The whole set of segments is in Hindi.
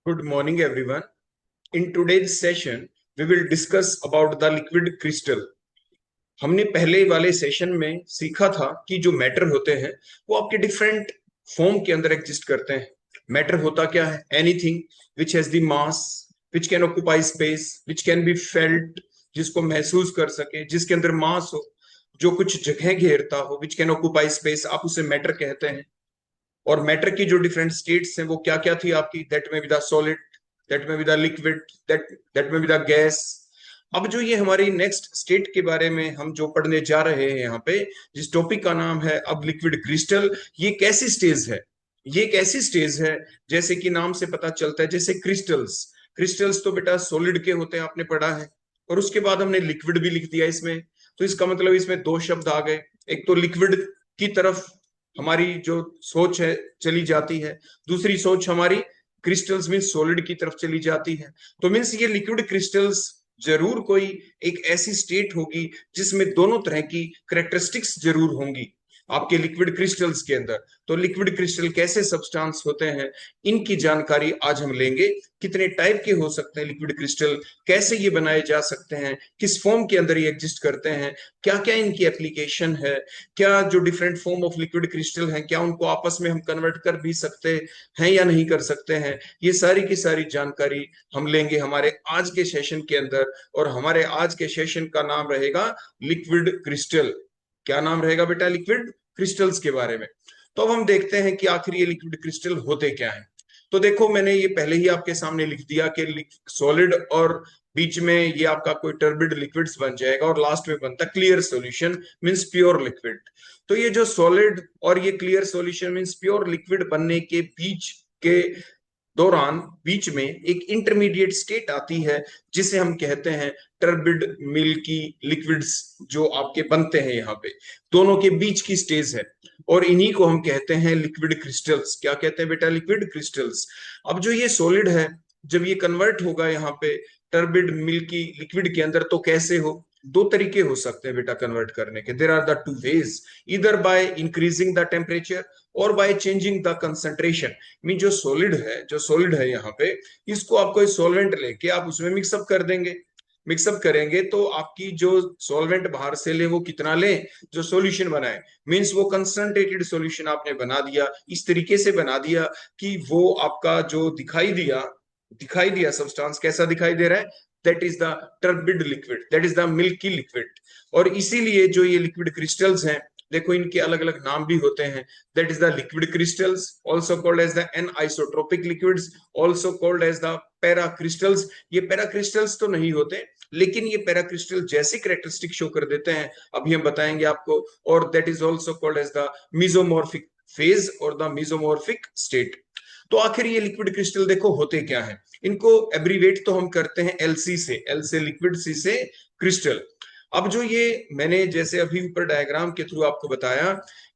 Good morning, everyone. In today's session, we will discuss about the liquid crystal. हमने पहले वाले सेशन में सीखा था कि जो मैटर होते हैं वो आपके डिफरेंट फॉर्म के अंदर एग्जिस्ट करते हैं। मैटर होता क्या है? Anything which has the mass, which can occupy space, which can be felt, जिसको महसूस कर सके, जिसके अंदर मास हो, जो कुछ जगह घेरता हो, विच कैन ऑक्यूपाई स्पेस, आप उसे मैटर कहते हैं। और मैटर की जो डिफरेंट स्टेट्स हैं वो क्या क्या थी आपकी? दैट में बी द सॉलिड, दैट में बी द लिक्विड, दैट में बी द गैस। अब जो ये हमारी नेक्स्ट स्टेट के बारे में हम जो पढ़ने जा रहे हैं यहाँ पे, जिस टॉपिक का नाम है अब लिक्विड क्रिस्टल, ये कैसी स्टेज है? ये एक ऐसी स्टेज है, जैसे कि नाम से पता चलता है, जैसे क्रिस्टल्स। क्रिस्टल्स तो बेटा सॉलिड के होते हैं, आपने पढ़ा है। और उसके बाद हमने लिक्विड भी लिख दिया इसमें। तो इसका मतलब इसमें दो शब्द आ गए। एक तो लिक्विड की तरफ हमारी जो सोच है चली जाती है, दूसरी सोच हमारी क्रिस्टल्स मीन्स सॉलिड की तरफ चली जाती है। तो मीन्स ये लिक्विड क्रिस्टल्स जरूर कोई एक ऐसी स्टेट होगी जिसमें दोनों तरह की करेक्टरिस्टिक्स जरूर होंगी आपके लिक्विड क्रिस्टल्स के अंदर। तो लिक्विड क्रिस्टल कैसे सब्सटेंस होते हैं, इनकी जानकारी आज हम लेंगे। कितने टाइप के हो सकते हैं लिक्विड क्रिस्टल, कैसे ये बनाए जा सकते हैं, किस फॉर्म के अंदर ये एग्जिस्ट करते हैं, क्या क्या इनकी एप्लीकेशन है, क्या जो different form of liquid crystal हैं क्या उनको आपस में हम कन्वर्ट कर भी सकते हैं या नहीं कर सकते हैं। ये सारी की सारी जानकारी हम लेंगे हमारे आज के सेशन के अंदर। और हमारे आज के सेशन का नाम रहेगा लिक्विड क्रिस्टल। क्या नाम रहेगा बेटा? लिक्विड क्रिस्टल्स के बारे में। तो अब हम देखते हैं कि आखिर ये लिक्विड क्रिस्टल होते क्या है। तो देखो, मैंने ये पहले ही आपके सामने लिख दिया कि सॉलिड और बीच में ये आपका कोई टर्बिड लिक्विड्स बन जाएगा और लास्ट में बनता clear solution means pure liquid. तो ये जो सॉलिड और ये clear solution means pure liquid बनने के बीच के दौरान बीच में एक इंटरमीडिएट स्टेट आती है जिसे हम कहते हैं टर्बिड मिल्की लिक्विड्स, जो आपके बनते हैं यहाँ पे दोनों के बीच की स्टेज है। और इन्हीं को हम कहते हैं लिक्विड क्रिस्टल्स। क्या कहते हैं बेटा? Liquid crystals. अब जो ये सॉलिड है, जब ये कन्वर्ट होगा यहाँ पे टर्बिड मिल्की लिक्विड के अंदर, तो कैसे हो? दो तरीके हो सकते हैं बेटा कन्वर्ट करने के। There are the two ways, इधर बाय इंक्रीजिंग द टेम्परेचर और by changing the concentration. Mean जो सॉलिड है यहाँ पे, इसको आप कोई सॉल्वेंट लेके आप उसमें मिक्सअप कर देंगे। मिक्सअप करेंगे तो आपकी जो सॉल्वेंट बाहर से ले वो कितना ले, जो सॉल्यूशन बनाए, मींस वो कंसंट्रेटेड सॉल्यूशन आपने बना दिया, इस तरीके से बना दिया कि वो आपका जो दिखाई दिया सब्सटेंस कैसा दिखाई दे रहा है? That is the turbid liquid, that is the milky liquid. और इसीलिए जो ये लिक्विड क्रिस्टल्स हैं, देखो इनके अलग अलग नाम भी होते हैं। That is the liquid crystals, also called as the anisotropic liquids, also called as the para crystals. ये पैरा क्रिस्टल्स तो नहीं होते, लेकिन ये पैरा क्रिस्टल जैसी कैरेक्टरिस्टिक शो कर देते हैं, अभी हम बताएंगे आपको। और that is also called as the mesomorphic phase और द मीजोमॉर्फिक स्टेट। तो आखिर ये लिक्विड क्रिस्टल देखो होते क्या है, इनको एब्रीवेट तो हम करते हैं एलसी से, एल से लिक्विड, सी से क्रिस्टल। अब जो ये मैंने जैसे अभी ऊपर डायग्राम के थ्रू आपको बताया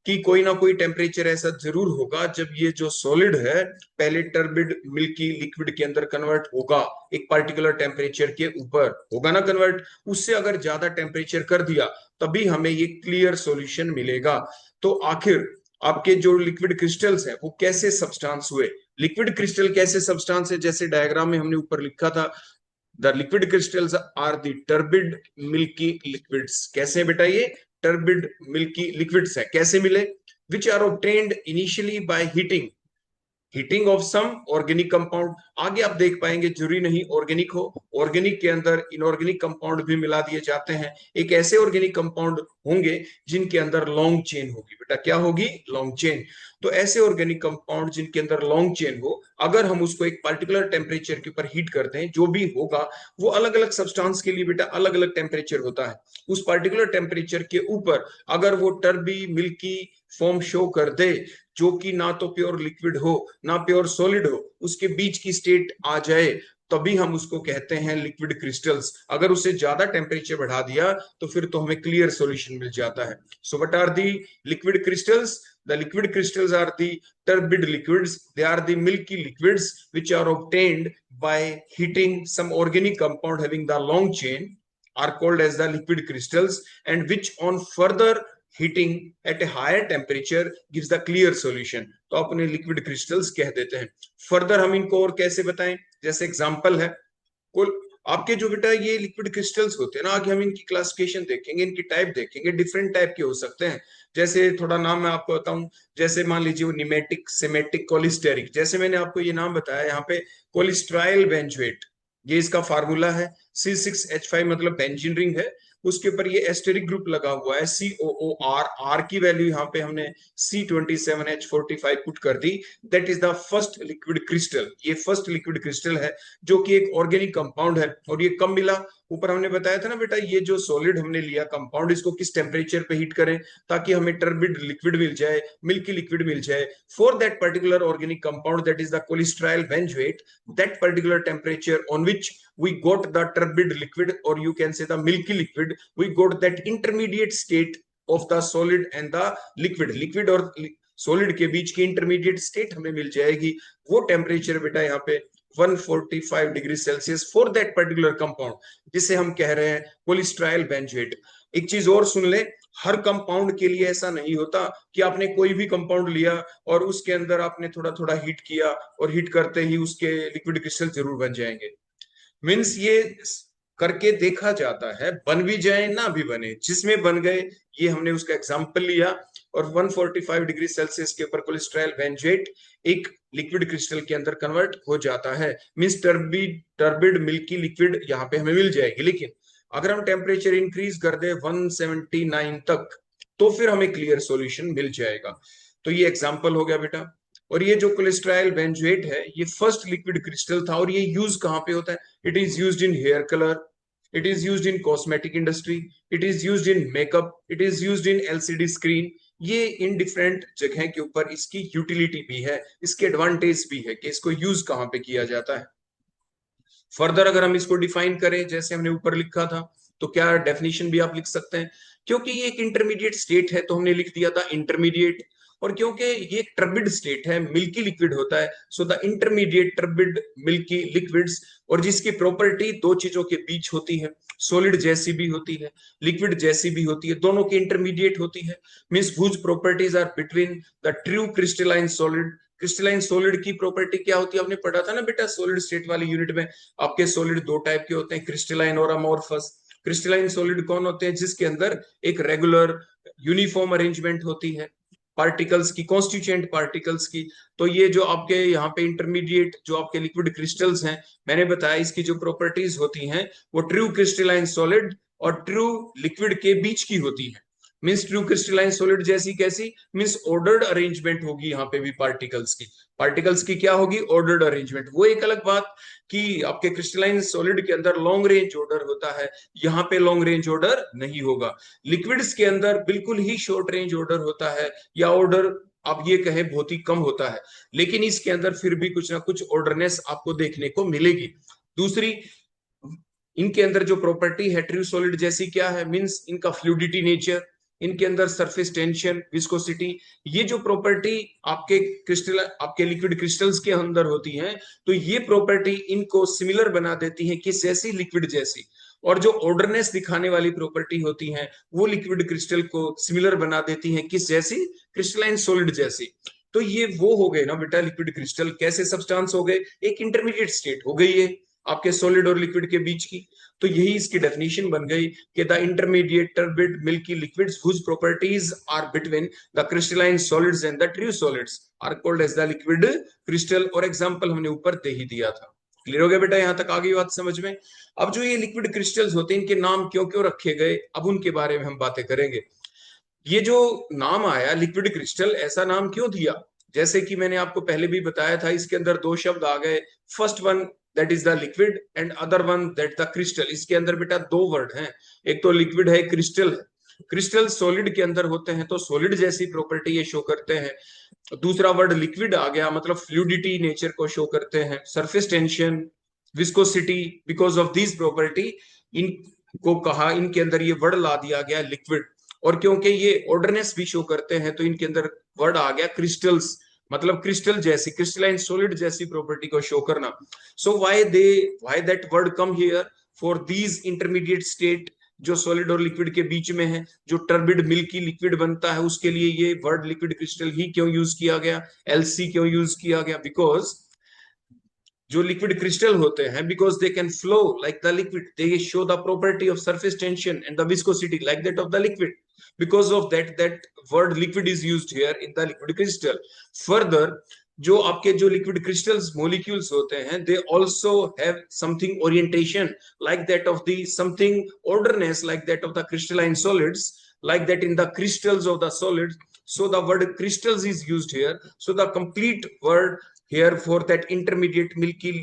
कि कोई ना कोई टेम्परेचर ऐसा जरूर होगा जब ये जो सॉलिड है पहले टर्बिड मिल्की लिक्विड के अंदर कन्वर्ट होगा। एक पर्टिकुलर टेम्परेचर के ऊपर होगा ना कन्वर्ट, उससे अगर ज्यादा टेम्परेचर कर दिया तभी हमें ये क्लियर सॉल्यूशन मिलेगा। तो आखिर आपके जो लिक्विड क्रिस्टल्स हैं वो कैसे सब्सटेंस हुए? लिक्विड क्रिस्टल कैसे सब्सटेंस है? जैसे डायग्राम में हमने ऊपर लिखा था, the liquid crystals are the turbid milky liquids. कैसे है बेटा? ये टर्बिड मिल्की लिक्विड्स है। कैसे मिले? Which are obtained initially by heating of some organic compound. आगे आप देख पाएंगे जरूरी नहीं ऑर्गेनिक हो, ऑर्गेनिक के अंदर इनऑर्गेनिक कंपाउंड भी मिला दिए जाते हैं। एक ऐसे ऑर्गेनिक कंपाउंड होंगे जिनके अंदर लॉन्ग चेन होगी। बेटा क्या होगी? Long chain. तो ऐसे ऑर्गेनिक कंपाउंड जिनके अंदर लॉन्ग चेन हो, अगर हम उसको एक पर्टिकुलर टेम्परेचर के ऊपर हीट करते हैं, जो भी होगा वो अलग अलग सब्सटेंस के लिए बेटा अलग अलग टेम्परेचर होता है। उस पर्टिकुलर टेम्परेचर के ऊपर अगर वो टर्बी मिल्की फॉर्म शो कर दे, जो कि ना तो प्योर लिक्विड हो ना प्योर सॉलिड हो, उसके बीच की स्टेट आ जाए, तभी हम उसको कहते हैं लिक्विड क्रिस्टल्स। अगर उससे ज्यादा टेम्परेचर बढ़ा दिया तो फिर तो हमें क्लियर सॉल्यूशन मिल जाता है। So what are the liquid crystals? The liquid crystals are the turbid liquids. They are the milky liquids which are obtained by heating some organic compound having the long chain, are called as the liquid crystals, and which on further heating at a higher temperature gives the clear solution, तो अपने लिक्विड क्रिस्टल्स कह देते हैं। फर्दर हम इनको और कैसे बताएं, जैसे एग्जांपल है कुल आपके जो बेटा ये लिक्विड क्रिस्टल्स होते हैं ना, आगे हम इनकी क्लासिफिकेशन देखेंगे, इनकी टाइप देखेंगे, डिफरेंट टाइप के हो सकते हैं। जैसे थोड़ा नाम मैं आपको बताऊं, जैसे मान लीजिए वो निमेटिक, सेमेटिक, कोलिस्टेरिक, जैसे मैंने आपको ये नाम बताया यहाँ पे कोलिस्ट्राइल बेंजोएट, ये इसका फार्मूला है। C6H5 मतलब बेंजीन रिंग है, उसके ऊपर ये एस्टेरिक ग्रुप लगा हुआ है COOR, आर की वैल्यू यहाँ पे हमने C27H45 पुट कर दी। That is the first liquid crystal, ये फर्स्ट लिक्विड क्रिस्टल है जो कि एक ऑर्गेनिक कंपाउंड है। और ये कब मिला, ऊपर हमने बताया था ना बेटा, ये जो सॉलिड हमने लिया कंपाउंड, इसको किस टेम्परेचर पे हीट करें ताकि हमें टर्बिड लिक्विड मिल जाए, मिल्की लिक्विड मिल जाए। For that particular organic compound that is the cholesteryl benzoate, that particular temperature on which we got the turbid liquid, or you can say the milky liquid, we got that intermediate state of the solid and the liquid और solid के बीच की intermediate state हमें मिल जाएगी। वो टेम्परेचर बेटा यहाँ पे 145 degree Celsius for that particular compound, जिसे हम कह रहे हैं कोलेस्ट्राइल बेंजोएट। एक चीज और सुन ले, हर कंपाउंड के लिए ऐसा नहीं होता कि आपने कोई भी कंपाउंड लिया और उसके अंदर आपने थोड़ा थोड़ा हीट किया और हीट करते ही उसके लिक्विड क्रिस्टल जरूर बन जाएंगे। मीन्स ये करके देखा जाता है, बन भी जाए ना भी बने, जिसमें बन गए ये हमने उसका एग्जांपल लिया। और 145 डिग्री सेल्सियस के ऊपर कोलेस्ट्राइल बेंजोएट एक लिक्विड क्रिस्टल के अंदर कन्वर्ट हो जाता है। मीन्स टर्बिड मिल्की लिक्विड यहाँ पे हमें मिल जाएगी। लेकिन अगर हम टेम्परेचर इंक्रीज कर दे 179 तक, तो फिर हमें क्लियर सॉल्यूशन मिल जाएगा। तो ये एग्जांपल हो गया बेटा। और ये जो कोलेस्ट्राइल बेंजोएट है, ये फर्स्ट लिक्विड क्रिस्टल था। और ये यूज कहाँ पे होता है, it is used in hair colour, it is used in cosmetic industry, it is used in makeup, it is used in LCD screen. ये इन डिफरेंट जगह के ऊपर इसकी यूटिलिटी भी है, इसके एडवांटेज भी है कि इसको यूज कहाँ पे किया जाता है। फर्दर अगर हम इसको डिफाइन करें जैसे हमने ऊपर लिखा था, तो क्या डेफिनेशन भी आप लिख सकते हैं। क्योंकि ये एक इंटरमीडिएट स्टेट है तो हमने लिख दिया था इंटरमीडिएट। और क्योंकि ये एक टर्बिड स्टेट है, मिल्की लिक्विड होता है, so the intermediate turbid milky liquids, और जिसकी प्रॉपर्टी दो चीजों के बीच होती है, सॉलिड जैसी भी होती है, लिक्विड जैसी भी होती है, दोनों की इंटरमीडिएट होती है। Means whose properties are between the true crystalline solid. Crystalline solid की प्रॉपर्टी क्या होती है, आपने पढ़ा था ना बेटा सॉलिड स्टेट वाली यूनिट में। आपके सॉलिड दो टाइप के होते हैं, क्रिस्टलाइन और अमोर्फस। क्रिस्टलाइन सॉलिड कौन होते हैं, जिसके अंदर एक रेगुलर यूनिफॉर्म अरेंजमेंट होती है पार्टिकल्स की, कॉन्स्टिट्यूएंट पार्टिकल्स की। तो ये जो आपके यहाँ पे इंटरमीडिएट जो आपके लिक्विड क्रिस्टल्स हैं, मैंने बताया इसकी जो प्रॉपर्टीज होती हैं वो ट्रू क्रिस्टलाइन सॉलिड और ट्रू लिक्विड के बीच की होती है। मीन्स ट्रू क्रिस्टलाइन सॉलिड जैसी कैसी, मीन्स ऑर्डर्ड अरेंजमेंट होगी यहाँ पे भी पार्टिकल्स की। पार्टिकल्स की क्या होगी, ऑर्डर्ड अरेंजमेंट। वो एक अलग बात कि आपके क्रिस्टलाइन सॉलिड के अंदर लॉन्ग रेंज ऑर्डर होता है, यहाँ पे लॉन्ग रेंज ऑर्डर नहीं होगा। लिक्विड्स के अंदर बिल्कुल ही शॉर्ट रेंज ऑर्डर होता है, या ऑर्डर आप ये कहें बहुत ही कम होता है, लेकिन इसके अंदर फिर भी कुछ ना कुछ ऑर्डरनेस आपको देखने को मिलेगी। दूसरी, इनके अंदर जो प्रॉपर्टी है ट्रू सॉलिड जैसी क्या है, मींस इनका फ्लूइडिटी नेचर, इनके अंदर सरफेस टेंशन, विस्कोसिटी, ये जो प्रॉपर्टी आपके क्रिस्टल, आपके लिक्विड क्रिस्टल्स के अंदर होती हैं, तो ये प्रॉपर्टी इनको सिमिलर बना देती है किस जैसी, लिक्विड जैसी। और जो ऑर्डरनेस दिखाने वाली प्रॉपर्टी होती है वो लिक्विड क्रिस्टल को सिमिलर बना देती है किस जैसी, क्रिस्टलाइन सॉलिड जैसी। तो ये वो हो गए ना बेटा लिक्विड क्रिस्टल, कैसे सब्सटेंस हो गए, एक इंटरमीडिएट स्टेट हो गई है आपके सॉलिड और लिक्विड के बीच की। तो यही इसकी डेफिनेशन बन गई कि the intermediate turbid milky liquids whose properties are between the crystalline solids and the true solids are called as the liquid crystal. और एग्जांपल हमने ऊपर दे ही दिया था। क्लियर हो गया बेटा, यहां तक आ गई बात समझ में। अब जो ये लिक्विड क्रिस्टल्स होते हैं, इनके नाम क्यों क्यों रखे गए, अब उनके बारे में हम बातें करेंगे। ये जो नाम आया लिक्विड क्रिस्टल, ऐसा नाम क्यों दिया, जैसे कि मैंने आपको पहले भी बताया था, इसके अंदर दो शब्द आ गए। First one that is the liquid and other one that the crystal. इसके अंदर बेटा दो वर्ड हैं, एक तो लिक्विड है, क्रिस्टल है। क्रिस्टल सॉलिड के अंदर होते हैं तो सॉलिड जैसी प्रॉपर्टी ये शो करते हैं। दूसरा वर्ड लिक्विड आ गया, मतलब फ्लूइडिटी नेचर को शो करते हैं, surface tension, viscosity, because of this property इनको कहा, इनके अंदर ये वर्ड ला दिया गया लिक्विड। और क्योंकि ये ऑर्डरनेस भी शो करते हैं तो इनके अंदर वर्ड आ गया क्रिस्टल्स, मतलब क्रिस्टल जैसी, क्रिस्टलाइन सॉलिड जैसी प्रॉपर्टी को शो करना। So why that word come here, for these intermediate state जो सॉलिड और लिक्विड के बीच में है, जो टर्बिड मिल्की लिक्विड बनता है, उसके लिए ये वर्ड लिक्विड क्रिस्टल ही क्यों यूज किया गया, एलसी क्यों यूज किया गया? बिकॉज जो लिक्विड क्रिस्टल होते हैं, because they can flow like the liquid, they show the property of surface tension and the viscosity like that of the liquid. Because of that word liquid is used here in the liquid crystal. Further, जो आपके जो लिक्विड क्रिस्टल्स मॉलिक्यूल्स होते हैं, they also have something orientation like that of the something orderness like that of the crystalline solids, like that in the crystals of the solid. So the word crystals is used here. So the complete word here for that intermediate milky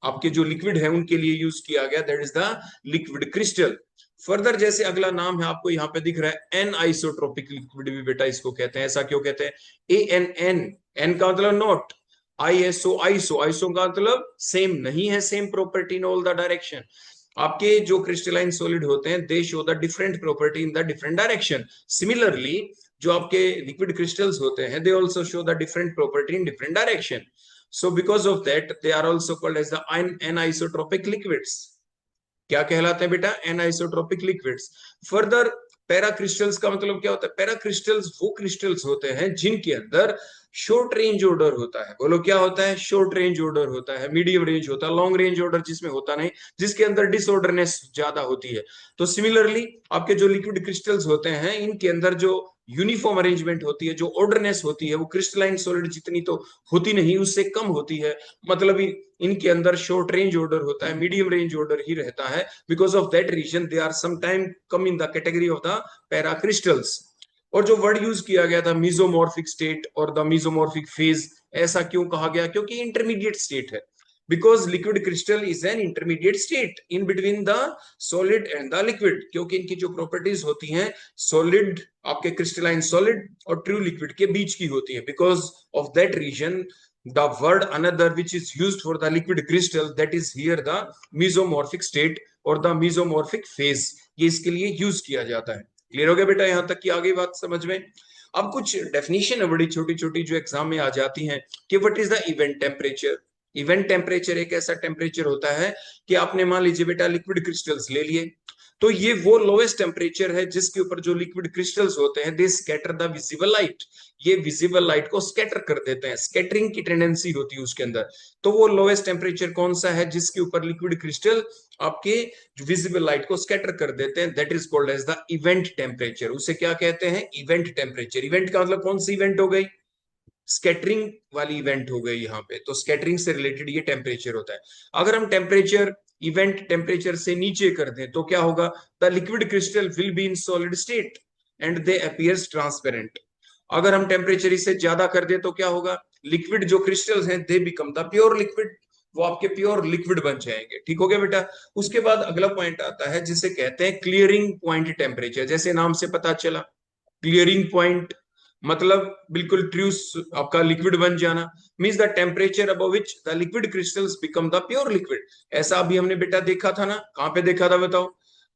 आपके जो लिक्विड है उनके लिए यूज किया गया, that is the liquid crystal. Further, जैसे अगला नाम है आपको यहाँ पे दिख रहा है, एन आइसोट्रोपिक लिक्विड भी बेटा इसको कहते हैं. ऐसा क्यों कहते हैं? ए एन एन, एन का मतलब नॉट, आईएसओ आइसो, आइसो का मतलब सेम नहीं है, same property in all the direction. आपके जो क्रिस्टलाइन सॉलिड होते हैं, they show the different property in the different direction. Similarly, जो आपके लिक्विड क्रिस्टल्स होते हैं, they also show the different property in different direction. So because of that, they are also called as the anisotropic liquids. क्या कहलाते हैं बेटा? एनआइसोट्रोपिक लिक्विड्स. फर्दर, पैरा क्रिस्टल्स का मतलब क्या होता है? पैरा क्रिस्टल्स वो क्रिस्टल्स होते हैं जिनके अंदर शॉर्ट रेंज ऑर्डर होता है. बोलो क्या होता है? शॉर्ट रेंज ऑर्डर होता है, मीडियम रेंज होता है, लॉन्ग रेंज ऑर्डर जिसमें होता नहीं, जिसके अंदर डिसऑर्डरनेस ज्यादा होती है. तो सिमिलरली आपके जो लिक्विड क्रिस्टल्स होते हैं, इनके अंदर जो यूनिफॉर्म अरेंजमेंट होती है, जो ऑर्डरनेस होती है, वो क्रिस्टलाइन सॉलिड जितनी तो होती नहीं, उससे कम होती है. मतलब इनके अंदर शॉर्ट रेंज ऑर्डर होता है, मीडियम रेंज ऑर्डर ही रहता है. Because of that reason they are sometime come in the category of the para crystals. और जो वर्ड यूज किया गया था मीजोमॉर्फिक स्टेट और द मीजोमॉर्फिक फेज, ऐसा क्यों कहा गया? क्योंकि इंटरमीडिएट स्टेट है. Because liquid crystal is an intermediate state in between the solid and the liquid. क्योंकि इनकी जो प्रॉपर्टीज होती हैं, सॉलिड आपके क्रिस्टलाइन सॉलिड और ट्रू लिक्विड के बीच की होती है. Because of that reason the word another which is used for the liquid crystal, that is here the mesomorphic state or the mesomorphic phase, ये इसके लिए यूज किया जाता है. क्लियर हो गया बेटा यहां तक की? आगे बात समझ में. अब कुछ डेफिनेशन है बड़ी छोटी छोटी जो एग्जाम में आ जाती हैं कि what is the event temperature. Event temperature एक ऐसा टेम्परेचर होता है कि आपने मान लीजिए बेटा लिक्विड क्रिस्टल्स ले लिए, तो ये वो लोएस्ट टेम्परेचर है जिसके ऊपर जो लिक्विड क्रिस्टल्स होते हैं, दे स्कैटर द विजिबल लाइट. ये विजिबल लाइट को स्कैटर कर देते हैं, स्कैटरिंग की टेंडेंसी होती है उसके अंदर. तो वो लोएस्ट टेम्परेचर कौन सा है जिसके ऊपर लिक्विड क्रिस्टल आपके विजिबल लाइट को स्कैटर कर देते हैं? That is called as the event temperature. उसे क्या कहते हैं? Event temperature. इवेंट का मतलब कौन सी इवेंट हो गई? स्कैटरिंग वाली इवेंट हो गई यहाँ पे. तो स्कैटरिंग से रिलेटेड ये टेम्परेचर होता है. अगर हम टेम्परेचर इवेंट टेम्परेचर से नीचे कर दें तो क्या होगा? The liquid crystal will be in solid state and they appears transparent. अगर हम टेम्परेचर इससे ज्यादा कर दें तो क्या होगा? लिक्विड जो क्रिस्टल्स हैं, they become the pure liquid. वो आपके प्योर लिक्विड बन जाएंगे. ठीक हो गया बेटा? उसके बाद अगला पॉइंट आता है जिसे कहते हैं क्लियरिंग पॉइंट टेम्परेचर. जैसे नाम से पता चला, क्लियरिंग पॉइंट मतलब बिल्कुल ट्रू आपका लिक्विड बन जाना. Means the temperature above which the liquid crystals become the pure liquid. ऐसा अभी हमने बेटा देखा था ना. कहां पे देखा था बताओ?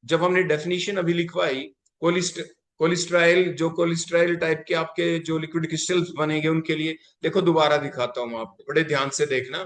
जब हमने डेफिनेशन अभी लिखवाई, कोलेस्ट्राइल, जो कोलेस्ट्राइल टाइप के आपके जो लिक्विड क्रिस्टल्स बनेंगे उनके लिए. देखो दोबारा दिखाता हूं आपको, बड़े ध्यान से देखना.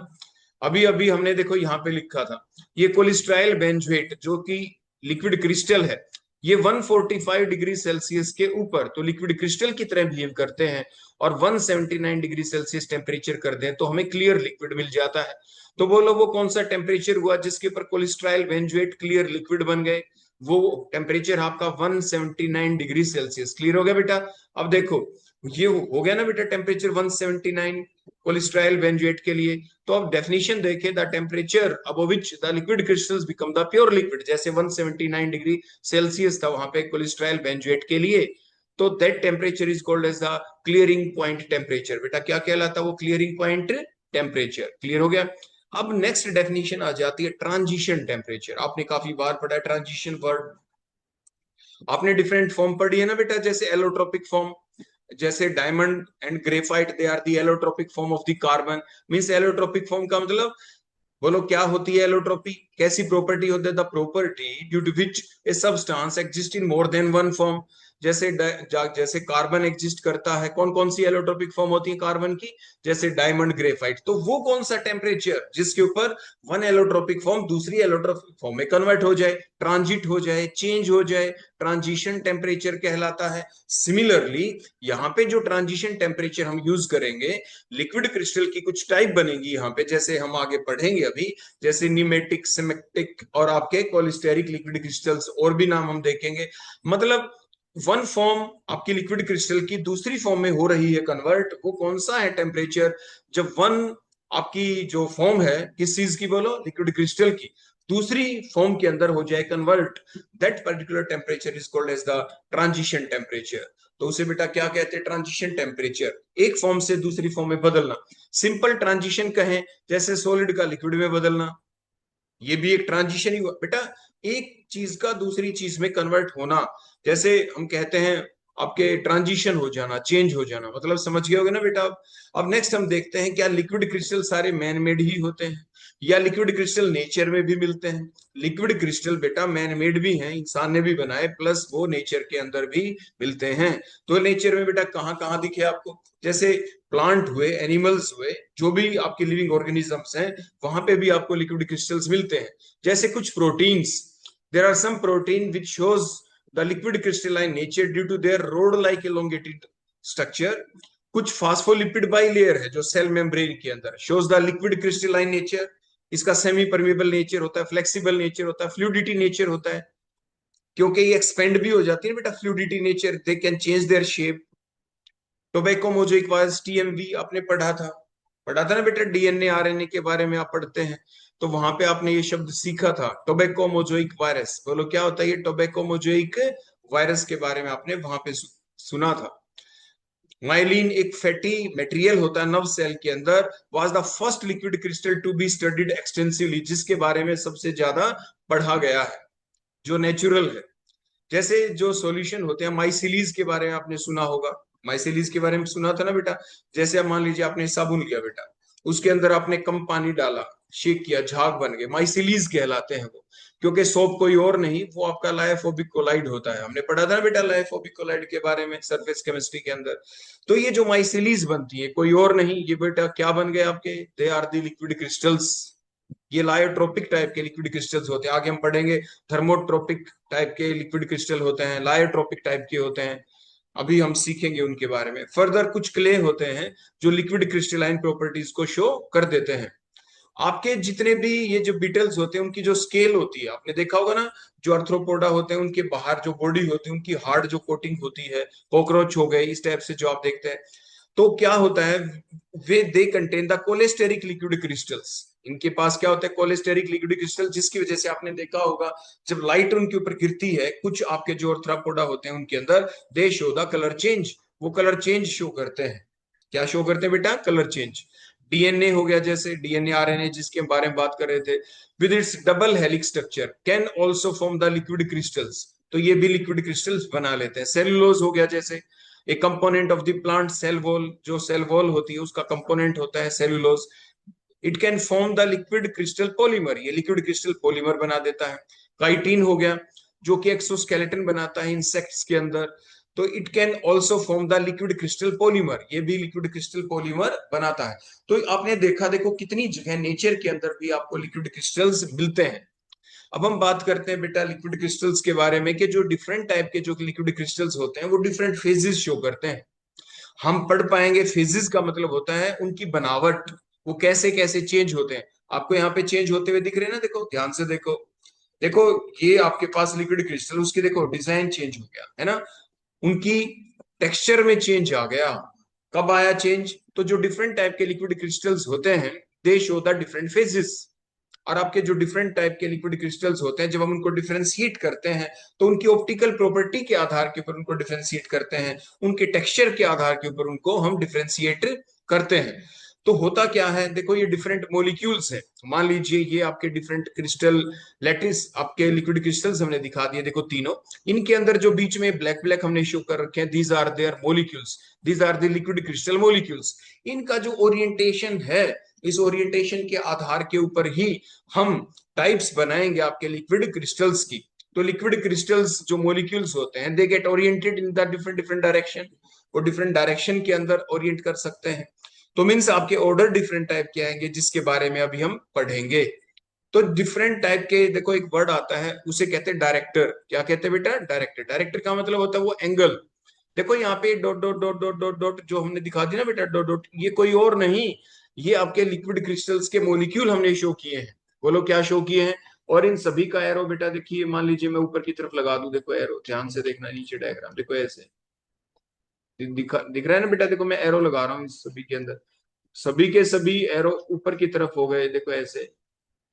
अभी अभी हमने देखो यहाँ पे लिखा था, ये कोलेस्ट्राइल बेंजोएट जो कि लिक्विड क्रिस्टल है, ये 145 डिग्री सेल्सियस के ऊपर तो लिक्विड क्रिस्टल की तरह बिहेव करते हैं, और 179 डिग्री सेल्सियस टेम्परेचर कर दें तो हमें क्लियर लिक्विड मिल जाता है. तो बोलो वो कौन सा टेम्परेचर हुआ जिसके ऊपर कोलेस्ट्राइल बेंजोएट क्लियर लिक्विड बन गए? वो टेम्परेचर आपका 179 डिग्री सेल्सियस. क्लियर हो गया बेटा? अब देखो ये हो गया ना बेटा टेम्परेचर 179 कोलेस्ट्राइल बेंजोएट के लिए. तो अब डेफिनेशन देखें, the temperature above which the liquid crystals become the pure liquid. जैसे 179 डिग्री सेल्सियस था वहां पे कोलेस्ट्राइल बेंजोएट के लिए, तो that temperature is called as the clearing point temperature. बेटा क्या कहलाता है वो? Clearing point temperature. क्लियर हो गया? अब नेक्स्ट डेफिनेशन आ जाती है ट्रांजिशन टेम्परेचर. आपने काफी बार पढ़ा ट्रांजिशन वर्ड, आपने डिफरेंट फॉर्म पढ़ी है ना बेटा. जैसे एलोट्रोपिक फॉर्म, जैसे diamond and graphite, they are the allotropic form of the carbon. मींस एलोट्रोपिक फॉर्म का मतलब, बोलो क्या होती है एलोट्रोपी? कैसी प्रॉपर्टी होती है? The property due to which a substance exist in more than one form. जैसे कार्बन एग्जिस्ट करता है, कौन कौन सी एलोट्रोपिक फॉर्म होती है कार्बन की, जैसे डायमंड ग्रेफाइट। तो वो कौन सा टेम्परेचर जिसके ऊपर वन एलोट्रोपिक फॉर्म दूसरी एलोट्रोपिक फॉर्म में कन्वर्ट हो जाए, ट्रांजिट हो जाए, चेंज हो जाए, ट्रांजिशन टेम्परेचर कहलाता है। सिमिलरली यहाँ पे जो ट्रांजिशन टेम्परेचर हम यूज करेंगे, लिक्विड क्रिस्टल की कुछ टाइप बनेगी यहाँ पे, जैसे हम आगे पढ़ेंगे अभी, जैसे न्यूमेटिक, सिमेटिक और आपके कोलिस्टेरिक लिक्विड क्रिस्टल्स, और भी नाम हम देखेंगे। मतलब वन फॉर्म आपकी लिक्विड क्रिस्टल की दूसरी फॉर्म में हो रही है कन्वर्ट, वो कौन सा है टेम्परेचर, जब वन आपकी जो फॉर्म है किस चीज की बोलो, लिक्विड क्रिस्टल की, दूसरी फॉर्म के अंदर हो जाए convert, that particular temperature is called as the transition temperature. तो उसे बेटा क्या कहते हैं, ट्रांजिशन टेम्परेचर, एक फॉर्म से दूसरी फॉर्म में बदलना। सिंपल ट्रांजिशन कहें, जैसे सॉलिड का लिक्विड में बदलना, ये भी एक ट्रांजिशन ही हुआ बेटा, एक चीज का दूसरी चीज में कन्वर्ट होना। जैसे हम कहते हैं आपके ट्रांजिशन हो जाना, चेंज हो जाना, मतलब समझ गए होगे ना बेटा। अब नेक्स्ट हम देखते हैं क्या लिक्विड क्रिस्टल सारे मैन मेड ही होते हैं या लिक्विड क्रिस्टल नेचर में भी मिलते हैं। लिक्विड क्रिस्टल बेटा मैन मेड भी हैं, इंसान ने भी बनाए, प्लस वो नेचर के अंदर भी मिलते हैं। तो नेचर में बेटा कहाँ कहाँ दिखे आपको, जैसे प्लांट हुए, एनिमल्स हुए, जो भी आपके लिविंग ऑर्गेनिजम्स हैं, वहां पे भी आपको लिक्विड क्रिस्टल्स मिलते हैं। जैसे कुछ proteins, there are some protein which shows the liquid crystalline nature due to their rod like elongated structure. कुछ फास्फोलिपिड बाइलेयर है जो सेल मेम्ब्रेन के अंदर, shows the liquid crystalline nature. इसका सेमी परमेबल नेचर होता है, फ्लेक्सिबल नेचर होता है, फ्लूडिटी नेचर होता है, क्योंकि ये एक्सपेंड भी हो जाती है बेटा, fluidity nature, they can change their shape. Tobacco mosaic virus, TMV आपने पढ़ा था ना बेटा, डीएनए आरएनए के बारे में आप पढ़ते हैं, तो वहां पे आपने ये शब्द सीखा था, टोबैको मोज़ेक वायरस। बोलो क्या होता है ये टोबैको मोज़ेक वायरस, के बारे में आपने वहां पे सुना था। माइलिन एक फैटी मटेरियल होता है नर्व सेल के अंदर, was the first liquid crystal to be studied extensively, जिसके बारे में सबसे ज्यादा पढ़ा गया है, जो नेचुरल है। जैसे जो सॉल्यूशन होते हैं, माइसिलीज के बारे में आपने सुना होगा, माइसिलीज के बारे में सुना था ना बेटा। जैसे आप मान लीजिए आपने साबुन लिया बेटा, उसके अंदर आपने कम पानी डाला, शेक किया, झाग बन गए, माइसिलीज कहलाते हैं वो, क्योंकि सोप कोई और नहीं, वो आपका लाइफोबिक कोलाइड होता है। हमने पढ़ा था ना बेटा लाइफोबिक कोलाइड के बारे में सरफेस केमिस्ट्री के अंदर। तो ये जो माइसिलीज बनती है कोई और नहीं, ये बेटा क्या बन गए आपके, they are the liquid crystals. ये लायोट्रोपिक टाइप के लिक्विड क्रिस्टल्स होते हैं, आगे हम पढ़ेंगे थर्मोट्रोपिक टाइप के लिक्विड क्रिस्टल होते हैं, लायोट्रोपिक टाइप के होते हैं, अभी हम सीखेंगे उनके बारे में। फर्दर कुछ क्ले होते हैं जो लिक्विड क्रिस्टलाइन प्रॉपर्टीज को शो कर देते हैं। आपके जितने भी ये जो बीटल्स होते हैं उनकी जो स्केल होती है, आपने देखा होगा ना, जो अर्थ्रोपोडा होते हैं उनके बाहर जो बॉडी होती है, उनकी हार्ड जो कोटिंग होती है, कॉकरोच हो गए इस टाइप से जो आप देखते हैं, तो क्या होता है, वे they contain the cholesteric liquid crystals. इनके पास क्या होता है, कोलेस्टेरिक लिक्विड क्रिस्टल, जिसकी वजह से आपने देखा होगा जब लाइट उनके ऊपर गिरती है, कुछ आपके जो अर्थ्रोपोडा होते हैं उनके अंदर, दे शो द कलर चेंज, वो कलर चेंज शो करते हैं। क्या शो करते हैं बेटा, कलर चेंज। डीएनए हो गया, जैसे डीएनए आरएनए जिसके बारे में बात कर रहे थे, with its double helix structure can also form the liquid crystals, तो ये भी लिक्विड क्रिस्टल्स बना लेते हैं। सेलुलोज हो गया, जैसे एक component of the plant cell wall, जो सेल वॉल होती है उसका कंपोनेंट होता है cellulose, it can form the liquid crystal polymer, ये लिक्विड क्रिस्टल पॉलीमर बना देता है। काइटिन हो गया जो कि एक्सोस्केलेटन बनाता है इंसेक्ट्स के अंदर, तो it can also form the liquid crystal polymer, ये भी लिक्विड क्रिस्टल पॉलीमर बनाता है। तो आपने देखा, देखो कितनी जगह नेचर के अंदर भी आपको लिक्विड क्रिस्टल्स मिलते हैं। अब हम बात करते हैं बेटा लिक्विड क्रिस्टल्स के बारे में, कि जो डिफरेंट टाइप के जो लिक्विड क्रिस्टल्स होते हैं वो डिफरेंट फेजेस शो करते हैं। हम पढ़ पाएंगे, फेजेस का मतलब होता है उनकी बनावट, वो कैसे कैसे चेंज होते हैं। आपको यहाँ पे चेंज होते हुए दिख रहे हैं ना, देखो ध्यान से देखो, देखो ये आपके पास लिक्विड क्रिस्टल, उसकी देखो डिजाइन चेंज हो गया है ना, उनकी टेक्सचर में चेंज आ गया। कब आया चेंज, तो जो डिफरेंट टाइप के लिक्विड क्रिस्टल्स होते हैं, they show the different phases. और आपके जो डिफरेंट टाइप के लिक्विड क्रिस्टल्स होते हैं, जब हम उनको डिफरेंशिएट करते हैं, तो उनकी ऑप्टिकल प्रॉपर्टी के आधार के ऊपर उनको डिफरेंशिएट करते हैं, उनके टेक्सचर के आधार के ऊपर उनको हम डिफरेंशिएट करते हैं। तो होता क्या है, देखो ये डिफरेंट मोलिक्यूल्स है, मान लीजिए ये आपके डिफरेंट क्रिस्टल लैटिस, आपके लिक्विड क्रिस्टल्स हमने दिखा दिए, देखो तीनों, इनके अंदर जो बीच में ब्लैक ब्लैक हमने शो कर रखे हैं, these are their molecules, these are the liquid crystal molecules. इनका जो ओरिएंटेशन है, इस ओरिएंटेशन के आधार के ऊपर ही हम टाइप्स बनाएंगे आपके लिक्विड क्रिस्टल्स की। तो लिक्विड क्रिस्टल्स जो मोलिक्यूल्स होते हैं they get oriented in the different different direction, वो डिफरेंट डायरेक्शन के अंदर ओरिएंट कर सकते हैं। तो मीन्स आपके ऑर्डर डिफरेंट टाइप के आएंगे जिसके बारे में अभी हम पढ़ेंगे। तो डिफरेंट टाइप के देखो एक वर्ड आता है उसे कहते हैं डायरेक्टर। क्या कहते हैं बेटा? डायरेक्टर। डायरेक्टर का मतलब होता है वो एंगल। देखो यहाँ पे dot dot dot dot dot dot जो हमने दिखा दी ना बेटा, डॉट डॉट, ये कोई और नहीं, ये आपके लिक्विड क्रिस्टल्स के मॉलिक्यूल हमने शो किए हैं। बोलो क्या शो किए हैं? और इन सभी का एरो बेटा देखिए, मान लीजिए मैं ऊपर की तरफ लगा दूं, देखो एरो, ध्यान से देखना नीचे डायग्राम, देखो ऐसे दिख रहा है ना बेटा, देखो मैं एरो लगा रहा हूँ इस सभी के अंदर, सभी के सभी एरो ऊपर की तरफ हो गए, देखो ऐसे।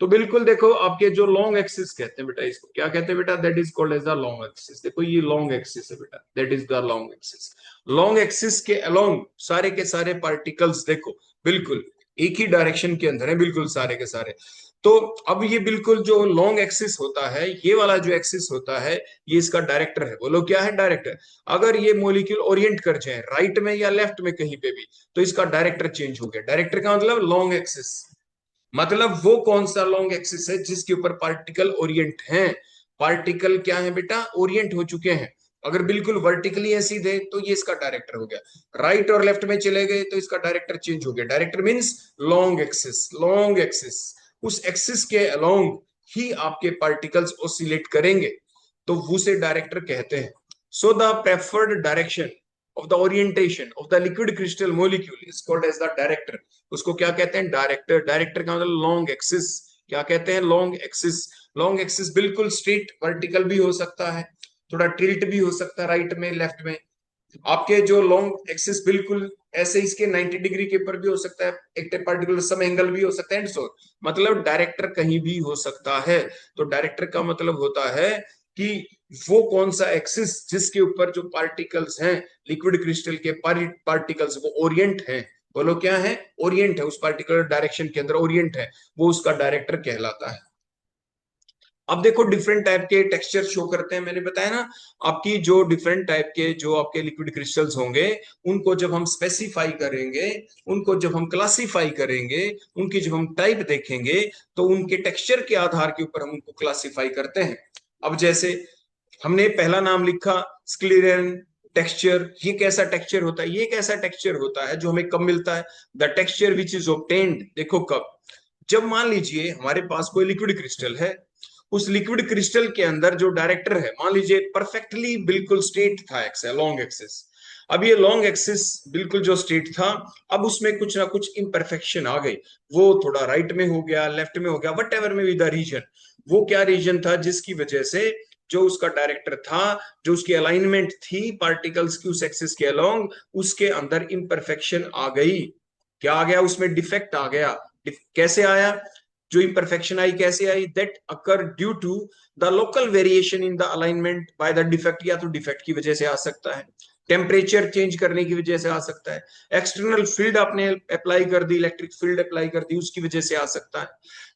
तो बिल्कुल देखो आपके जो लॉन्ग एक्सिस कहते हैं बेटा, इसको क्या कहते हैं बेटा? That is called as the long axis. देखो ये लॉन्ग एक्सिस है बेटा, that is the long axis. Long axis के अलोंग सारे के सारे पार्टिकल्स देखो बिल्कुल एक ही डायरेक्शन के अंदर है, बिल्कुल सारे के सारे। तो अब ये बिल्कुल जो लॉन्ग एक्सिस होता है, ये वाला जो एक्सिस होता है, ये इसका डायरेक्टर है। बोलो क्या है? डायरेक्टर। अगर ये मोलिक्यूल ओरिएंट कर जाए राइट में या लेफ्ट में कहीं पे भी, तो इसका डायरेक्टर चेंज हो गया। डायरेक्टर का मतलब लॉन्ग एक्सिस, मतलब वो कौन सा लॉन्ग एक्सिस है जिसके ऊपर पार्टिकल ओरिएंट हैं। पार्टिकल क्या है बेटा? ओरिएंट हो चुके हैं। अगर बिल्कुल वर्टिकली है सीधे, तो ये इसका डायरेक्टर हो गया। राइट और लेफ्ट में चले गए तो इसका डायरेक्टर चेंज हो गया। Director means long axis. Long axis, उस एक्सिस के अलोंग ही आपके पार्टिकल्स ऑसिलेट करेंगे, तो उसे डायरेक्टर कहते हैं। So the preferred direction of the orientation of the liquid crystal molecule is called as the director। उसको क्या कहते हैं? डायरेक्टर। डायरेक्टर का मतलब लॉन्ग एक्सिस। क्या कहते हैं? Long axis. लॉन्ग एक्सिस बिल्कुल स्ट्रेट वर्टिकल भी हो सकता है, थोड़ा टिल्ट भी हो सकता है राइट में लेफ्ट में। आपके जो लॉन्ग एक्सिस बिल्कुल ऐसे इसके 90 डिग्री के ऊपर भी हो सकता है, एक पार्टिकुलर सम एंगल भी हो सकता है, एंड सो मतलब डायरेक्टर कहीं भी हो सकता है। तो डायरेक्टर का मतलब होता है कि वो कौन सा एक्सिस जिसके ऊपर जो पार्टिकल्स हैं लिक्विड क्रिस्टल के पार्टिकल्स वो ओरिएंट है। बोलो क्या है? ओरिएंट है, उस पार्टिकुलर डायरेक्शन के अंदर ओरिएंट है, वो उसका डायरेक्टर कहलाता है। अब देखो डिफरेंट टाइप के टेक्सचर शो करते हैं, मैंने बताया ना आपकी जो डिफरेंट टाइप के जो आपके लिक्विड क्रिस्टल्स होंगे, उनको जब हम स्पेसिफाई करेंगे, उनको जब हम क्लासिफाई करेंगे, उनकी जब हम टाइप देखेंगे, तो उनके टेक्सचर के आधार के ऊपर हम उनको क्लासिफाई करते हैं। अब जैसे हमने पहला नाम लिखा स्क्लेरन टेक्सचर, ये कैसा टेक्सचर होता है? ये कैसा टेक्सचर होता है जो हमें कब मिलता है? The texture which is obtained, देखो कब, जब मान लीजिए हमारे पास कोई लिक्विड क्रिस्टल है, उस लिक्विड क्रिस्टल के अंदर जो डायरेक्टर है, मान लीजिए परफेक्टली बिल्कुल स्ट्रेट था एक्स है लॉन्ग एक्सिस। अब ये लॉन्ग एक्सिस बिल्कुल जो स्ट्रेट था, अब उसमें कुछ ना कुछ इम्परफेक्शन आ गई, वो थोड़ा राइट में हो गया, लेफ्ट में हो गया, वट एवर में बी द रीजन। वो क्या रीजन था जिसकी वजह से जो उसका डायरेक्टर था, जो उसकी अलाइनमेंट थी पार्टिकल्स की उस एक्सिस के अलोंग, उसके अंदर इम्परफेक्शन आ गई। क्या आ गया? उसमें डिफेक्ट आ गया। कैसे आया? जो इम्परफेक्शन आई कैसे आई? That occur due to the local variation in the alignment by the defect, या तो डिफेक्ट की वजह से आ सकता है, टेम्परेचर चेंज करने की वजह से आ सकता है, एक्सटर्नल फील्ड आपने अप्लाई कर दी, इलेक्ट्रिक फील्ड अप्लाई कर दी, उसकी वजह से आ सकता है।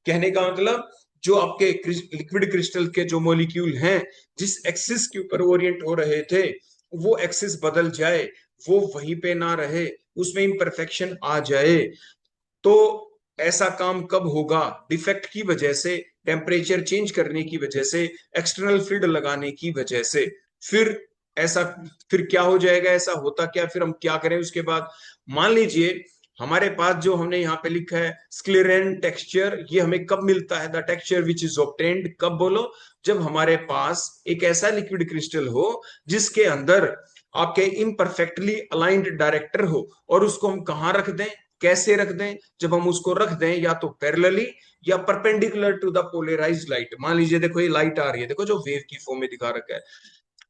कहने का मतलब जो आपके लिक्विड क्रिस्टल के जो मॉलिक्यूल हैं, जिस एक्सिस के ऊपर ओरिएंट हो रहे थे, वो एक्सिस बदल जाए, वो वहीं पे ना रहे, उसमें इम्परफेक्शन आ जाए, तो ऐसा काम कब होगा? डिफेक्ट की वजह से, टेम्परेचर चेंज करने की वजह से, एक्सटर्नल फील्ड लगाने की वजह से। फिर ऐसा, फिर क्या हो जाएगा? ऐसा होता क्या? फिर हम क्या करें उसके बाद? मान लीजिए हमारे पास जो हमने यहाँ पे लिखा है स्क्लेरेन टेक्सचर, ये हमें कब मिलता है? The texture which is obtained, कब बोलो? जब हमारे पास एक ऐसा लिक्विड क्रिस्टल हो जिसके अंदर आपके इम्परफेक्टली अलाइंड डायरेक्टर हो, और उसको हम कहाँ रख दें, कैसे रख दें? जब हम उसको रख दें या तो पैरेलली या perpendicular to the polarised light. मान लीजिए देखो ये लाइट आ रही है, देखो जो वेव की फॉर्म में दिखा रखा है,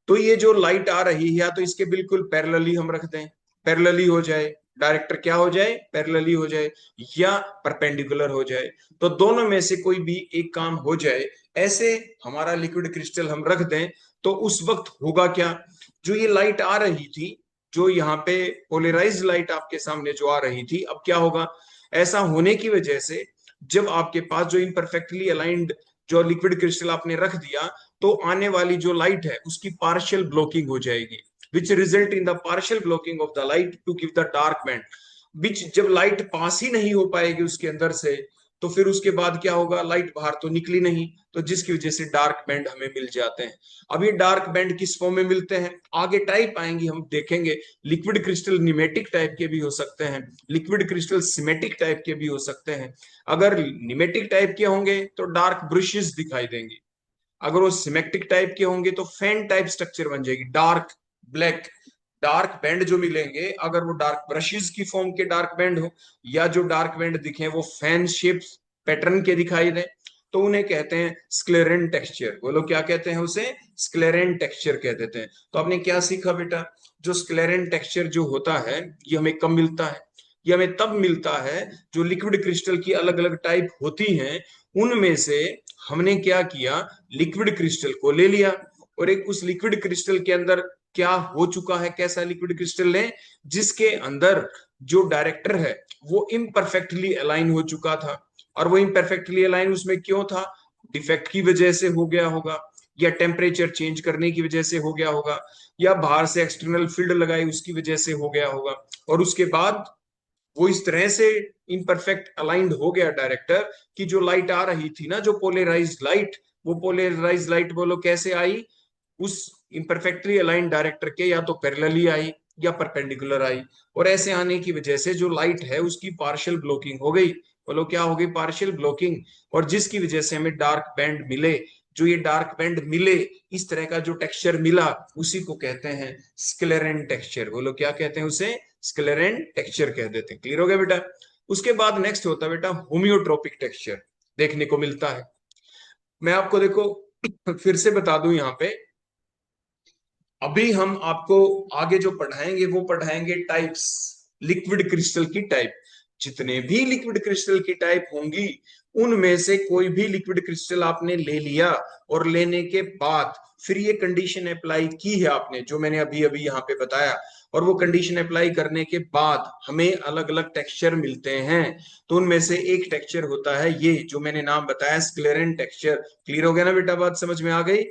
तो ये जो लाइट आ रही है, या तो इसके बिल्कुल पैरेलली हम रख दें, पैरेलली हो जाए, डायरेक्टर क्या हो जाए? पैरेलली हो जाए, या परपेंडिकुलर हो जाए। तो दोनों में से कोई भी एक काम हो जाए, ऐसे हमारा लिक्विड क्रिस्टल हम रख दें, तो उस वक्त होगा क्या? जो ये लाइट आ रही थी, जो यहाँ पे पोलराइज्ड लाइट आपके सामने जो आ रही थी, अब क्या होगा? ऐसा होने की वजह से जब आपके पास जो इम्परफेक्टली अलाइंड जो लिक्विड क्रिस्टल आपने रख दिया, तो आने वाली जो लाइट है उसकी पार्शियल ब्लॉकिंग हो जाएगी, which result in the partial blocking of the light to give the dark band. Which जब लाइट पास ही नहीं हो पाएगी उसके अंदर से, तो फिर उसके बाद क्या होगा, लाइट बाहर तो निकली नहीं, तो जिसकी वजह से डार्क बैंड हमें मिल जाते हैं। अब ये डार्क बैंड किस फॉर्म में मिलते हैं, आगे टाइप आएंगी हम देखेंगे। लिक्विड क्रिस्टल निमेटिक टाइप के भी हो सकते हैं, लिक्विड क्रिस्टल सिमेटिक टाइप के भी हो सकते हैं। अगर निमेटिक टाइप के होंगे तो डार्क ब्रशेस दिखाई देंगी, अगर वो सिमेट्रिक टाइप के होंगे तो फैन टाइप स्ट्रक्चर बन जाएगी, डार्क ब्लैक। डार्क बैंड जो मिलेंगे अगर वो डार्क ब्रशेस की फॉर्म के डार्क बैंड हो, या जो डार्क बैंड दिखे वो फैन शेप पैटर्न के दिखाई दे, तो उन्हें कहते हैं स्क्लेरेंट टेक्सचर। बोलो क्या कहते हैं उसे, स्क्लेरेंट टेक्सचर कह देते हैं। तो आपने क्या सीखा बेटा, जो स्क्लेरेंट टेक्सचर जो होता है ये हमें कब मिलता है, ये हमें तब मिलता है जो लिक्विड क्रिस्टल की अलग अलग टाइप होती हैं, उनमें से हमने क्या किया, लिक्विड क्रिस्टल को ले लिया, और एक उस लिक्विड क्रिस्टल के अंदर क्या हो चुका है, कैसा लिक्विड क्रिस्टल है जिसके अंदर जो डायरेक्टर है वो इम्परफेक्टली अलाइन हो चुका था। और वो इम्परफेक्टली अलाइन उसमें क्यों था, डिफेक्ट की वजह से हो गया होगा, या टेम्परेचर चेंज करने की वजह से हो गया होगा, या बाहर से एक्सटर्नल फील्ड लगाई उसकी वजह से हो गया होगा। और उसके बाद वो इस तरह से इनपरफेक्ट अलाइंड हो गया डायरेक्टर कि जो लाइट आ रही थी ना, जो पोलराइज्ड लाइट, वो पोलराइज्ड लाइट बोलो कैसे आई, उस इम्परफेक्टली अलाइंड डायरेक्टर के या तो पैरेलली आई या परपेंडिकुलर आई। और ऐसे आने की वजह से जो लाइट है उसकी पार्शियल ब्लॉकिंग हो गई, बोलो क्या हो गई, पार्शियल ब्लॉकिंग। और जिसकी वजह से हमें डार्क बैंड मिले, जो ये डार्क बैंड मिले, इस तरह का जो टेक्सचर मिला उसी को कहते हैं स्क्लेरेंट टेक्सचर। बोलो क्या कहते हैं उसे, स्क्लेरेंट टेक्सचर कह देते हैं। क्लियर हो गया बेटा। उसके बाद नेक्स्ट होता है बेटा होम्योट्रोपिक टेक्सचर, देखने को मिलता है। मैं आपको देखो फिर से बता दूं यहाँ पे, अभी हम आपको आगे जो पढ़ाएंगे वो पढ़ाएंगे टाइप्स, लिक्विड क्रिस्टल की टाइप। जितने भी लिक्विड क्रिस्टल की टाइप होंगी उनमें से कोई भी लिक्विड क्रिस्टल आपने ले लिया, और लेने के बाद फिर ये कंडीशन अप्लाई की है आपने जो मैंने अभी अभी यहाँ पे बताया, और वो कंडीशन अप्लाई करने के बाद हमें अलग अलग टेक्सचर मिलते हैं। तो उनमें से एक टेक्सचर होता है ये जो मैंने नाम बताया, स्क्लेरेंट टेक्सचर। क्लियर हो गया ना बेटा, बात समझ में आ गई।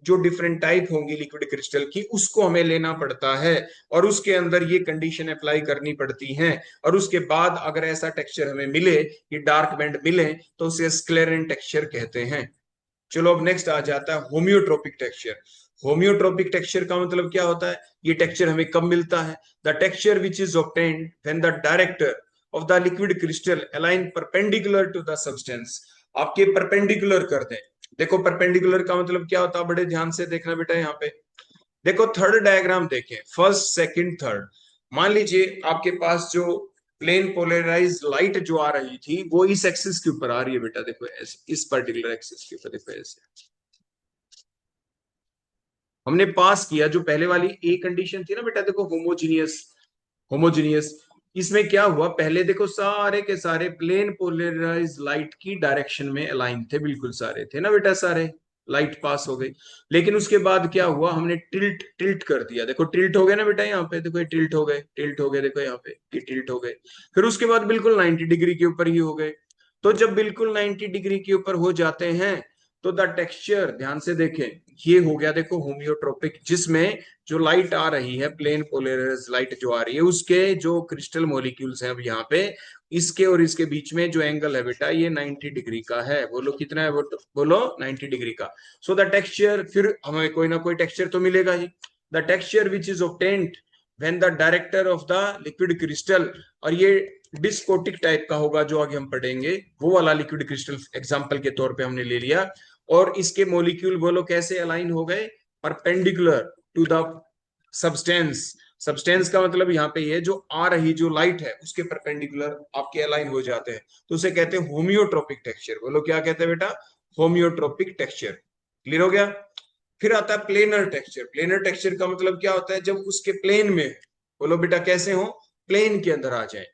जो डिफरेंट टाइप होंगी लिक्विड क्रिस्टल की उसको हमें लेना पड़ता है, और उसके अंदर ये कंडीशन अप्लाई करनी पड़ती है, और उसके बाद अगर ऐसा टेक्सचर हमें मिले, ये डार्क बैंड मिले, तो उसे स्क्लेरेंट टेक्सचर कहते हैं। चलो अब नेक्स्ट आ जाता है होम्योट्रोपिक टेक्सचर। होम्योट्रोपिक टेक्सचर का मतलब क्या होता है, ये टेक्सचर हमें कब मिलता है, the texture which is obtained when the director of the liquid crystal align perpendicular to the substance. आपके परपेंडिकुलर कर दें। देखो परपेंडिकुलर का मतलब क्या होता है, बड़े ध्यान से देखना बेटा यहाँ पे। देखो थर्ड डायग्राम देखें, फर्स्ट सेकंड थर्ड। मान लीजिए आपके पास जो प्लेन पोलराइज लाइट जो आ रही थी वो इस एक्सिस के ऊपर आ रही है बेटा, देखो ऐसे, इस पर्टिकुलर एक्सिस के ऊपर देखो ऐसे। हमने पास किया जो पहले वाली ए कंडीशन थी ना बेटा, देखो होमोजीनियस, होमोजीनियस। इसमें क्या हुआ, पहले देखो सारे के सारे प्लेन पोलराइज लाइट की डायरेक्शन में अलाइन थे, बिल्कुल सारे थे ना बेटा, सारे लाइट पास हो गई। लेकिन उसके बाद क्या हुआ, हमने टिल्ट टिल्ट कर दिया, देखो टिल्ट हो गया ना बेटा, यहाँ पे देखो ये टिल्ट हो गए, टिल्ट हो गए, देखो यहाँ पे ये टिल्ट हो गए। फिर उसके बाद बिल्कुल 90 डिग्री के ऊपर ही हो गए। तो जब बिल्कुल 90 डिग्री के ऊपर हो जाते हैं तो द टेक्सचर, ध्यान से देखें, ये हो गया देखो होम्योट्रोपिक, जिसमें जो लाइट आ रही है, प्लेन पोलराइज लाइट जो आ रही है, उसके जो क्रिस्टल मॉलिक्यूल्स हैं अब यहाँ पे, इसके और इसके बीच में जो एंगल है बेटा ये 90 डिग्री का है। बोलो कितना है, बोलो 90 डिग्री का। सो द टेक्सचर, फिर हमें कोई ना कोई टेक्सचर तो मिलेगा ही। The texture which is obtained when the director of the liquid crystal, और ये डिस्कोटिक टाइप का होगा जो आगे हम पढ़ेंगे, वो वाला लिक्विड क्रिस्टल एग्जांपल के तौर पे हमने ले लिया। और इसके मॉलिक्यूल बोलो कैसे अलाइन हो गए, perpendicular to the substance. Substance का मतलब यहाँ पे ये जो आ रही जो लाइट है उसके परपेंडिकुलर आपके अलाइन हो जाते हैं, तो उसे कहते हैं होम्योट्रोपिक टेक्सचर। बोलो क्या कहते हैं बेटा, होम्योट्रोपिक टेक्सचर। क्लियर हो गया। फिर आता है प्लेनर टेक्सचर। प्लेनर टेक्सचर का मतलब क्या होता है, जब उसके प्लेन में, बोलो बेटा कैसे हो, प्लेन के अंदर आ जाए।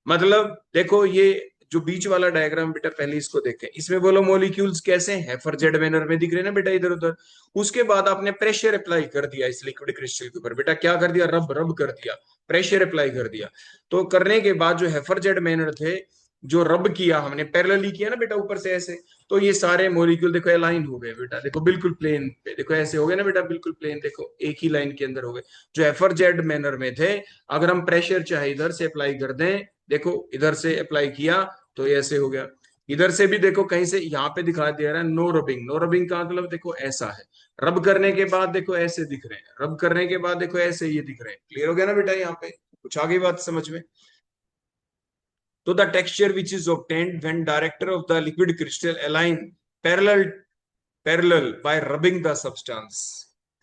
मतलब देखो ये जो बीच वाला डायग्राम बेटा, पहले इसको देखें, इसमें बोलो मॉलिक्यूल्स कैसे हैं, फरजेड मैनर में दिख रहे हैं ना बेटा इधर उधर। उसके बाद आपने प्रेशर अप्लाई कर दिया इस लिक्विड क्रिस्टल के ऊपर, बेटा क्या कर दिया, रब रब कर दिया, प्रेशर अप्लाई कर दिया। तो करने के बाद जो हेफरजेड मैनर थे, जो रब किया हमने, पैरेलली किया ना बेटा ऊपर से ऐसे, तो ये सारे मॉलिक्यूल देखो अलाइन हो गए बेटा, देखो बिल्कुल प्लेन पे, देखो ऐसे हो गए ना बेटा, बिल्कुल प्लेन, देखो एक ही लाइन के अंदर हो गए जो एफरजेड मैनर में थे। अगर हम प्रेशर चाहे इधर से अप्लाई कर दें, देखो इधर से अप्लाई किया तो ये ऐसे हो गया। इधर से भी देखो कहीं से यहाँ पे दिखा दिया रहा है नो रबिंग। नो रबिंग का मतलब देखो ऐसा है, रब करने के बाद देखो ऐसे दिख रहे हैं, रब करने के बाद देखो ऐसे ये दिख रहे हैं। क्लियर हो गया ना बेटा? यहाँ पे कुछ आ गई बात समझ में? तो the texture which is obtained when director of the liquid crystal align parallel parallel by rubbing the substance,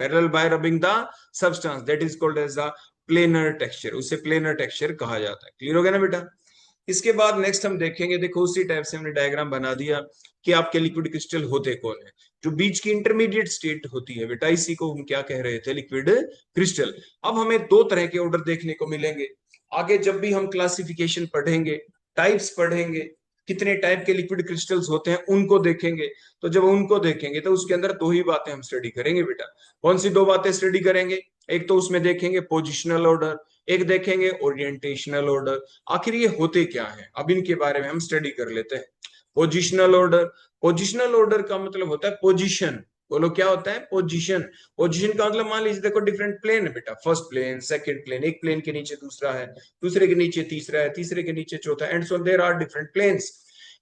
parallel by rubbing the substance, that is called as the planar texture. उसे प्लेनर टेक्सचर कहा जाता है। क्लियर हो गया ना बेटा? इसके बाद नेक्स्ट हम देखेंगे, देखो उसी टाइप से हमने डायग्राम बना दिया कि आपके लिक्विड क्रिस्टल होते कौन है। जो बीच की इंटरमीडिएट स्टेट होती है बेटा, इसी को हम क्या कह रहे थे? Liquid crystal. अब हमें दो तरह के ऑर्डर देखने को मिलेंगे आगे जब भी हम क्लासिफिकेशन पढ़ेंगे, टाइप्स पढ़ेंगे, कितने टाइप के लिक्विड क्रिस्टल्स होते हैं उनको देखेंगे। तो जब उनको देखेंगे तो उसके अंदर दो ही बातें हम स्टडी करेंगे बेटा। कौन सी दो बातें स्टडी करेंगे? एक तो उसमें देखेंगे पोजिशनल ऑर्डर, एक देखेंगे ओरिएंटेशनल ऑर्डर। आखिर ये होते क्या है, अब इनके बारे में हम स्टडी कर लेते हैं। पोजिशनल ऑर्डर, पोजिशनल ऑर्डर का मतलब होता है पोजीशन। बोलो क्या होता है? पोजीशन। पोजीशन का मतलब मान लीजिए देखो डिफरेंट प्लेन है बेटा, फर्स्ट प्लेन, सेकंड प्लेन, एक प्लेन के नीचे दूसरा है, दूसरे के नीचे तीसरा है, तीसरे के नीचे चौथा, and so there are different planes.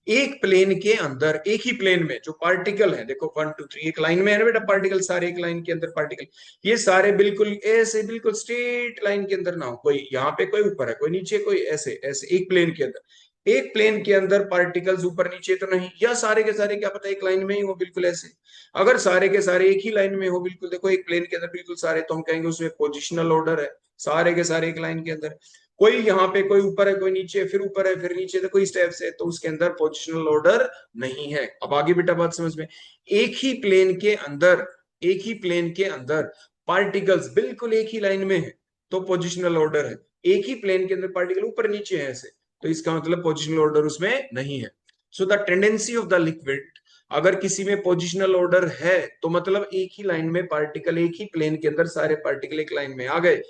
एक प्लेन के अंदर, एक ही प्लेन में जो पार्टिकल है, देखो 1 2 3 एक लाइन में है ना बेटा पार्टिकल, सारे एक लाइन के अंदर पार्टिकल, ये सारे बिल्कुल ऐसे बिल्कुल स्ट्रेट लाइन के अंदर ना हो, कोई यहाँ पे कोई ऊपर है कोई नीचे, कोई ऐसे ऐसे, एक प्लेन के अंदर, एक प्लेन के अंदर पार्टिकल्स ऊपर नीचे तो नहीं, या सारे के सारे क्या पता एक लाइन में ही हो बिल्कुल ऐसे। अगर सारे के सारे एक ही लाइन में हो बिल्कुल, देखो एक प्लेन के अंदर बिल्कुल सारे, तो हम कहेंगे उसमें पोजिशनल ऑर्डर है, सारे के सारे एक लाइन के अंदर। कोई यहाँ पे कोई ऊपर है कोई नीचे, फिर ऊपर है फिर नीचे, तो कोई स्टेप से, तो उसके अंदर पोजिशनल ऑर्डर नहीं है। अब आगे बेटा बात समझ में। एक ही प्लेन के अंदर, एक ही प्लेन के अंदर पार्टिकल्स बिल्कुल एक ही लाइन में है तो पोजिशनल ऑर्डर है। एक ही प्लेन के अंदर पार्टिकल ऊपर नीचे है ऐसे, तो इसका मतलब पोजिशनल ऑर्डर उसमें नहीं है। So the tendency of the liquid, अगर किसी में पोजिशनल ऑर्डर है तो मतलब एक ही लाइन में पार्टिकल, एक ही प्लेन के अंदर सारे पार्टिकल एक लाइन में आ गए,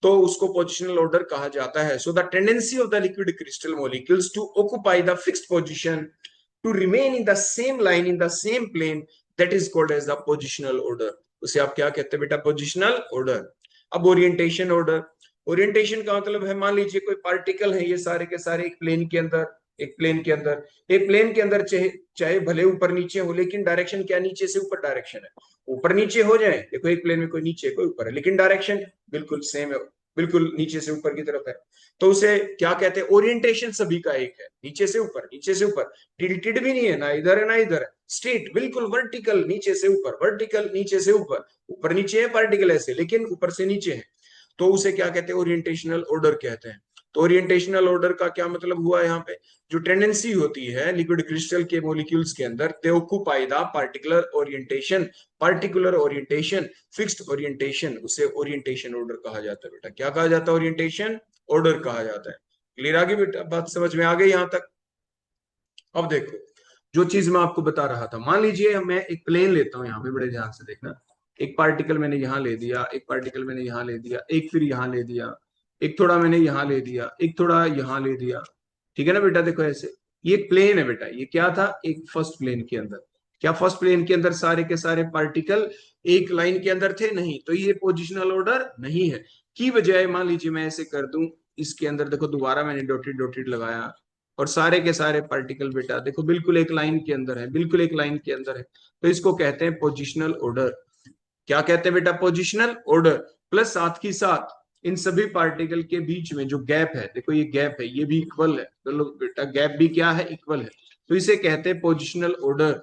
तो उसको पोजिशनल ऑर्डर कहा जाता है। So the tendency of the liquid crystal molecules to occupy the fixed position, to remain in the same line in the same plane, that is called as the positional order. उसे आप क्या कहते हैं बेटा? Positional order. अब ओरिएंटेशन ऑर्डर, ओरिएंटेशन का मतलब है मान लीजिए कोई पार्टिकल है, ये सारे के सारे एक प्लेन के अंदर, एक प्लेन के अंदर, एक प्लेन के अंदर चाहे चाहे भले ऊपर नीचे हो, लेकिन डायरेक्शन क्या? नीचे से ऊपर डायरेक्शन है। ऊपर नीचे हो जाए, देखो एक प्लेन में कोई नीचे कोई ऊपर है, लेकिन डायरेक्शन बिल्कुल सेम है, बिल्कुल नीचे से ऊपर की तरफ है, तो उसे क्या कहते हैं? ओरिएंटेशन सभी का एक है, नीचे से ऊपर, नीचे से ऊपर, टिल्टेड भी नहीं है, ना इधर है ना इधर है, स्ट्रेट बिल्कुल वर्टिकल, नीचे से ऊपर, वर्टिकल नीचे से ऊपर, ऊपर नीचे है पार्टिकल ऐसे, लेकिन ऊपर से नीचे है, तो उसे क्या कहते हैं? ओरिएंटेशनल ऑर्डर कहते हैं। तो ओरिएंटेशनल ऑर्डर का क्या मतलब हुआ यहाँ पे? जो टेंडेंसी होती है लिक्विड क्रिस्टल के मॉलिक्यूल्स के अंदर, दे occupy the particular orientation, particular orientation, fixed orientation, उसे ओरिएंटेशन ऑर्डर कहा जाता है बेटा। क्या कहा जाता है? ओरिएंटेशन ऑर्डर कहा जाता है। क्लियर आ गई बेटा? बात समझ में आ गई यहां तक? अब देखो जो चीज मैं आपको बता रहा था, मान लीजिए मैं एक प्लेन लेता हूं, यहाँ पे बड़े ध्यान से देखना, एक पार्टिकल मैंने यहाँ ले दिया, एक पार्टिकल मैंने यहाँ ले दिया, एक फिर यहाँ ले दिया, एक थोड़ा मैंने यहाँ ले दिया, एक थोड़ा यहाँ ले दिया। ठीक है ना बेटा? देखो ऐसे, ये प्लेन है बेटा, ये क्या था? एक फर्स्ट प्लेन के अंदर, क्या फर्स्ट प्लेन के अंदर सारे के सारे पार्टिकल एक लाइन के अंदर थे? नहीं, तो ये पोजिशनल ऑर्डर नहीं है। की बजाय मान लीजिए मैं ऐसे कर दूं, इसके अंदर देखो दोबारा मैंने डॉटेड डॉटेड लगाया, और सारे के सारे पार्टिकल बेटा देखो बिल्कुल एक लाइन के अंदर है, बिल्कुल एक लाइन के अंदर है, तो इसको कहते हैं पोजिशनल ऑर्डर। क्या कहते हैं बेटा? Positional order. प्लस साथ ही साथ इन सभी पार्टिकल के बीच में जो गैप है, देखो ये गैप है, ये भी इक्वल है, चलो बेटा गैप भी क्या है? इक्वल है, तो इसे कहते हैं पोजिशनल ऑर्डर।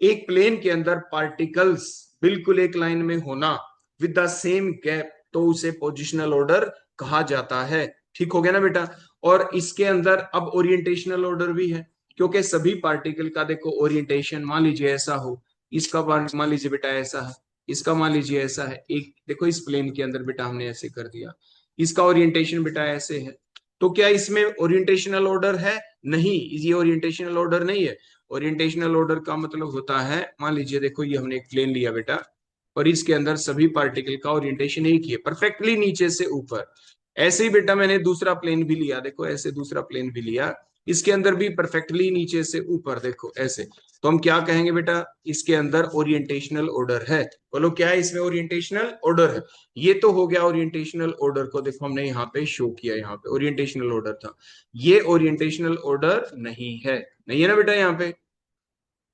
एक प्लेन के अंदर पार्टिकल्स बिल्कुल एक लाइन में होना विद द सेम गैप, तो उसे पोजिशनल ऑर्डर कहा जाता है। ठीक हो गया ना बेटा? और इसके अंदर अब ओरिएंटेशनल ऑर्डर भी है, क्योंकि सभी पार्टिकल का देखो ओरिएंटेशन मान लीजिए ऐसा हो, इसका मान लीजिए बेटा ऐसा है, इसका मान लीजिए ऐसा है, एक देखो इस प्लेन के अंदर बेटा हमने ऐसे कर दिया, इसका ओरिएंटेशन बेटा ऐसे है, तो क्या इसमें ओरिएंटेशनल ऑर्डर है? नहीं, ये ओरिएंटेशनल ऑर्डर नहीं है। ओरिएंटेशनल ऑर्डर का मतलब होता है, मान लीजिए देखो ये हमने एक प्लेन लिया बेटा, और इसके अंदर सभी पार्टिकल का ओरिएंटेशन एक ही है, परफेक्टली नीचे से ऊपर। ऐसे ही बेटा मैंने दूसरा प्लेन भी लिया, देखो ऐसे दूसरा प्लेन भी लिया, इसके अंदर भी परफेक्टली नीचे से ऊपर देखो ऐसे, तो हम क्या कहेंगे बेटा, इसके अंदर ओरिएंटेशनल ऑर्डर है। बोलो क्या है इसमें, ओरिएंटेशनल ऑर्डर है। ये तो हो गया ओरिएंटेशनल ऑर्डर को देखो हमने यहाँ पे शो किया, यहाँ पे ओरिएंटेशनल ऑर्डर था। ये ओरिएंटेशनल ऑर्डर नहीं है, नहीं है ना बेटा यहाँ पे।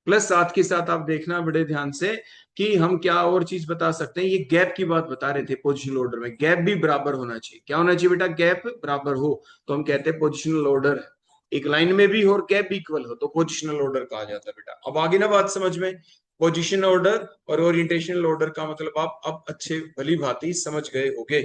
प्लस साथ के साथ आप देखना बड़े ध्यान से कि हम क्या और चीज बता सकते हैं, ये गैप की बात बता रहे थे पोजिशनल ऑर्डर में, गैप भी बराबर होना चाहिए। क्या होना चाहिए बेटा, गैप बराबर हो तो हम कहते हैं पोजिशनल ऑर्डर है। एक लाइन में भी हो और गैप भी इक्वल हो तो पोजिशनल ऑर्डर कहा जाता है बेटा। अब आगे ना बात समझ में, पोजिशन ऑर्डर और ओरिएंटेशनल ऑर्डर का मतलब आप अब अच्छे भली भांति समझ गए होगे।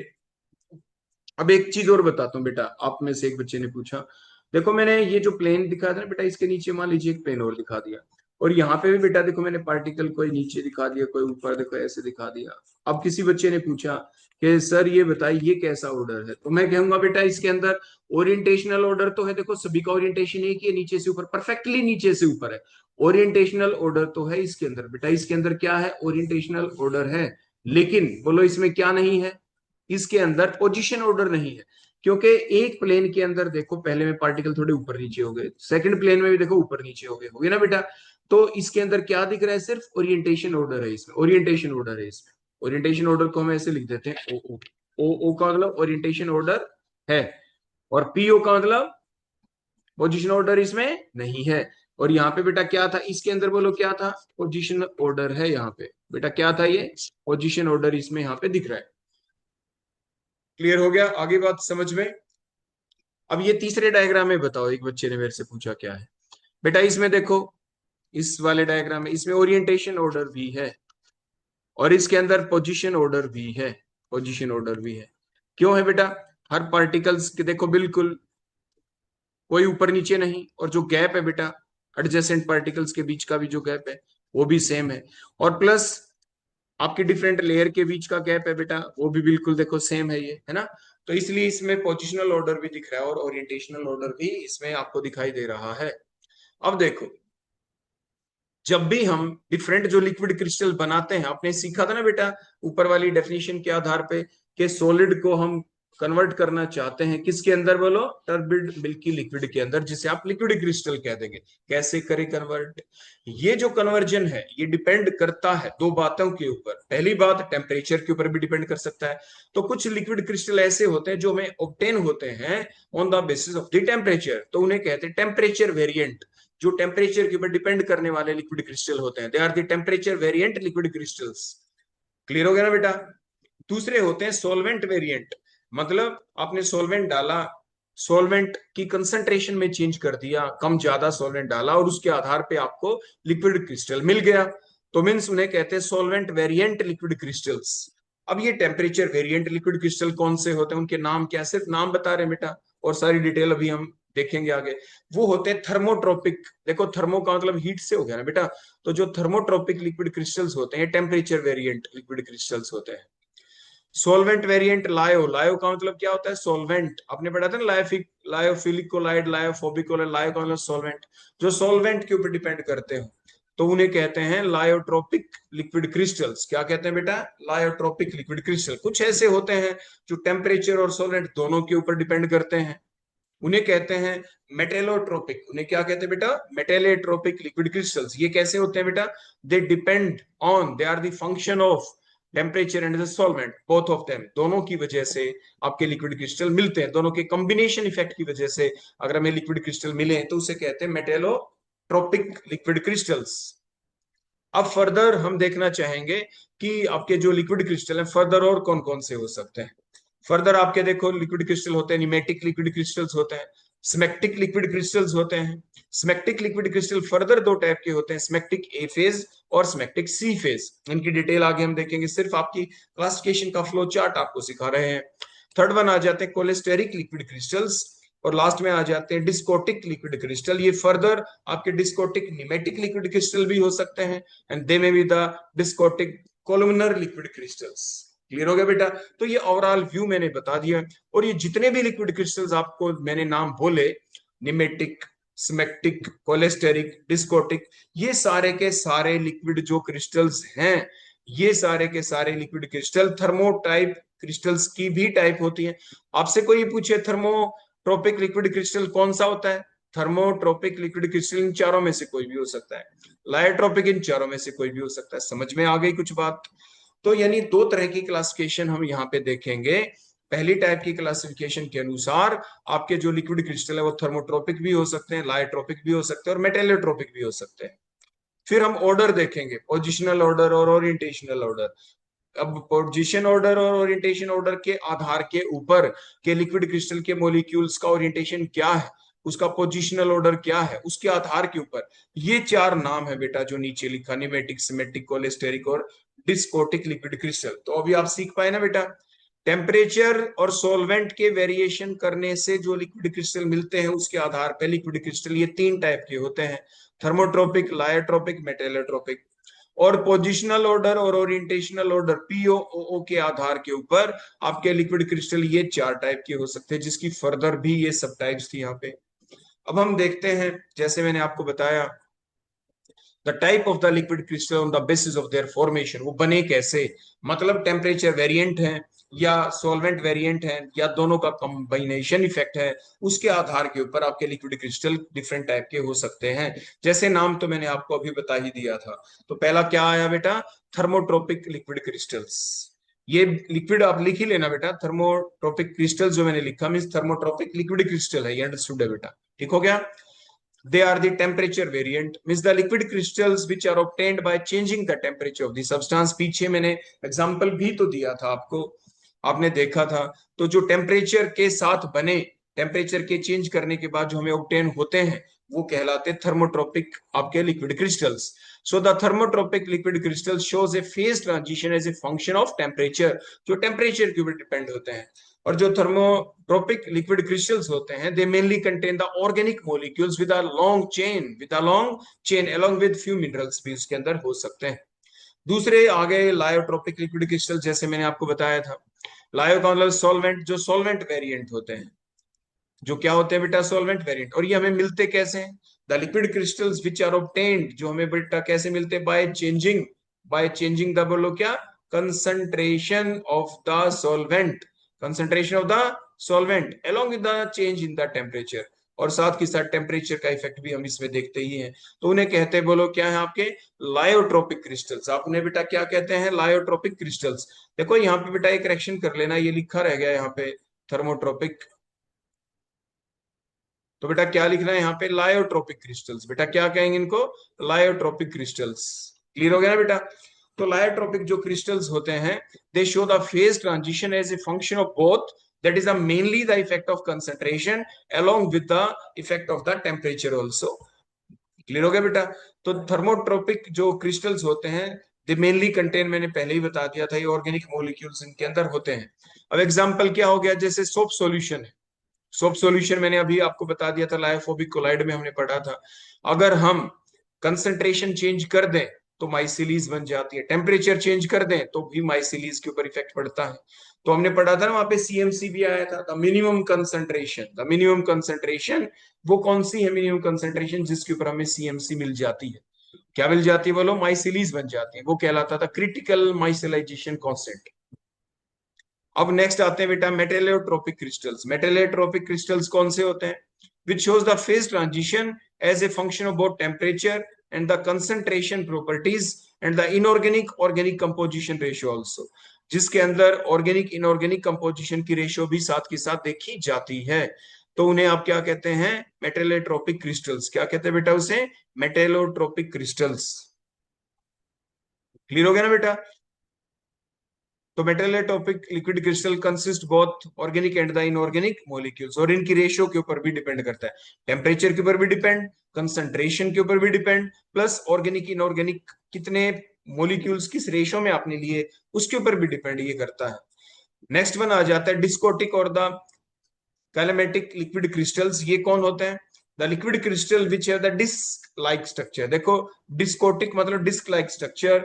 अब एक चीज और बताता हूँ बेटा, आप में से एक बच्चे ने पूछा, देखो मैंने ये जो प्लेन दिखा था ना बेटा, इसके नीचे मान लीजिए एक प्लेन और दिखा दिया, और यहाँ पे भी बेटा देखो मैंने पार्टिकल कोई नीचे दिखा दिया, कोई ऊपर, देखो ऐसे दिखा दिया। अब किसी बच्चे ने पूछा कि सर ये बताइए ये कैसा ऑर्डर है, तो मैं कहूंगा बेटा इसके अंदर ओरिएंटेशनल ऑर्डर तो है, देखो सभी का ओरिएंटेशन एक ही है, नीचे से ऊपर, परफेक्टली नीचे से ऊपर है। ओरिएंटेशनल ऑर्डर तो है इसके अंदर बेटा, इसके अंदर क्या है, ओरिएंटेशनल ऑर्डर है। लेकिन बोलो इसमें क्या नहीं है, इसके अंदर पोजीशन ऑर्डर नहीं है। क्योंकि एक प्लेन के अंदर देखो पहले में पार्टिकल थोड़े ऊपर नीचे हो गए, सेकंड प्लेन में भी देखो ऊपर नीचे हो गए ना बेटा। तो इसके अंदर क्या दिख रहा है, सिर्फ ओरिएंटेशन ऑर्डर है इसमें, ओरिएंटेशन ऑर्डर है इसमें। ओरिएंटेशन ऑर्डर को हम ऐसे लिख देते हैं ओ ओ। ओ का मतलब ओरिएंटेशन ऑर्डर है, और पीओ का मतलब पोजीशन ऑर्डर इसमें नहीं है। और यहाँ पे बेटा क्या था इसके अंदर, बोलो क्या था, पोजीशन ऑर्डर है यहाँ पे बेटा, क्या था ये, पोजीशन ऑर्डर इसमें यहाँ पे दिख रहा है। क्लियर हो गया, आगे बात समझ में। अब ये तीसरे डायग्राम में बताओ, एक बच्चे ने मेरे से पूछा क्या है बेटा, इसमें देखो इस वाले डायग्राम में, इसमें ओरिएंटेशन ऑर्डर भी है और इसके अंदर पोजीशन ऑर्डर भी है, पोजीशन ऑर्डर भी है। क्यों है बेटा, हर पार्टिकल्स के देखो बिल्कुल कोई ऊपर नीचे नहीं, और जो गैप है बेटा एडजेसेंट पार्टिकल्स के बीच का भी जो गैप है वो भी सेम है, और प्लस आपके डिफरेंट लेयर के बीच का गैप है बेटा वो भी बिल्कुल देखो सेम है, ये है ना। तो इसलिए इसमें पोजिशनल ऑर्डर भी दिख रहा है और ओरिएंटेशनल ऑर्डर भी इसमें आपको दिखाई दे रहा है। अब देखो, जब भी हम डिफरेंट जो लिक्विड क्रिस्टल बनाते हैं, आपने सीखा था ना बेटा ऊपर वाली डेफिनेशन के आधार पे कि सॉलिड को हम कन्वर्ट करना चाहते हैं किसके अंदर, बोलो टर्बिड मिल्की लिक्विड के अंदर, जिसे आप लिक्विड क्रिस्टल कह देंगे। कैसे करें कन्वर्ट, ये जो कन्वर्जन है ये डिपेंड करता है दो बातों के ऊपर। पहली बात टेम्परेचर के ऊपर भी डिपेंड कर सकता है। तो कुछ लिक्विड क्रिस्टल ऐसे होते हैं जो हमें ऑब्टेन होते हैं on the basis of the temperature, तो उन्हें कहते हैं टेम्परेचर वेरिएंट। जो टेम्परेचर के ऊपर डिपेंड करने वाले लिक्विड क्रिस्टल होते हैं, they are the temperature variant liquid crystals. Clear हो गया ना बेटा। दूसरे होते हैं सोलवेंट वेरिएंट, मतलब आपने सोलवेंट डाला, सोलवेंट की कंसंट्रेशन में चेंज कर दिया, कम ज्यादा सोलवेंट डाला और उसके आधार पे आपको लिक्विड क्रिस्टल मिल गया, तो मीन्स उन्हें कहते हैं सोलवेंट वेरिएंट लिक्विड क्रिस्टल्स। अब ये टेम्परेचर वेरिएंट लिक्विड क्रिस्टल कौन से होते हैं, उनके नाम क्या, सिर्फ नाम बता रहे हैं बेटा, और सारी डिटेल अभी हम देखेंगे आगे। वो होते हैं थर्मोट्रोपिक, देखो थर्मो का मतलब हीट से हो गया ना बेटा, तो जो थर्मोट्रोपिक लिक्विड क्रिस्टल्स होते हैं टेम्परेचर वेरिएंट लिक्विड क्रिस्टल्स होते हैं। सोलवेंट वेरिएंट लायो, लायो का मतलब क्या होता है, सोलवेंट, आपने पढ़ा था ना, लायोफिक, लायोफिलिक कोलाइड, लायोफोबिक कोलाइड, लायो का मतलब सोलवेंट, जो सोलवेंट के ऊपर डिपेंड करते हो तो उन्हें कहते हैं लायोट्रोपिक लिक्विड क्रिस्टल्स। क्या कहते हैं बेटा, लायोट्रोपिक लिक्विड क्रिस्टल। कुछ ऐसे होते हैं जो टेम्परेचर और सोलवेंट दोनों के ऊपर डिपेंड करते हैं, उन्हें कहते हैं मेटेलोट्रोपिक। उन्हें क्या कहते हैं बेटा, मेटेलोट्रोपिक लिक्विड क्रिस्टल्स। ये कैसे होते हैं बेटा, they depend on, they are the function of temperature and the solvent, both of them, दोनों की वजह से आपके लिक्विड क्रिस्टल मिलते हैं, दोनों के कॉम्बिनेशन इफेक्ट की वजह से अगर हमें लिक्विड क्रिस्टल मिले तो उसे कहते हैं मेटेलोट्रोपिक लिक्विड क्रिस्टल्स। अब फर्दर हम देखना चाहेंगे कि आपके जो लिक्विड क्रिस्टल है फर्दर और कौन कौन से हो सकते हैं। फर्दर आपके देखो लिक्विड क्रिस्टल होते हैं, निमेटिक लिक्विड क्रिस्टल्स होते हैं, स्मेक्टिक लिक्विड क्रिस्टल्स होते हैं। स्मेक्टिक लिक्विड क्रिस्टल फर्दर दो टाइप के होते हैं, स्मेक्टिक ए फेज और स्मेक्टिक सी फेज। इनकी डिटेल आगे हम देखेंगे, सिर्फ आपकी क्लासिफिकेशन का फ्लो चार्ट आपको सिखा रहे हैं। थर्ड वन आ जाते हैं कोलेस्टेरिक लिक्विड क्रिस्टल्स, और लास्ट में आ जाते हैं डिस्कोटिक लिक्विड क्रिस्टल। ये फर्दर आपके डिस्कोटिक निमेटिक लिक्विड क्रिस्टल भी हो सकते हैं, and they may be the discotic columnar liquid crystals. Clear हो गया बेटा। तो ये ओवरऑल व्यू मैंने बता दिया, और ये जितने भी लिक्विड क्रिस्टल्स आपको मैंने नाम बोले, निमेटिक, स्मेक्टिक, कोलेस्टेरिक, डिस्कोटिक, ये सारे के सारे लिक्विड जो क्रिस्टल्स हैं, ये सारे के सारे liquid crystal thermo type crystals की भी टाइप होती है। आपसे कोई पूछे थर्मोट्रोपिक लिक्विड क्रिस्टल कौन सा होता है, थर्मोट्रोपिक, लिक्विड क्रिस्टल, इन चारों में से कोई भी हो सकता है। लायोट्रोपिक, इन चारों में से कोई भी हो सकता है। समझ में आ गई कुछ बात? तो यानी दो तरह की क्लासिफिकेशन हम यहाँ पे देखेंगे। पहली टाइप की क्लासिफिकेशन के अनुसार आपके जो लिक्विड क्रिस्टल है वो थर्मोट्रोपिक भी हो सकते हैं, लायोट्रोपिक भी हो सकते हैं और मेटेलोट्रोपिक भी हो सकते हैं। फिर हम ऑर्डर देखेंगे, पोजिशनल ऑर्डर और ओरिएंटेशनल ऑर्डर। अब पोजीशन ऑर्डर और ओरिएंटेशन ऑर्डर के आधार के ऊपर के लिक्विड क्रिस्टल के मॉलिक्यूल्स का ओरिएंटेशन क्या है, उसका पोजीशनल ऑर्डर क्या है, उसके आधार के ऊपर ये चार नाम है बेटा जो नीचे लिखा, निमेटिक, सिमेट्रिक, कोलेस्टेरिक और डिस्कोटिक लिक्विड क्रिस्टल। तो अभी आप सीख पाए ना बेटा, टेम्परेचर और सॉल्वेंट के वेरिएशन करने से जो लिक्विड क्रिस्टल मिलते हैं उसके आधार पर लिक्विड क्रिस्टल ये तीन टाइप के होते हैं, थर्मोट्रोपिक, लायोट्रोपिक, मेटेलोट्रोपिक। और पोजिशनल ऑर्डर और ओरिएंटेशनल ऑर्डर पीओ के आधार के ऊपर आपके लिक्विड क्रिस्टल ये चार टाइप के हो सकते हैं, जिसकी फर्दर भी ये सब टाइप्स थी यहाँ पे। अब हम देखते हैं, जैसे मैंने आपको बताया, the type of the liquid crystal on the basis of their formation, वो बने कैसे, मतलब टेम्परेचर वेरिएंट है या सॉल्वेंट वेरिएंट है या दोनों का कॉम्बिनेशन इफेक्ट है, उसके आधार के ऊपर आपके लिक्विड क्रिस्टल डिफरेंट टाइप के हो सकते हैं। जैसे नाम तो मैंने आपको अभी बता ही दिया था। तो पहला क्या आया बेटा, थर्मोट्रोपिक लिक्विड क्रिस्टल्स। ये लिक्विड आप लिख ही लेना बेटा, थर्मोट्रोपिक क्रिस्टल जो मैंने लिखा मीन थर्मोट्रोपिक लिक्विड क्रिस्टल है, ये अंडरस्टूड है बेटा, ठीक हो गया। They are the temperature variant, means the liquid crystals which are obtained by changing the temperature of the substance। पीछे मैंने एग्जांपल भी तो दिया था आपको, आपने देखा था। तो जो टेम्परेचर के साथ बने, टेम्परेचर के चेंज करने के बाद जो हमें ऑब्टेन होते हैं वो कहलाते थर्मोट्रोपिक आपके liquid crystals. So the thermotropic liquid crystal shows a phase transition as a function of temperature, जो टेम्परेचर के ऊपर डिपेंड होते हैं। और जो थर्मोट्रोपिक लिक्विड क्रिस्टल्स होते हैं दे mainly contain the organic molecules with a long chain along with few minerals भी उसके अंदर हो सकते हैं। दूसरे आ गए लायोट्रोपिक लिक्विड क्रिस्टल, जैसे मैंने आपको बताया था। लायो का मतलब सॉल्वेंट, जो सॉल्वेंट वेरिएंट होते हैं, जो क्या होते हैं बेटा, सॉल्वेंट वेरिएंट। और ये हमें मिलते कैसे हैं, the liquid crystals which are obtained, जो हमें बेटा कैसे मिलते हैं, बाय चेंजिंग द, बोलो क्या, concentration of the solvent, concentration of the solvent along with the change in the temperature. और साथ के साथ टेम्परेचर का इफेक्ट भी हम इसमें देखते ही हैं। तो उन्हें कहते हैं, बोलो क्या है आपके, लायोट्रोपिक क्रिस्टल्स। आप उन्हें बेटा क्या कहते हैं, लायोट्रोपिक क्रिस्टल्स। देखो यहाँ पे बेटा एक करेक्शन कर लेना, ये लिखा रह गया यहाँ पे थर्मोट्रोपिक, तो बेटा क्या लिखना है यहाँ पे, लायोट्रोपिक क्रिस्टल्स। बेटा क्या कहेंगे इनको, लायोट्रोपिक क्रिस्टल्स। क्लियर हो गया ना बेटा। तो लायोट्रोपिक जो क्रिस्टल्स होते हैं they show the phase transition as a function of both, that is mainly the effect of concentration along with the effect of the temperature also. Clear हो गया बेटा। तो थर्मोट्रोपिक जो क्रिस्टल्स होते हैं दे मेनली कंटेन, मैंने पहले ही बता दिया था, ये ऑर्गेनिक मॉलिक्यूल्स इनके अंदर होते हैं। अब एग्जांपल क्या हो गया, जैसे सोप सॉल्यूशन है, सोप सॉल्यूशन मैंने अभी आपको बता दिया था, लायोफोबिक कोलाइड में हमने पढ़ा था। अगर हम कंसंट्रेशन चेंज कर दें तो माइसिलीज बन जाती है, टेम्परेचर चेंज कर दें तो भी माइसिलीज के ऊपर इफेक्ट पड़ता है। तो हमने पढ़ा था ना, वहां पे सीएमसी भी आया था, the minimum concentration. The minimum concentration वो कौन सी है, मिनिमम कंसंट्रेशन जिसके ऊपर हमें सीएमसी मिल जाती है, क्या मिल जाती है बोलो, माइसिलीज बन जाती है, वो कहलाता था क्रिटिकल माइसिलाइजेशन कांस्टेंट। अब नेक्स्ट आते हैं बेटा मेटेलोट्रोपिक क्रिस्टल्स। मेटेलोट्रोपिक क्रिस्टल्स कौन से होते हैं, which shows the phase transition as a function of both temperature and the concentration properties and the inorganic organic composition ratio also, जिसके अंदर ऑर्गेनिक इनऑर्गेनिक कंपोजिशन की रेशियो भी साथ के साथ देखी जाती है। तो उन्हें आप क्या कहते हैं, मेटेलोट्रोपिक क्रिस्टल्स। क्या कहते हैं बेटा उसे, मेटेलोट्रोपिक क्रिस्टल्स। क्लियर हो गया ना बेटा। तो metallotropic liquid crystal consist both organic and the inorganic molecules, और इनकी रेशियो के ऊपर भी डिपेंड करता है, टेम्परेचर के ऊपर भी डिपेंड, कंसंट्रेशन के ऊपर भी डिपेंड, प्लस ऑर्गेनिक इनऑर्गेनिक कितने मॉलिक्यूल्स किस रेशियो में आपने लिए उसके ऊपर भी डिपेंड ये करता है। नेक्स्ट वन आ जाता है डिस्कोटिक और द कैलमेटिक लिक्विड क्रिस्टल्स। ये कौन होते हैं, the liquid crystal which have the disc like structure. देखो डिस्कोटिक मतलब डिस्क लाइक स्ट्रक्चर,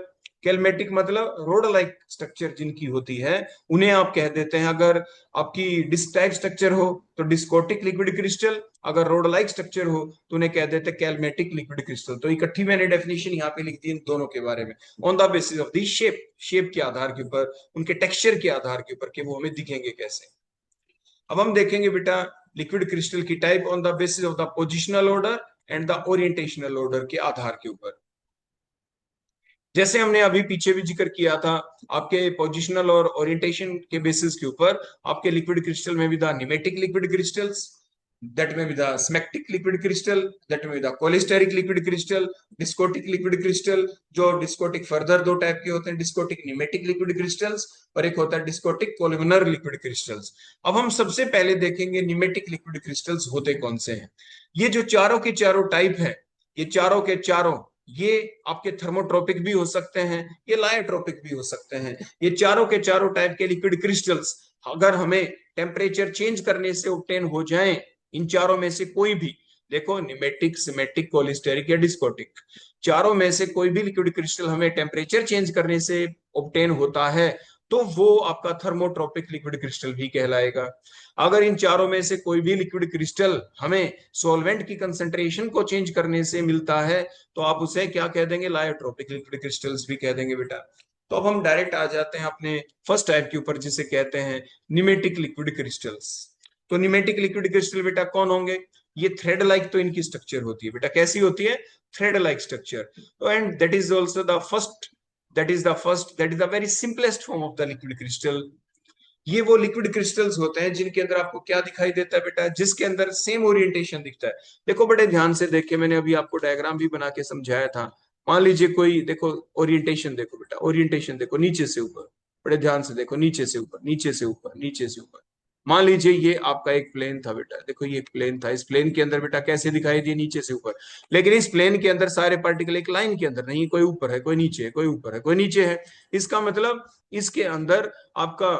कैलमेटिक मतलब रोड लाइक स्ट्रक्चर जिनकी होती है उन्हें आप कह देते हैं, अगर आपकी डिस्क टाइप स्ट्रक्चर हो तो डिस्कोटिक लिक्विड क्रिस्टल, अगर रोड लाइक स्ट्रक्चर हो तो उन्हें कह देते हैं कैलमेटिक लिक्विड क्रिस्टल। तो इकट्ठी मैंने डेफिनेशन यहाँ पे लिख दी इन दोनों के बारे में, on the basis of the shape, shape के आधार के ऊपर, उनके टेक्सचर के आधार के ऊपर कि वो हमें दिखेंगे कैसे। अब हम देखेंगे बेटा लिक्विड क्रिस्टल की type on the basis of the positional order and the orientational order के आधार के ऊपर। जैसे हमने अभी पीछे भी जिक्र किया था, आपके पोजिशनल और ओरिएंटेशन के बेसिस के ऊपर आपके लिक्विड क्रिस्टल में भी the nematic liquid crystals, that may be the smectic liquid crystal, that may be the cholesteric liquid crystal, discotic liquid crystal. जो डिस्कोटिक फर्दर दो टाइप के होते हैं, डिस्कोटिक निमेटिक लिक्विड क्रिस्टल्स और एक होता है डिस्कोटिक कोलिमिनर लिक्विड क्रिस्टल्स। अब हम सबसे पहले देखेंगे निमेटिक लिक्विड क्रिस्टल्स होते कौन से हैं। ये जो चारों के चारों टाइप है, ये चारों के चारों, ये आपके थर्मोट्रोपिक भी हो सकते हैं, ये लायोट्रोपिक भी हो सकते हैं। ये चारों के चारों टाइप के लिक्विड क्रिस्टल्स अगर हमें टेम्परेचर चेंज करने से ऑब्टेन हो जाएं, इन चारों में से कोई भी, देखो निमेटिक, सिमेटिक, कोलिस्टेरिक या डिस्कोटिक, चारों में से कोई भी लिक्विड क्रिस्टल हमें टेम्परेचर चेंज करने से ऑब्टेन होता है तो वो आपका थर्मोट्रोपिक लिक्विड क्रिस्टल भी कहलाएगा। अगर इन चारों में से कोई भी लिक्विड क्रिस्टल हमें सॉल्वेंट की कंसंट्रेशन को चेंज करने से मिलता है तो आप उसे क्या कह देंगे, लायोट्रोपिक लिक्विड क्रिस्टल्स भी कह देंगे बेटा। तो अब हम डायरेक्ट आ जाते हैं अपने फर्स्ट टाइप के ऊपर जिसे कहते हैं निमेटिक लिक्विड क्रिस्टल्स। तो निमेटिक लिक्विड क्रिस्टल बेटा कौन होंगे, ये थ्रेड लाइक तो इनकी स्ट्रक्चर होती है बेटा, कैसी होती है, थ्रेड लाइक स्ट्रक्चर। तो and that is also the first, that is the very simplest form of the liquid crystal. ये वो लिक्विड क्रिस्टल्स होते हैं जिनके अंदर आपको क्या दिखाई देता है बेटा, जिसके अंदर सेम ओरिएंटेशन दिखता है। देखो बड़े ध्यान से देखिए, मैंने अभी आपको डायग्राम भी बना के समझाया था। मान लीजिए कोई, देखो ओरिएंटेशन देखो बेटा, ओरिएंटेशन देखो नीचे से ऊपर, बड़े ध्यान से देखो, नीचे से ऊपर, नीचे से ऊपर, नीचे से ऊपर। मान लीजिए ये आपका एक प्लेन था बेटा, देखो ये एक प्लेन था, इस प्लेन के अंदर बेटा कैसे दिखाई दिए, नीचे से ऊपर। लेकिन इस प्लेन के अंदर सारे पार्टिकल एक लाइन के अंदर नहीं, कोई ऊपर है, कोई नीचे है, कोई ऊपर है, कोई नीचे है। इसका मतलब इसके अंदर आपका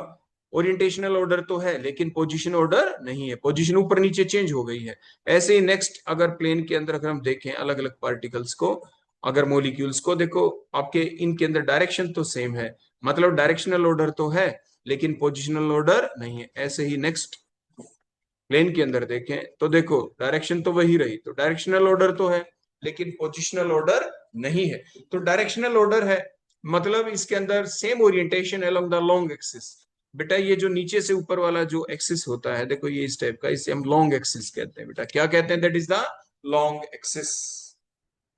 ओरिएंटेशनल ऑर्डर तो है लेकिन पोजीशन ऑर्डर नहीं है, पोजीशन ऊपर नीचे चेंज हो गई है। ऐसे ही नेक्स्ट अगर प्लेन के अंदर अगर हम देखें अलग अलग पार्टिकल्स को, अगर मॉलिक्यूल्स को, देखो आपके इनके अंदर डायरेक्शन तो सेम है, मतलब डायरेक्शनल ऑर्डर तो है लेकिन पोजिशनल ऑर्डर नहीं है। ऐसे ही नेक्स्ट प्लेन के अंदर देखें तो देखो डायरेक्शन तो वही रही, तो डायरेक्शनल ऑर्डर तो है लेकिन पोजिशनल ऑर्डर नहीं है। तो डायरेक्शनल ऑर्डर है मतलब इसके अंदर same orientation along the long axis. बेटा ये जो नीचे से ऊपर वाला जो एक्सिस होता है, देखो ये इस टाइप का, इसे हम लॉन्ग एक्सिस कहते हैं बेटा। क्या कहते हैं, that is the long axis.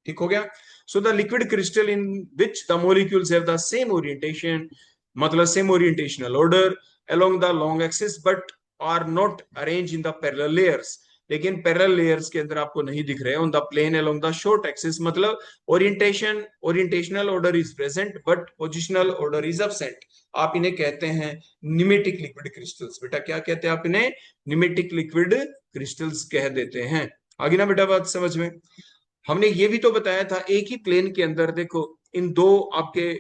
ठीक हो गया। So the liquid crystal in which the molecules have the same orientation, मतलब same orientational order along the long axis but are not arrange in the parallel layers. लेकिन पैरेलल लेयर्स के अंदर आपको नहीं दिख रहे on the plane along the short axis, मतलब orientational order is present but positional order is absent. आप इन्हें कहते हैं निमेटिक लिक्विड क्रिस्टल्स। बेटा क्या कहते हैं आप इन्हें, निमेटिक लिक्विड क्रिस्टल्स कह देते हैं। आगे ना बेटा बात समझ में। हमने ये भी तो बताया था एक ही प्लेन के अंदर देखो इन दो आपके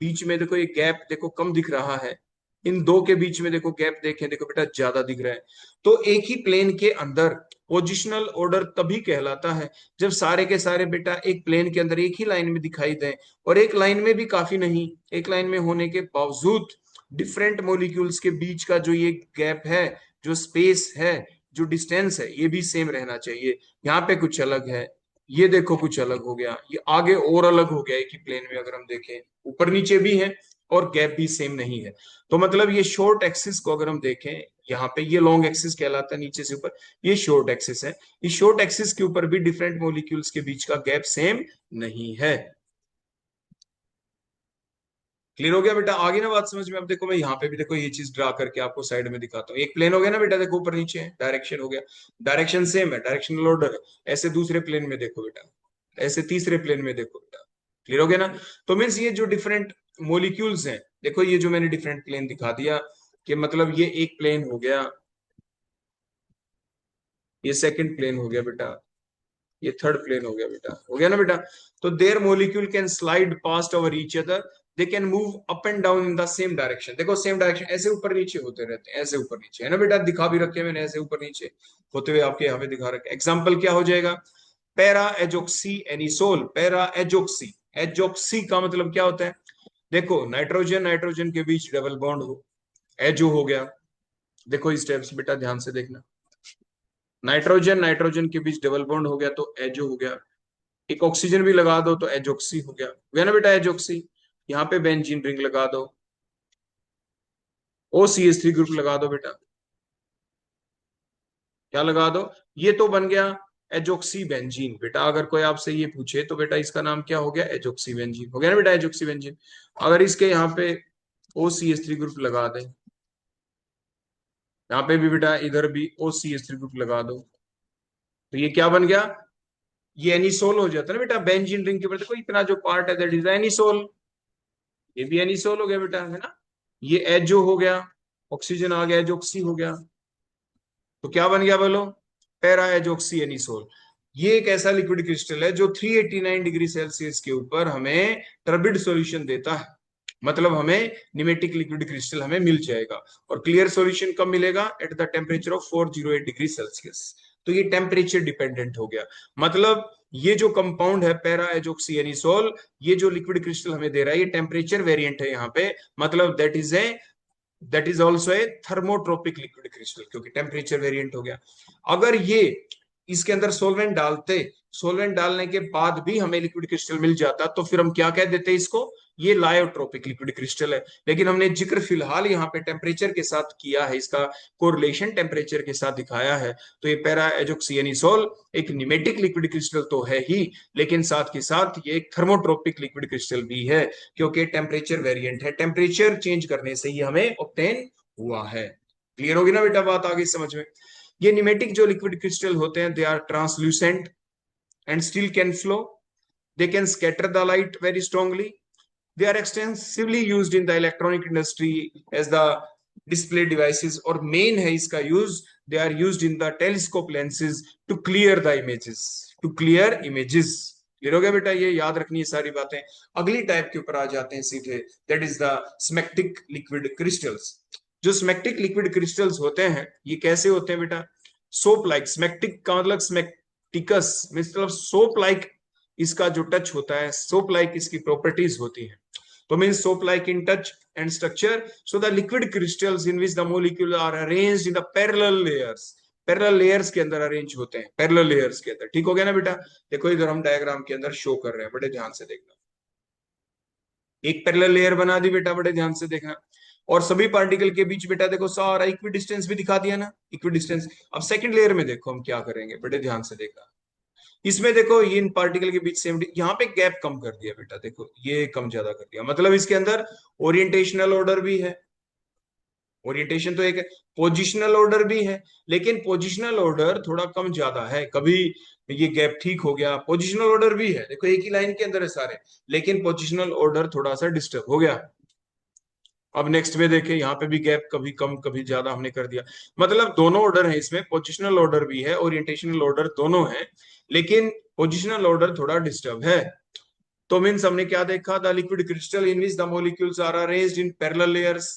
बीच में देखो ये गैप देखो कम दिख रहा है, इन दो के बीच में देखो गैप देखें, देखो बेटा ज्यादा दिख रहा है। तो एक ही प्लेन के अंदर पोजिशनल ऑर्डर तभी कहलाता है जब सारे के सारे बेटा एक प्लेन के अंदर एक ही लाइन में दिखाई दें, और एक लाइन में भी काफी नहीं, एक लाइन में होने के बावजूद डिफरेंट मॉलिक्यूल्स के बीच का जो ये गैप है, जो स्पेस है, जो डिस्टेंस है, ये भी सेम रहना चाहिए। यहाँ पे कुछ अलग है, ये देखो कुछ अलग हो गया, ये आगे और अलग हो गया एक ही प्लेन में अगर हम देखें, ऊपर नीचे भी है और गैप भी सेम नहीं है। तो मतलब ये शॉर्ट एक्सिस को अगर हम देखें, यहाँ पे ये लॉन्ग एक्सिस कहलाता है नीचे से ऊपर, ये शॉर्ट एक्सिस है। इस शॉर्ट एक्सिस के ऊपर भी डिफरेंट मॉलिक्यूल्स के बीच का गैप सेम नहीं है। क्लियर हो गया बेटा, आगे ना बात समझ में। अब देखो मैं यहाँ पे भी देखो ये चीज ड्रा करके आपको साइड में दिखाता हूँ। एक प्लेन हो गया ना बेटा, देखो ऊपर नीचे है, डायरेक्शन हो गया, डायरेक्शन सेम है, डायरेक्शनल ऑर्डर है। ऐसे दूसरे प्लेन में देखो बेटा, ऐसे तीसरे प्लेन में देखो बेटा। क्लियर हो गया ना। तो मीन्स ये जो डिफरेंट मोलिक्यूल्स हैं, देखो ये जो मैंने डिफरेंट प्लेन दिखा दिया कि मतलब ये एक प्लेन हो गया, ये सेकंड प्लेन हो गया बेटा, ये थर्ड प्लेन हो गया बेटा, हो गया ना बेटा। तो their molecule can slide past over each other, they can move up and down in the same direction. देखो सेम डायरेक्शन, ऐसे ऊपर नीचे होते रहते हैं, ऐसे ऊपर नीचे, है ना बेटा, दिखा भी रखे मैंने, ऐसे ऊपर नीचे होते हुए आपके यहाँ पे दिखा रखे। एग्जाम्पल क्या हो जाएगा, पैरा एजोक्सी एनिसोल। पैरा एजोक्सी, एजोक्सी का मतलब क्या होता है, देखो नाइट्रोजन नाइट्रोजन के बीच डबल बॉन्ड हो, एजो हो गया। देखो इस स्टेप्स बेटा ध्यान से देखना, नाइट्रोजन नाइट्रोजन के बीच डबल बॉन्ड हो गया तो एजो हो गया। एक ऑक्सीजन भी लगा दो तो एजोक्सी हो गया ना बेटा, एजोक्सी। यहाँ पे बेंजीन रिंग लगा दो, OCH3 ग्रुप लगा दो बेटा, क्या लगा दो, ये तो बन गया एजोक्सी बेंजीन बेटा। अगर कोई आपसे ये पूछे तो बेटा इसका नाम क्या हो गया, एजोक्सी बेंजीन हो गया ना बेटा, एजोक्सी बेंजीन। अगर इसके यहाँ पे OCH3 ग्रुप लगा दें, यहाँ पे भी बेटा इधर भी OCH3 ग्रुप लगा दो, तो ये क्या बन गया, ये एनिसोल हो जाता है ना बेटा। बेंजीन रिंग के ऊपर देखो इतना जो पार्ट है दैट इज एनिसोल, ये भी एनिसोल हो गया बेटा, है ना। ये एजो हो गया, ऑक्सीजन आ गया, एजोक्सी हो गया, तो क्या बन गया बोलो, पैरा एजोक्सी एनिसोल। ये एक ऐसा लिक्विड क्रिस्टल है जो 389 डिग्री सेल्सियस के ऊपर हमें टर्बिड सॉल्यूशन देता है। मतलब हमें निमेटिक लिक्विड क्रिस्टल हमें मिल जाएगा। और क्लियर सॉल्यूशन कब मिलेगा, at the temperature of 408 degree Celsius. तो ये टेम्परेचर डिपेंडेंट हो गया। मतलब ये जो कंपाउंड है पैरा एजोक्सी एनिसोल, ये जो लिक्विड क्रिस्टल हमें दे रहा है, ये टेम्परेचर वेरिएंट है यहाँ पे। मतलब that is also a thermotropic liquid crystal, क्योंकि टेम्परेचर वेरिएंट हो गया। अगर ये इसके अंदर सोलवेंट डालते, सोलवेंट डालने के बाद भी हमें लिक्विड क्रिस्टल मिल जाता, तो फिर हम क्या कह देते इसको, ये लायोट्रोपिक लिक्विड क्रिस्टल है। लेकिन हमने जिक्र फिलहाल यहाँ पे टेम्परेचर के साथ किया है, इसका कोरिलेशन टेम्परेचर के साथ दिखाया है। तो ये पैरा एजोक्सियनिसोल एक निमेटिक लिक्विड क्रिस्टल तो है ही, लेकिन साथ के साथ ये एक थर्मोट्रोपिक लिक्विड क्रिस्टल भी है, क्योंकि टेम्परेचर वेरिएंट है, टेम्परेचर चेंज करने से ही हमें ऑब्टेन हुआ है। क्लियर होगी ना बेटा बात आगे समझ में। ये निमेटिक जो लिक्विड क्रिस्टल होते हैं, they are translucent and still can flow. They can scatter the light very strongly. They are extensively used in the electronic industry as the display devices, और main है इसका use, they are used in the telescope lenses to clear the images, to clear images। Clear हो गया बेटा, ये याद रखनी है सारी बातें। अगली टाइप के ऊपर आ जाते हैं सीधे, that is the smectic liquid crystals. जो स्मेक्टिक लिक्विड क्रिस्टल्स होते हैं, ये कैसे होते हैं बेटा, सोप लाइक। स्मेक्टिक का मतलब स्मेक्टिकस मतलब सोप लाइक, इसका जो टच होता है, सोप लाइक इसकी प्रॉपर्टीज होती है। तो mean soap like in touch and structure. So the liquid crystals in which the molecule are arranged in the parallel layers, parallel layers के अंदर अरेंज होते हैं, पैरेलल लेयर्स के अंदर। ठीक हो गया ना बेटा। देखो इधर हम डायग्राम के अंदर शो कर रहे हैं, बड़े ध्यान से देखना। एक पैरेलल लेयर बना दी बेटा, बड़े ध्यान से देखना। और सभी पार्टिकल के बीच बेटा देखो सारा इक्वी डिस्टेंस भी दिखा दिया ना, इक्वी डिस्टेंस। अब सेकंड लेयर में देखो हम क्या करेंगे, बड़े ध्यान से देखना। इसमें देखो ये इन पार्टिकल के बीच सेम, यहाँ पे गैप कम कर दिया बेटा, देखो ये कम ज्यादा कर दिया। मतलब इसके अंदर ओरिएंटेशनल ऑर्डर भी है, ओरिएंटेशन तो एक है, पोजिशनल ऑर्डर भी है, लेकिन पोजिशनल ऑर्डर थोड़ा कम ज्यादा है। कभी ये गैप ठीक हो गया, पोजिशनल ऑर्डर भी है, देखो एक ही लाइन के अंदर है सारे, लेकिन पोजिशनल ऑर्डर थोड़ा सा डिस्टर्ब हो गया। अब नेक्स्ट में देखें, यहाँ पे भी गैप कभी कम कभी ज्यादा हमने कर दिया। मतलब दोनों ऑर्डर है इसमें, पोजिशनल ऑर्डर भी है, ओरिएंटेशनल ऑर्डर दोनों है, लेकिन पोजिशनल ऑर्डर थोड़ा डिस्टर्ब है। तो मीन्स हमने क्या देखा, the liquid crystal in which the molecules are arranged in parallel layers.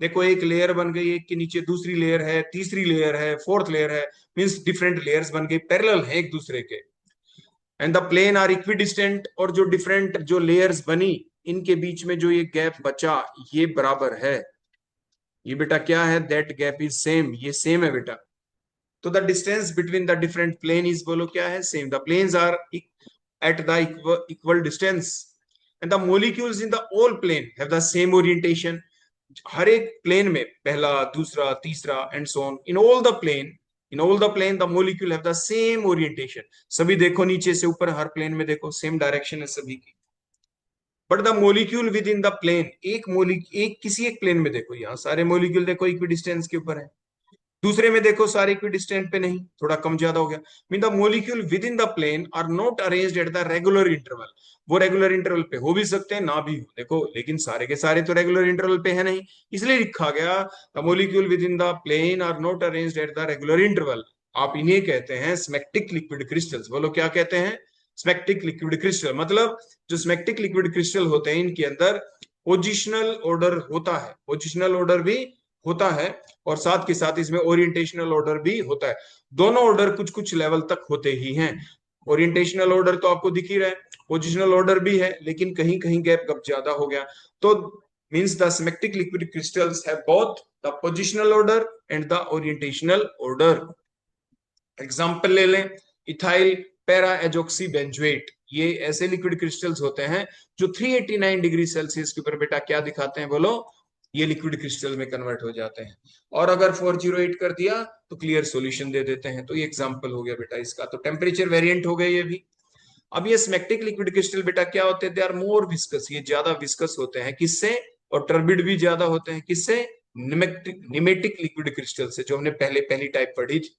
देखो एक लेयर बन गई, एक के नीचे दूसरी लेयर है, तीसरी लेयर है, फोर्थ लेयर है, मीन्स डिफरेंट लेयर्स बन गई, पैरेलल है एक दूसरे के। And the plane are equidistant, और जो डिफरेंट जो लेयर्स बनी, इनके बीच में जो ये गैप बचा, ये बराबर है। ये बेटा क्या है, दैट गैप इज सेम, ये सेम है बेटा। तो the distance between the different plane is, बोलो क्या है, same. The planes are at the equal distance, and the molecules in the all plane have the same orientation। हर एक प्लेन में, पहला दूसरा तीसरा and so on, in all the plane the molecule have the same orientation. सभी देखो नीचे से ऊपर, हर प्लेन में देखो सेम डायरेक्शन है सभी की। But the molecule within the plane, एक किसी एक प्लेन में देखो, यहाँ सारे मोलिक्यूल देखो इक्वी डिस्टेंस के ऊपर है, दूसरे में देखो सारे इक्विडिस्टेंट पे नहीं, थोड़ा कम ज्यादा हो गया। Mean the molecule within the plane are not arranged at the regular interval. वो रेगुलर इंटरवल पे हो भी सकते हैं, ना भी हो, देखो, लेकिन सारे के सारे तो रेगुलर इंटरवल पे है नहीं, इसलिए लिखा गया the molecule within the plane are not arranged at the regular interval. आप इन्हें कहते हैं स्मेक्टिक लिक्विड क्रिस्टल्स। बोलो क्या कहते हैं, स्मेक्टिक लिक्विड क्रिस्टल। मतलब जो स्मेक्टिक लिक्विड क्रिस्टल होते हैं, इनके अंदर पोजिशनल ऑर्डर होता है, पोजिशनल ऑर्डर भी होता है, और साथ के साथ इसमें ओरिएंटेशनल ऑर्डर भी होता है। दोनों ऑर्डर कुछ कुछ लेवल तक होते ही हैं। ओरिएंटेशनल ऑर्डर तो आपको दिख ही रहा है, पोजिशनल ऑर्डर भी है, लेकिन कहीं कहीं गैप कब ज्यादा हो गया। तो means the symmetric liquid crystals have both the positional order and the orientational order. Example ले लें, इथाइल पैरा एजोक्सी बेंजोएट। ये ऐसे लिक्विड क्रिस्टल्स होते हैं जो 389 डिग्री सेल्सियस के ऊपर बेटा क्या दिखाते हैं, बोलो, ये लिक्विड क्रिस्टल में कन्वर्ट हो जाते हैं। और अगर 408 कर दिया तो क्लियर सॉल्यूशन दे देते हैं। तो ये एग्जांपल हो गया बेटा इसका। तो टेम्परेचर वेरिएंट हो गए ये भी। अब ये स्मेक्टिक लिक्विड क्रिस्टल बेटा क्या होते हैं? दे आर मोर विस्कस, ये ज्यादा विस्कस होते हैं। किससे? और टर्बिड भी ज्यादा होते हैं। किससे? निमेटिक लिक्विड क्रिस्टल से, जो हमने पहले पहली टाइप पढ़ी थी।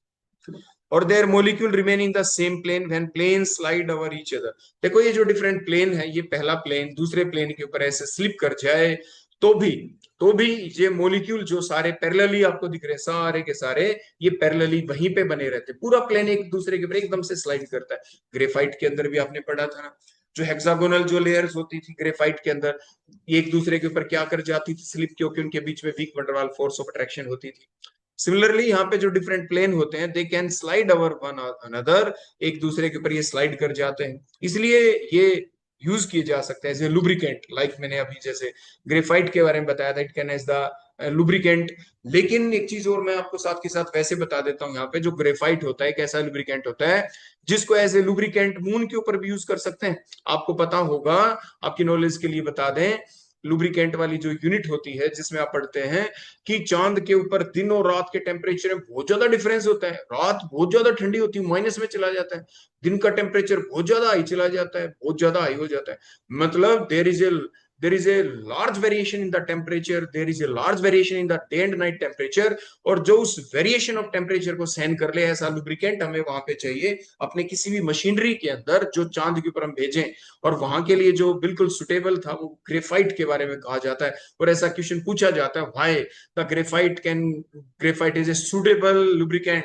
और their molecule remain in the same plane when plane slide over each other. देखो ये जो डिफरेंट प्लेन है, ये पहला प्लेन दूसरे प्लेन के ऊपर ऐसे स्लिप कर जाए तो भी ये मोलिक्यूल जो सारे पैरेलली आपको दिख रहे हैं, सारे के सारे ये पैरेलली वहीं पे बने रहते हैं। पूरा प्लेन एक दूसरे के ऊपर एकदम से स्लाइड करता है। ग्रेफाइट के अंदर भी आपने पढ़ा था ना, जो हेक्सागोनल जो लेयर्स होती थी ग्रेफाइट के अंदर, ये एक दूसरे के ऊपर क्या कर जाती थी? स्लिप, क्योंकि उनके बीच में weak van der Waals force of attraction होती थी। सिमिलरली यहाँ पे जो डिफरेंट प्लेन होते हैं, they can slide our one another, एक दूसरे के ऊपर ये स्लाइड कर जाते हैं। इसलिए ये यूज किए जा सकते हैं एज ए लुब्रिकेंट। लाइक मैंने अभी जैसे ग्रेफाइट के बारे में बताया था, it can as the lubricant. लेकिन एक चीज और मैं आपको साथ के साथ वैसे बता देता हूँ, यहाँ पे जो ग्रेफाइट होता है एक ऐसा लुब्रिकेंट होता है जिसको एज ए लुब्रिकेंट मून के ऊपर भी यूज कर सकते हैं। आपको पता होगा, आपकी नॉलेज के लिए बता दें, लुब्रिकेंट वाली जो यूनिट होती है जिसमें आप पढ़ते हैं कि चांद के ऊपर दिन और रात के टेम्परेचर में बहुत ज्यादा डिफरेंस होता है। रात बहुत ज्यादा ठंडी होती है, माइनस में चला जाता है। दिन का टेम्परेचर बहुत ज्यादा हाई चला जाता है, बहुत ज्यादा हाई हो जाता है। मतलब there is a large variation in the temperature, there is a large variation in the day and night temperature. और जो उस वेरिएशन ऑफ टेम्परेचर को सहन कर ले, ऐसा लुब्रिकेंट हमें वहां पे चाहिए अपने किसी भी मशीनरी के अंदर जो चांद के ऊपर हम भेजें। और वहां के लिए जो बिल्कुल सुटेबल था वो ग्रेफाइट के बारे में कहा जाता है। और ऐसा क्वेश्चन पूछा जाता है, why the graphite is a suitable lubricant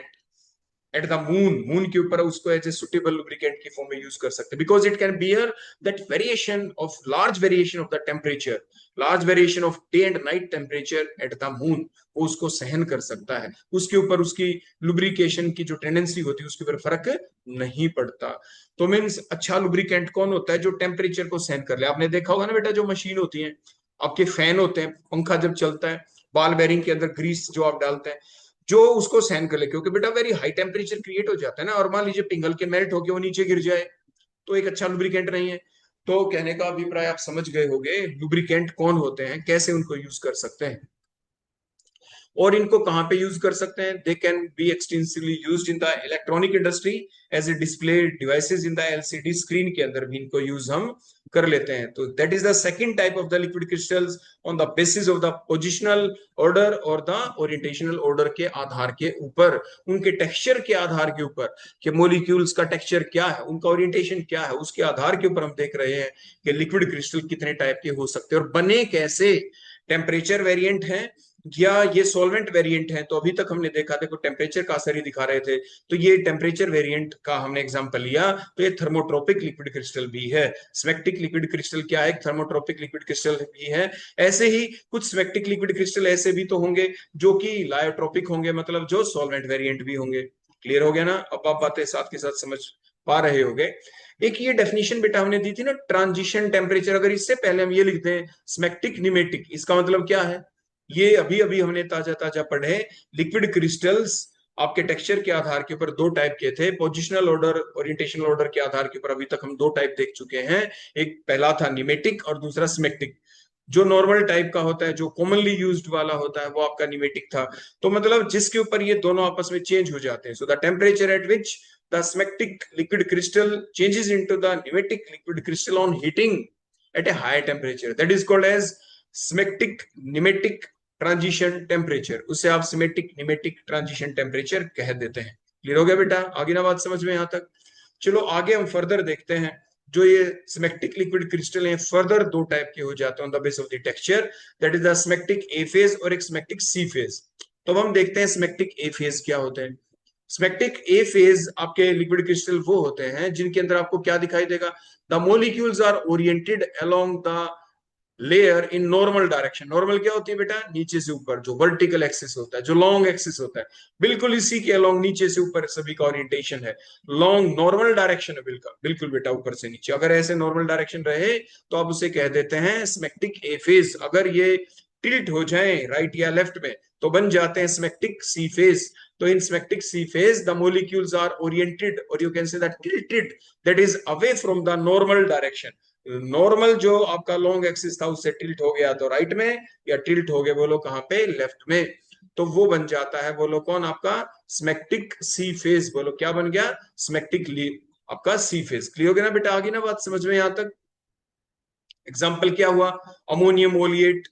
at the moon. Moon के ऊपर उसको एज ए सुटेबल लुब्रिकेंट की फॉर्म में यूज कर सकते हैं, because it can bear that variation of large variation of the temperature, large variation of day and night temperature at the moon. वो उसको सहन कर सकता है, उसके ऊपर उसकी लुब्रिकेशन की जो टेंडेंसी होती है उसके ऊपर फर्क नहीं पड़ता। तो मीन्स अच्छा लुब्रिकेंट कौन होता है? जो टेम्परेचर को सहन कर ले। आपने देखा होगा ना बेटा, जो मशीन होती है, आपके फैन होते हैं, पंखा जब चलता है, बॉल बेरिंग के अंदर ग्रीस जो आप डालते हैं, जो उसको सहन कर ले। क्योंकि बेटा वेरी हाई टेम्परेचर क्रिएट हो जाता है ना, और मान लीजिए पिघल के मेल्ट होके वो नीचे गिर जाए तो एक अच्छा लुब्रिकेंट नहीं है। तो कहने का अभिप्राय आप समझ गए होंगे लुब्रिकेंट कौन होते हैं, कैसे उनको यूज कर सकते हैं और इनको कहां पे यूज कर सकते हैं। They can be extensively used in the electronic industry as a display devices in the LCD screen के अंदर भी इनको यूज हम कर लेते हैं। तो that is the second type of the liquid crystals on the basis of the positional order और द ओरिएंटेशनल ऑर्डर के आधार के ऊपर, उनके टेक्सचर के आधार के ऊपर कि मोलिक्यूल्स का टेक्सचर क्या है, उनका ओरिएंटेशन क्या है, उसके आधार के ऊपर हम देख रहे हैं कि लिक्विड क्रिस्टल कितने टाइप के हो सकते हैं और बने कैसे। टेम्परेचर वेरिएंट है या ये सॉल्वेंट वेरिएंट है। तो अभी तक हमने देखा, देखो टेम्परेचर का असर ही दिखा रहे थे, तो ये टेम्परेचर वेरिएंट का हमने एग्जांपल लिया। तो ये थर्मोट्रोपिक लिक्विड क्रिस्टल भी है। स्मेक्टिक लिक्विड क्रिस्टल क्या है? थर्मोट्रोपिक लिक्विड क्रिस्टल भी है। ऐसे ही कुछ स्मेक्टिक लिक्विड क्रिस्टल ऐसे भी तो होंगे जो कि लायोट्रोपिक होंगे, मतलब जो सॉल्वेंट वेरिएंट भी होंगे। क्लियर हो गया ना? अब आप बातें साथ के साथ समझ पा रहे होंगे। एक ये डेफिनेशन बेटा हमने दी थी ना, ट्रांजिशन टेम्परेचर, अगर इससे पहले हम ये लिखते हैं स्मेक्टिक निमेटिक, इसका मतलब क्या है? ये अभी अभी हमने ताजा ताजा पढ़े, लिक्विड क्रिस्टल्स आपके टेक्सचर के आधार के ऊपर दो टाइप के थे, पोजिशनल ऑर्डर ओरिएंटेशनल ऑर्डर के आधार के ऊपर अभी तक हम दो टाइप देख चुके हैं। एक पहला था निमेटिक और दूसरा स्मेक्टिक। जो नॉर्मल टाइप का होता है, जो कॉमनली यूज्ड वाला होता है, वो आपका निमेटिक था। तो मतलब जिसके ऊपर ये दोनों आपस में चेंज हो जाते हैं। So the temperature at which the smectic liquid crystal changes into the nematic liquid crystal on heating at a high temperature, that is called as smectic nematic transition temperature. उसे आप सिमेटिक निमेटिक ट्रांजिशन टेम्परेचर कह देते हैं। क्लियर हो गया बेटा? आगे ना बात समझ में यहां तक? चलो आगे हम फर्दर देखते हैं। जो ये सिमेक्टिक लिक्विड क्रिस्टल हैं, फर्दर दो टाइप के हो जाते हैं on the base of the texture, that is the smectic A phase और एक सिमेक्टिक सी फेज। तो हम देखते हैं सिमेक्टिक ए फेज क्या होते हैं। सिमेक्टिक ए फेज आपके लिक्विड क्रिस्टल वो होते हैं जिनके अंदर आपको क्या दिखाई देगा? The molecules are oriented along the layer in normal direction. Normal क्या होती है बेटा? नीचे से ऊपर जो वर्टिकल एक्सिस होता है, जो लॉन्ग एक्सिस होता है, बिल्कुल इसी के अलोंग नीचे से ऊपर सभी का ओरिएंटेशन है। लॉन्ग नॉर्मल डायरेक्शन है, बिल्कुल बिल्कुल बेटा ऊपर से नीचे। अगर ऐसे नॉर्मल डायरेक्शन रहे तो आप उसे कह देते हैं सिमेक्टिक ए फेज। अगर ये टिल्ट हो जाए राइट या लेफ्ट में तो बन जाते हैं सिमेक्टिक सी फेज। तो in smectic C phase the molecules are oriented और you can say that tilted, that is away from the normal direction. Normal जो आपका लॉन्ग एक्सिस था उससे टिल्ट हो गया तो राइट में, या टिल्ट हो गए बोलो कहाँ पे, लेफ्ट में, तो वो बन जाता है बोलो कौन, आपका स्मेक्टिक सी फेज। बोलो क्या बन गया, स्मेक्टिक आपका सी फेज। क्लियर हो गया ना बेटा, आ गई ना बात समझ में यहाँ तक। एग्जाम्पल क्या हुआ, अमोनियम ओलिएट।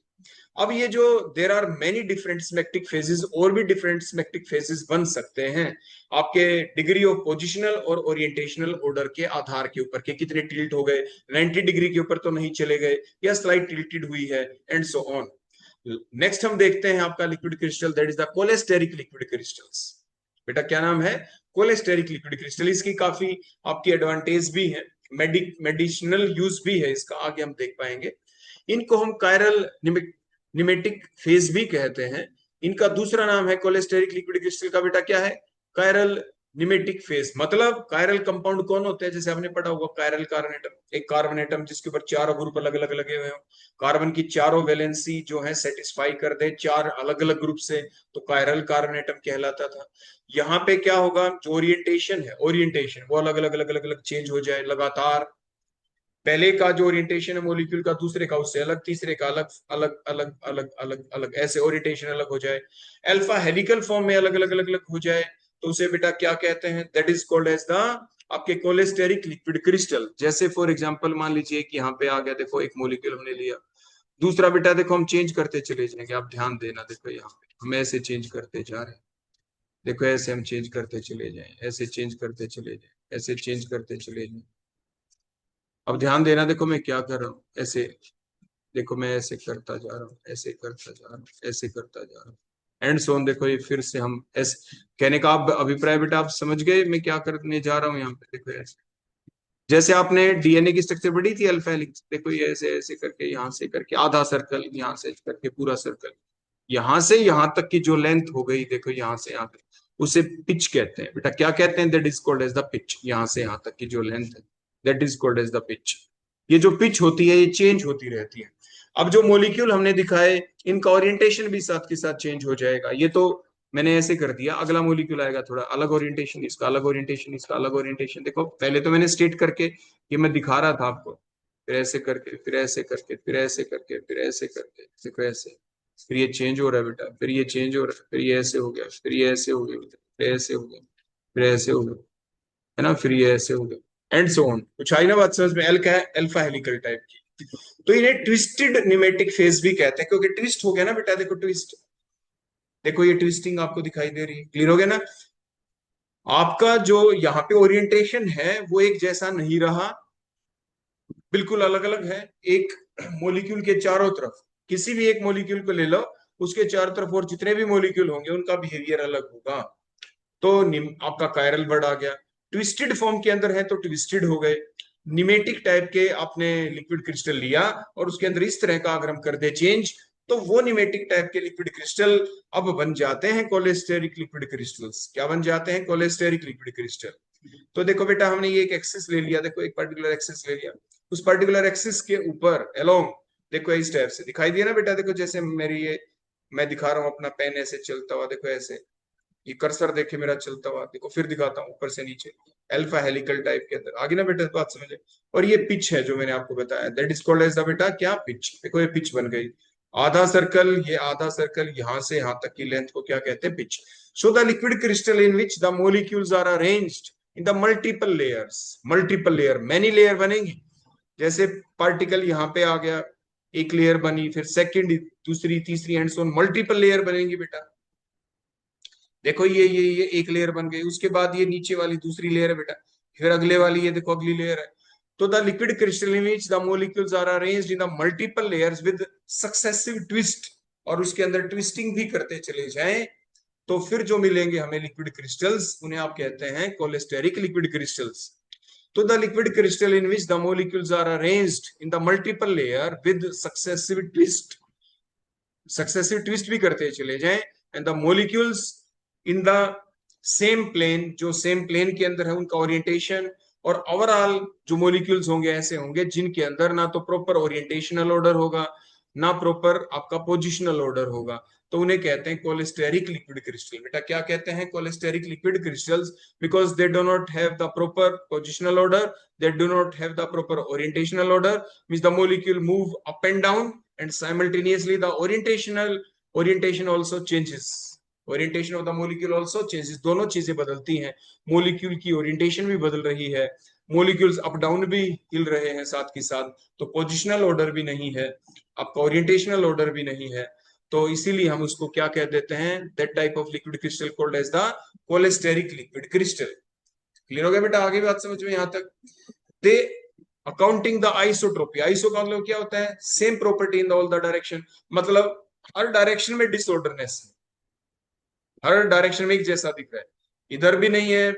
अब ये जो there are many different smectic phases, और भी डिफरेंट स्मेक्टिक फेजेस बन सकते हैं आपके डिग्री ऑफ पोजिशनल और ओरिएंटेशनल ऑर्डर के आधार के ऊपर, के कितने टिल्ट हो गए, 90 डिग्री के ऊपर तो नहीं चले गए, या स्लाइड टिल्टेड हुई है, एंड सो ऑन। नेक्स्ट हम देखते हैं आपका liquid crystal, that is the cholesteric liquid crystals. बेटा क्या नाम है, कोलेस्टेरिक लिक्विड क्रिस्टल। इसकी काफी आपकी एडवांटेज भी है, मेडिसिनल यूज भी है इसका, आगे हम देख पाएंगे। इनको हम कायरल निमेटिक फेज भी कहते हैं। इनका दूसरा नाम है कोलेस्टेरिक लिक्विड क्रिस्टल का बेटा क्या है, कायरल निमेटिक फेज। मतलब कायरल कंपाउंड कौन होते हैं, जैसे आपने पढ़ा होगा कायरल कार्बन, एक कार्बन एटम जिसके ऊपर चारों ग्रुप अलग अलग लगे हुए हो, कार्बन की चारों वैलेंसी जो है सेटिस्फाई कर दे चार अलग अलग ग्रुप से, तो कायरल कार्बन एटम कहलाता था। यहाँ पे क्या होगा, जो ओरिएंटेशन है, ओरिएंटेशन वो अलग अलग अलग अलग अलग चेंज हो जाए लगातार। पहले का जो ओरिएंटेशन है मॉलिक्यूल का, दूसरे का उससे अलग, तीसरे का अलग, अलग अलग अलग अलग अलग, ऐसे ओरिएंटेशन अलग हो जाए। अल्फा हेलिकल फॉर्म में अलग अलग अलग अलग हो जाए, तो उसे बेटा क्या कहते हैं, that is called as the आपके कोलेस्टेरिक लिक्विड क्रिस्टल। जैसे फॉर एग्जांपल मान लीजिए कि यहाँ पे आ गया, देखो एक मॉलिक्यूल हमने लिया, दूसरा बेटा देखो हम चेंज करते चले जाएंगे, आप ध्यान देना, देखो यहाँ पे हम ऐसे चेंज करते जा रहे हैं, देखो ऐसे हम चेंज करते चले जाएं, ऐसे चेंज करते चले जाएं, ऐसे चेंज करते चले जाएं। अब ध्यान देना, देखो मैं क्या कर रहा हूँ, ऐसे देखो मैं ऐसे करता जा रहा हूँ, ऐसे करता जा रहा हूँ, ऐसे करता जा रहा हूँ, एंड सोन। देखो ये फिर से हम ऐसे, कहने का आप अभिप्राय बेटा आप समझ गए मैं क्या करने जा रहा हूँ यहाँ पे, देखो ऐसे। जैसे आपने डीएनए की स्ट्रक्चर पढ़ी थी अल्फा हेलिक्स, देखो ये ऐसे ऐसे करके, यहाँ से करके आधा सर्कल, यहाँ से करके पूरा सर्कल, यहाँ से यहाँ तक की जो लेंथ हो गई, देखो यहाँ से यहाँ तक, उसे पिच कहते हैं बेटा। क्या कहते हैं, that is called as the pitch. यहाँ से यहाँ तक की जो लेंथ है, that is called as the pitch. ये जो पिच होती है ये चेंज होती रहती है। अब जो मॉलिक्यूल हमने दिखाए, इनका ओरिएंटेशन भी साथ के साथ चेंज हो जाएगा। ये तो मैंने ऐसे कर दिया, अगला मॉलिक्यूल आएगा थोड़ा अलग ओरिएंटेशन, इसका अलग ओरिएंटेशन, इसका अलग ओरिएंटेशन। देखो पहले तो मैंने स्टेट करके ये मैं दिखा रहा था आपको, फिर ऐसे करके, फिर ऐसे करके, फिर ऐसे करके, फिर ऐसे करके, देखो ऐसे, फिर ये चेंज हो रहा है बेटा, फिर ये चेंज हो रहा है, फिर ये ऐसे हो गया, फिर ये ऐसे हो गया, फिर ऐसे हो गया, फिर ऐसे हो गया, है ना, फिर ये ऐसे हो गया, एंड सो ऑन। कुछ आई ना बात समझ में, एल का है अल्फा हेलिकल टाइप की। तो इन्हें ट्विस्टेड निमेटिक फेज भी कहते हैं, क्योंकि ट्विस्ट हो गया ना बेटा, देखो ट्विस्ट, देखो ये ट्विस्टिंग आपको दिखाई दे रही है, क्लियर हो गया ना। आपका जो यहाँ पे ओरिएंटेशन है वो एक जैसा नहीं रहा, बिल्कुल अलग अलग है। एक मॉलिक्यूल के चारों तरफ, किसी भी एक मॉलिक्यूल को ले लो, उसके चारों तरफ और जितने भी मॉलिक्यूल होंगे उनका बिहेवियर अलग होगा। तो आपका कायरल वर्ड आ गया। ट्विस्टेड फॉर्म के अंदर है तो ट्विस्टेड हो गए। निमेटिक टाइप के आपने लिक्विड क्रिस्टल लिया और उसके अंदर इस तरह का अगर हम कर दे चेंज, तो वो निमेटिक टाइप के लिक्विड क्रिस्टल अब बन जाते हैं कोलेस्टेरिक लिक्विड क्रिस्टल्स। क्या बन जाते हैं, कोलेस्टेरिक लिक्विड क्रिस्टल। तो देखो बेटा हमने ये एक एक्सिस ले लिया, देखो एक पर्टिकुलर एक्सिस ले लिया, उस पर्टिकुलर एक्सिस के ऊपर अलोंग, देखो इस टाइप से दिखाई दिया ना बेटा। देखो जैसे मेरी ये, मैं दिखा रहा हूँ अपना पेन ऐसे चलता हुआ, देखो ऐसे, ये कर्सर देखे मेरा चलता हुआ, देखो फिर दिखाता हूँ ऊपर से नीचे, अल्फा हेलिकल टाइप के अंदर, आगे ना बेटा बात समझे। और ये पिच है जो मैंने आपको बताया, that is called as the बेटा क्या, पिच। देखो ये पिच बन गई, आधा सर्कल, ये आधा सर्कल, यहां से यहां तक की लेंथ को क्या कहते हैं, pitch. So the liquid crystal in which the molecules are arranged in the multiple layers, multiple layer, many layer बनेंगी। जैसे पार्टिकल यहाँ पे आ गया, एक लेयर बनी, फिर सेकंड, दूसरी, तीसरी, एंड सो मल्टीपल लेयर बनेंगी बेटा। देखो ये एक लेयर बन गई, उसके बाद ये नीचे वाली दूसरी लेयर है बेटा, फिर अगले वाली ये देखो अगली लेयर है। तो the liquid crystal in which the molecules are arranged in the multiple layers with successive twist, और उसके अंदर ट्विस्टिंग भी करते चले जाएं, तो फिर जो मिलेंगे हमें लिक्विड क्रिस्टल्स, उन्हें आप कहते हैं कोलेस्टेरिक लिक्विड क्रिस्टल्स। तो the liquid crystal in which the molecules are arranged in the multiple layer with successive twist, successive twist भी करते चले जाएं, and the molecules in the same plane, जो सेम प्लेन के अंदर है उनका ओरिएंटेशन, और ओवरऑल जो मॉलिक्यूल्स होंगे ऐसे होंगे जिनके अंदर ना तो प्रॉपर ओरिएंटेशनल ऑर्डर होगा, ना प्रॉपर आपका पोजिशनल ऑर्डर होगा, तो उन्हें कहते हैं कोलेस्टेरिक लिक्विड क्रिस्टल। बेटा क्या कहते हैं? Cholesteric liquid crystals, because they do not have the proper positional order, they do not have the proper orientational order, means the molecule move up and down and simultaneously the orientation also changes, orientation of the molecule also changes, दोनों चीजें बदलती हैं, मॉलिक्यूल की ओरिएंटेशन भी बदल रही है, मॉलिक्यूल्स अप डाउन भी हिल रहे हैं साथ के साथ, तो पोजिशनल ऑर्डर भी नहीं है, आपका ओरिएंटेशनल ऑर्डर भी नहीं है, तो इसीलिए हम उसको क्या कह देते हैं? That type of liquid crystal called as the cholesteric liquid crystal. Clear हो गया बेटा? आगे बात समझ में यहां तक? They accounting the isotropy, iso का मतलब क्या होता है? Same property in all the direction, मतलब हर डायरेक्शन में डिसऑर्डरनेस है, हर डायरेक्शन में एक जैसा दिख रहा है, इधर भी नहीं है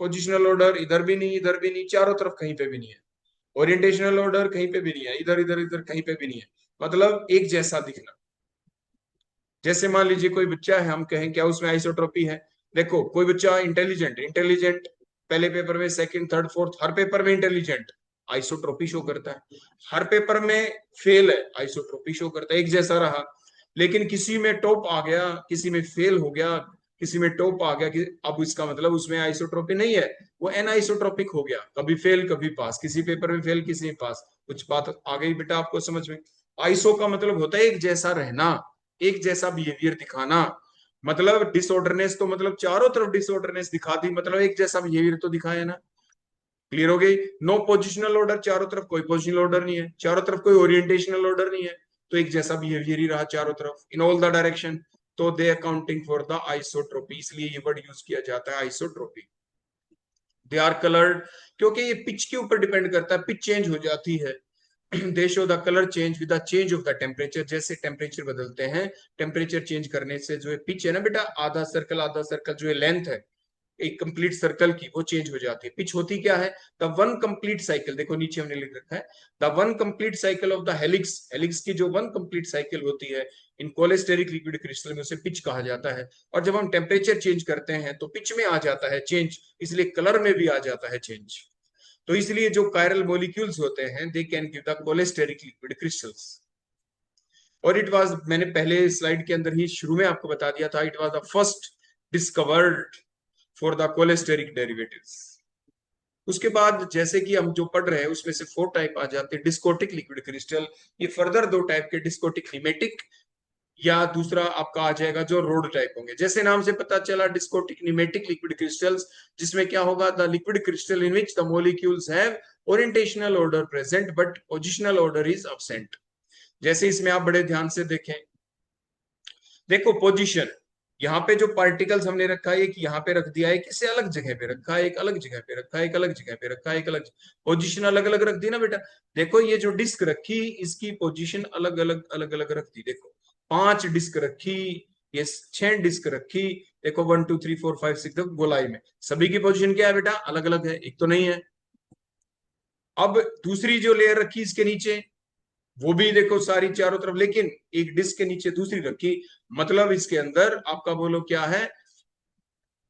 पोजिशनल ऑर्डर, इधर भी नहीं, इधर भी नहीं, चारों तरफ कहीं पे भी नहीं है, ओरिएंटेशनल ऑर्डर कहीं पे भी नहीं है, इधर इधर इधर कहीं पे भी नहीं है, मतलब एक जैसा दिखना। जैसे मान लीजिए कोई बच्चा है, हम कहें क्या उसमें आइसोट्रोपी है? देखो कोई बच्चा इंटेलिजेंट इंटेलिजेंट पहले पेपर में, सेकंड थर्ड फोर्थ, हर पेपर में इंटेलिजेंट, आइसोट्रोपी शो करता है, हर पेपर में फेल है, आइसोट्रोपी शो करता है, एक जैसा रहा। लेकिन किसी में टॉप आ गया, किसी में फेल हो गया, किसी में टॉप आ गया कि अब इसका मतलब उसमें आइसोट्रोपी नहीं है, वो एन आइसोट्रोपिक हो गया, कभी फेल कभी पास, किसी पेपर में फेल किसी में पास। कुछ बात आ गई बेटा आपको समझ में? आइसो का मतलब होता है एक जैसा रहना, एक जैसा बिहेवियर दिखाना, मतलब डिसऑर्डरनेस तो मतलब चारों तरफ डिसऑर्डरनेस दिखा दी, मतलब एक जैसा बिहेवियर तो दिखाया ना। क्लियर हो गई? नो पोजिशनल ऑर्डर, चारों तरफ कोई पोजिशनल ऑर्डर नहीं है, चारों तरफ कोई ओरिएंटेशनल ऑर्डर नहीं है, तो एक जैसा बिहेवियर ही रहा चारों तरफ इन ऑल द डायरेक्शन, तो दे अकाउंटिंग फॉर द आइसोट्रोपी, इसलिए ये वर्ड यूज किया जाता है आइसोट्रोपी। दे आर कलर्ड, क्योंकि ये पिच के ऊपर डिपेंड करता है, पिच चेंज हो जाती है, दे show the colour change with the change of the temperature, जैसे टेम्परेचर बदलते हैं, टेम्परेचर चेंज करने से जो है पिच है ना बेटा, आधा सर्कल जो है लेंथ है एक कंप्लीट सर्कल की, वो चेंज हो जाती है। पिच होती क्या है? द वन कंप्लीट साइकिल, देखो नीचे हमने लिख रखा है, the one complete cycle of the helix, helix की जो वन कंप्लीट साइकिल होती है इन कोलेस्टेरिक लिक्विड क्रिस्टल में, उसे पिच कहा जाता है। और जब हम टेम्परेचर चेंज करते हैं तो पिच में आ जाता है चेंज, इसलिए कलर में भी आ जाता है चेंज। तो इसलिए जो कायरल मॉलिक्यूल्स होते हैं they can give the cholesteric liquid crystals. और इट वाज, मैंने पहले स्लाइड के अंदर ही शुरू में आपको बता दिया था, it was the first discovered for the cholesteric derivatives. उसके बाद जैसे कि हम जो पढ़ रहे हैं उसमें से 4 टाइप आ जाते हैं। डिस्कोटिक लिक्विड क्रिस्टल, ये फर्दर 2 टाइप के, डिस्कोटिक निमेटिक, या दूसरा आपका आ जाएगा जो रोड टाइप होंगे। जैसे नाम से पता चला डिस्कोटिक निमेटिक लिक्विड क्रिस्टल्स, जिसमें क्या होगा? The liquid crystal in which the molecules have orientational order present but positional order is absent. जैसे इसमें आप बड़े ध्यान से देखें, देखो पोजीशन, यहाँ पे जो पार्टिकल्स हमने रखा है, एक यहाँ पे रख दिया है, किसी अलग जगह पे रखा है, एक अलग जगह पे रखा है, एक अलग जगह पे रखा है, एक अलग पोजीशन अलग अलग रख दी ना बेटा। देखो ये जो डिस्क रखी, इसकी पोजीशन अलग अलग रख दी, देखो 5 डिस्क रखी, ये 6 डिस्क रखी, देखो 1 2 3 4 5 6, देखो गोलाई में सभी की पोजीशन क्या है बेटा? अलग अलग है, एक तो नहीं है। अब दूसरी जो लेयर रखी इसके नीचे, वो भी देखो सारी चारों तरफ, लेकिन एक डिस्क के नीचे दूसरी रखी, मतलब इसके अंदर आपका बोलो क्या है?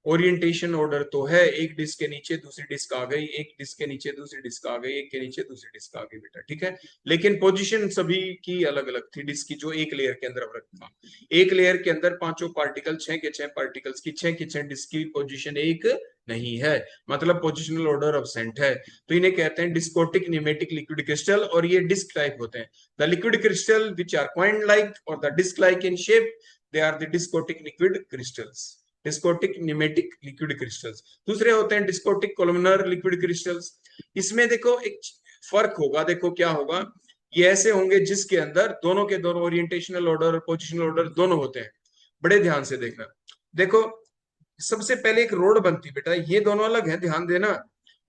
ओरिएंटेशन ऑर्डर तो है, एक डिस्क के नीचे दूसरी डिस्क आ गई, एक डिस्क के नीचे दूसरी डिस्क आ गई, एक के नीचे दूसरी डिस्क आ गई बेटा, ठीक है। लेकिन पोजीशन सभी की अलग अलग थी डिस्क की, जो एक लेयर के अंदर रखा, एक लेयर के अंदर पांचों पार्टिकल, 6 के 6 पार्टिकल्स की 6 की 6 डिस्क की पोजीशन एक नहीं है, मतलब पोजिशनल ऑर्डर अब्सेंट है, तो इन्हें कहते हैं डिस्कोटिक न्यूमेटिक लिक्विड क्रिस्टल, और ये डिस्क टाइप होते हैं। The liquid crystal which are coined like और the disc like in shape, they are the discotic liquid crystals, discotic nematic liquid crystals. दूसरे होते हैं डिस्कोटिक कोलुमिनर लिक्विड क्रिस्टल्स। इसमें देखो एक फर्क होगा, देखो क्या होगा, ये ऐसे होंगे जिसके अंदर दोनों के दोनों ओरिएंटेशनल ऑर्डर और पोजिशनल ऑर्डर दोनों होते हैं। बड़े ध्यान से देखना, देखो सबसे पहले एक रोड बनती बेटा, ये दोनों अलग है, ध्यान देना।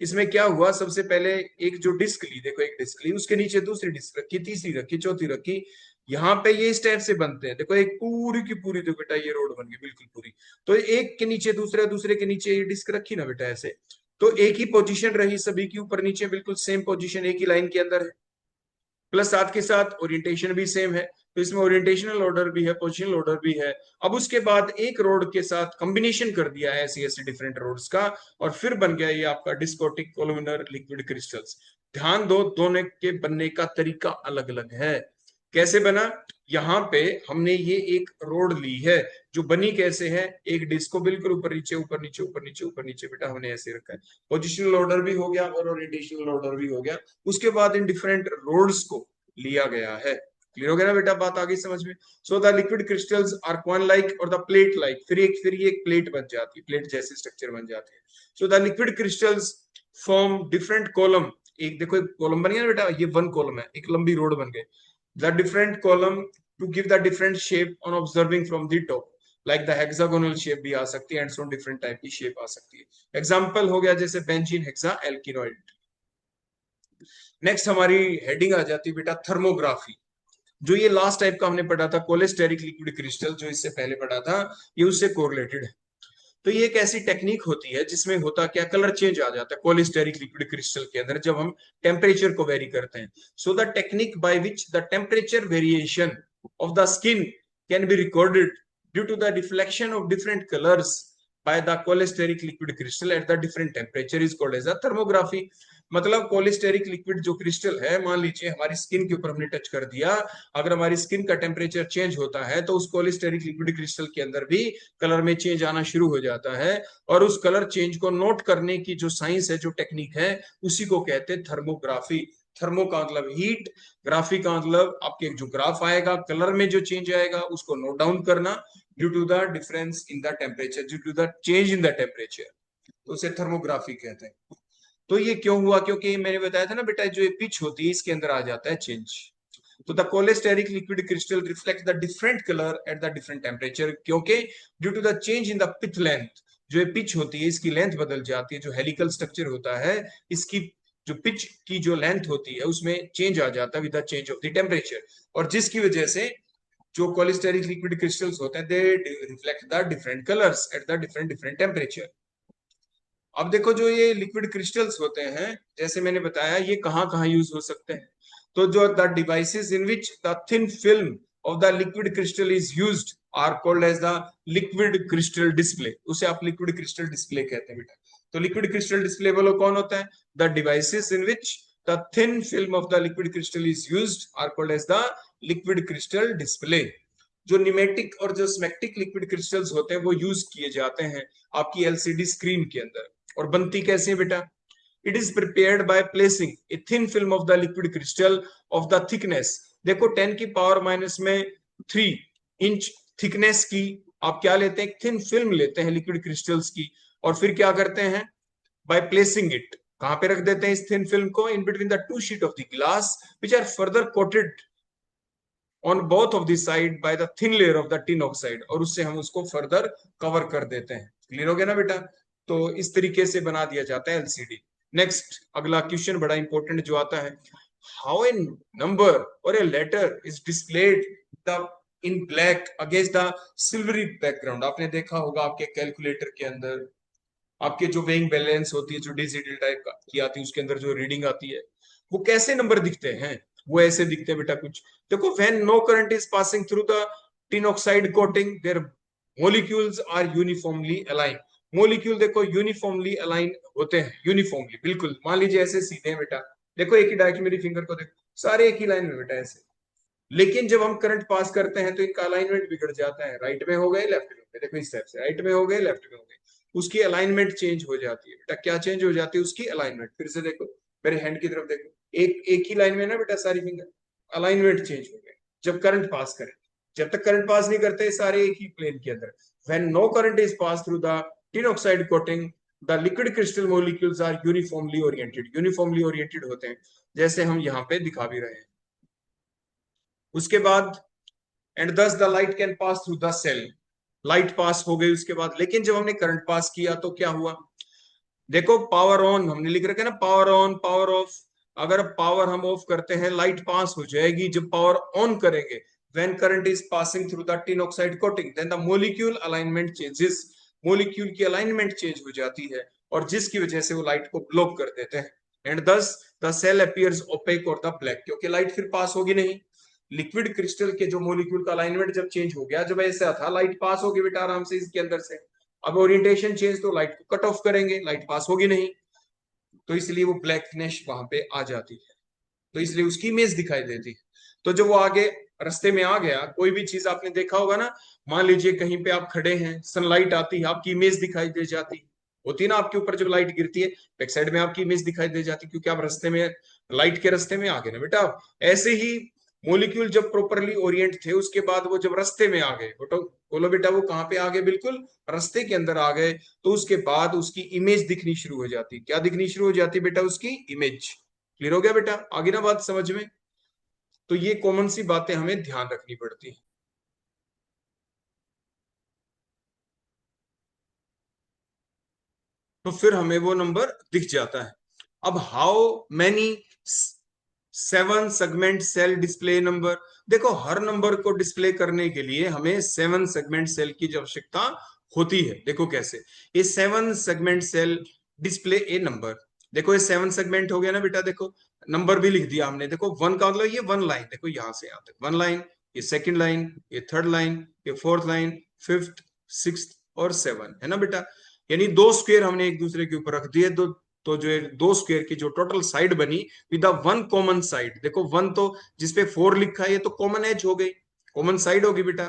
इसमें क्या हुआ, सबसे पहले एक जो डिस्क ली, देखो एक डिस्क ली, उसके नीचे दूसरी डिस्क रखी, तीसरी रखी, चौथी रखी, यहाँ पे ये इस टाइप से बनते हैं, देखो एक पूरी की पूरी, तो बेटा ये रोड बन गई बिल्कुल पूरी। तो एक के नीचे दूसरे, दूसरे के नीचे ये डिस्क रखी ना बेटा ऐसे, तो एक ही पोजीशन रही सभी की, ऊपर नीचे बिल्कुल सेम पोजीशन एक ही लाइन के अंदर है, प्लस साथ के साथ ओरिएंटेशन भी सेम है, तो इसमें ओरिएंटेशनल ऑर्डर भी है, पोजिशनल ऑर्डर भी है। अब उसके बाद एक रोड के साथ कॉम्बिनेशन कर दिया है ऐसी ऐसी डिफरेंट रोड्स का, और फिर बन गया ये आपका डिस्कोटिक कोलुमिनर लिक्विड क्रिस्टल्स। ध्यान दो, दोनों के बनने का तरीका अलग अलग है, कैसे बना? यहाँ पे हमने ये एक रोड ली है जो बनी कैसे है, एक डिस्क को बिल्कुल ऊपर नीचे ऊपर नीचे ऊपर नीचे ऊपर नीचे बेटा हमने ऐसे रखा है। पोजिशनल ऑर्डर भी हो गया और ओरिएंटेशनल ऑर्डर भी हो गया। उसके बाद इन डिफरेंट रोड्स को लिया गया है। क्लियर हो गया ना बेटा, बात आ गई समझ में? So the liquid crystals are coin like और द प्लेट लाइक, फिर ये एक प्लेट बन जाती है, प्लेट जैसे स्ट्रक्चर बन जाती है। So the liquid crystals form different column. एक देखो एक कॉलम बन गया ना बेटा, ये वन कॉलम है, एक लंबी रोड बन गई। The different column to give the different shape on observing from the top, like the hexagonal shape भी आ सकती है एंड सो डिफरेंट टाइप की शेप आ सकती है। एग्जांपल हो गया जैसे बेंजीन हेक्सा एल्किनोइड। नेक्स्ट हमारी हेडिंग आ जाती है बेटा थर्मोग्राफी। जो ये लास्ट टाइप का हमने पढ़ा था कोलेस्टेरिक लिक्विड क्रिस्टल, जो इससे पहले पढ़ा था, ये उससे कोरिलेटेड है। तो ये एक ऐसी टेक्निक होती है जिसमें होता क्या, कलर चेंज आ जाता है कोलेस्टेरिक लिक्विड क्रिस्टल के अंदर जब हम टेम्परेचर को वेरी करते हैं। So the technique by which the temperature variation of the skin can be recorded due to the reflection of different colours by the cholesteric liquid crystal at the different temperature is called as a thermography। मतलब कोलेस्टेरिक लिक्विड जो क्रिस्टल है, मान लीजिए हमारी स्किन के ऊपर हमने टच कर दिया, अगर हमारी स्किन का टेम्परेचर चेंज होता है तो उस कोलेस्टेरिक लिक्विड क्रिस्टल के अंदर भी कलर में चेंज आना शुरू हो जाता है। और उस कलर चेंज को नोट करने की जो साइंस है, जो टेक्निक है, उसी को कहते हैं थर्मोग्राफी। थर्मो का मतलब हीट, ग्राफी का मतलब आपके जो ग्राफ आएगा, कलर में जो चेंज आएगा उसको नोट डाउन करना, due to the difference in the temperature, due to the change in the temperature, तो उसे थर्मोग्राफी कहते हैं। तो ये क्यों हुआ? क्योंकि मैंने बताया था ना बेटा, जो ये पिच होती है इसके अंदर आ जाता है चेंज। तो the cholesteric liquid crystal reflect the different colour at the different temperature, क्योंकि due to the change in the pitch length, जो ये पिच होती है इसकी लेंथ बदल जाती है, जो हेलिकल स्ट्रक्चर होता है इसकी जो पिच की जो लेंथ होती है उसमें चेंज आ जाता है with the change of the temperature, और जिसकी वजह से जो कोलेस्टेरिक लिक्विड क्रिस्टल्स होते हैं दे reflect the different colours eight the different different temperature. अब देखो जो ये लिक्विड क्रिस्टल्स होते हैं, जैसे मैंने बताया, ये कहाँ कहाँ यूज हो सकते हैं। तो जो the devices in which the thin film of the liquid crystal is used are called as the liquid crystal display, उसे आप लिक्विड क्रिस्टल डिस्प्ले कहते हैं बेटा। तो लिक्विड क्रिस्टल डिस्प्ले बोलो कौन होता है? The devices in which the thin film of the liquid crystal is used are called as the liquid crystal display. जो न्यूमेटिक और जो स्मेक्टिक लिक्विड क्रिस्टल्स होते हैं वो यूज किए जाते हैं आपकी एलसीडी स्क्रीन के अंदर। और बनती कैसे है बेटा? It is prepared by placing a thin film of the liquid crystal of the thickness, देखो 10 की पावर माइनस में 3 इंच थिकनेस की आप क्या लेते हैं? थिन फिल्म लेते हैं लिक्विड क्रिस्टल्स की, और फिर क्या करते हैं? बाय प्लेसिंग इट, कहां पे रख देते हैं इस थिन फिल्म को? In between the two sheet of the glass which are further coated on both of the side by the thin layer of the tin oxide, और उससे हम उसको फर्दर कवर कर देते हैं। क्लियर हो गया ना बेटा? तो इस तरीके से बना दिया जाता है एलसीडी। नेक्स्ट अगला क्वेश्चन बड़ा इंपॉर्टेंट जो आता है, हाउ ए नंबर और a letter is displayed the in black against the silvery background. आपने देखा होगा आपके कैलकुलेटर के अंदर आपके जो वेइंग बैलेंस होती है, जो डिजिटल टाइप की आती है, उसके अंदर जो रीडिंग आती है, वो कैसे नंबर दिखते हैं? वो ऐसे दिखते हैं बेटा कुछ। देखो, when no current is passing through the tin oxide coating their molecules are uniformly align. Molecule देखो यूनिफॉर्मली अलाइन होते हैं, यूनिफॉर्मली बिल्कुल, मान लीजिए ऐसे सीधे हैं बेटा, देखो एक ही डायरेक्शन, मेरी फिंगर को देखो, सारे एक ही लाइन में बेटा ऐसे। लेकिन जब हम करंट पास करते हैं तो इनका अलाइनमेंट बिगड़ जाता है, राइट में हो गए लेफ्ट में हो गए, देखो इस टाइप से राइट में हो गए लेफ्ट में हो गए, उसकी अलाइनमेंट चेंज हो जाती है बेटा। क्या चेंज हो जाती है? उसकी अलाइनमेंट। फिर से देखो, मेरे हैंड की तरफ देखो, एक ही लाइन में ना बेटा सारी फिंगर, अलाइनमेंट चेंज हो गए जब करंट पास करें। जब तक करंट पास नहीं करते सारे एक ही प्लेन के अंदर, when no current is pass through the tin oxide coating the liquid crystal molecules are uniformly oriented, uniformly oriented होते हैं, जैसे हम यहाँ पे दिखा भी रहे हैं। उसके बाद and thus the light can pass through the cell, light pass हो गई उसके बाद। लेकिन जब हमने करंट पास किया तो क्या हुआ? देखो पावर ऑन हमने लिख रखा है ना, पावर ऑन पावर ऑफ। अगर पावर हम ऑफ करते हैं लाइट पास हो जाएगी, जब पावर ऑन करेंगे when current is passing through the tin oxide coating then the molecule alignment changes, molecule की अलाइनमेंट चेंज हो जाती है, और जिसकी वजह से वो लाइट को ब्लॉक कर देते हैं। And thus the cell appears OPEC और द ब्लैक, क्योंकि लाइट फिर पास होगी नहीं। लिक्विड क्रिस्टल के जो मॉलिक्यूल का अलाइनमेंट जब चेंज हो गया, जब ऐसा था लाइट पास होगी बेटा आराम से इसके अंदर से, अब ओरिएंटेशन चेंज तो लाइट को कट ऑफ करेंगे, लाइट पास होगी नहीं, तो इसलिए वो ब्लैकनेस वहां पे आ जाती है, तो इसलिए उसकी इमेज दिखाई देती है। तो जब वो आगे रास्ते में आ गया, कोई भी चीज आपने देखा होगा ना, मान लीजिए कहीं पे आप खड़े हैं, सनलाइट आती है, आपकी इमेज दिखाई दे जाती होती है ना, आपके ऊपर जब लाइट गिरती है बैक साइड में आपकी इमेज दिखाई दे जाती, क्योंकि आप रास्ते में, लाइट के रास्ते में आ गए ना बेटा। ऐसे ही मोलिक्यूल जब प्रॉपरली ओरिएंट थे, उसके बाद वो जब रास्ते में आ गए, बोलो बेटा वो कहाँ पे आ गए, बिल्कुल रास्ते के अंदर आ गए, तो उसके बाद उसकी इमेज दिखनी शुरू हो जाती। क्या दिखनी शुरू हो जाती बेटा? उसकी इमेज। क्लियर हो गया बेटा? आगे ना बात समझ में? तो ये कॉमन सी बातें हमें ध्यान रखनी पड़ती है। तो फिर हमें वो नंबर दिख जाता है। अब how many seven segment cell display number. देखो हर नंबर को डिस्प्ले करने के लिए हमें सेवन सेगमेंट सेल की आवश्यकता होती है। देखो कैसे, ये सेवन सेगमेंट सेल डिस्प्ले ए नंबर। देखो ये सेवन सेगमेंट हो गया ना बेटा, देखो नंबर भी लिख दिया हमने। देखो वन का मतलब ये वन लाइन, देखो यहां से यहां तक वन लाइन, ये सेकंड लाइन, ये थर्ड लाइन, ये फोर्थ लाइन, फिफ्थ, सिक्स्थ और सेवन, है ना बेटा। यानी दो स्क्वायर हमने एक दूसरे के ऊपर रख दिए, दो, तो जो है दो स्क्वायर की जो टोटल साइड बनी विद वन कॉमन साइड। देखो वन तो जिसपे फोर लिखा है ये तो कॉमन एज हो गई, कॉमन साइड होगी बेटा।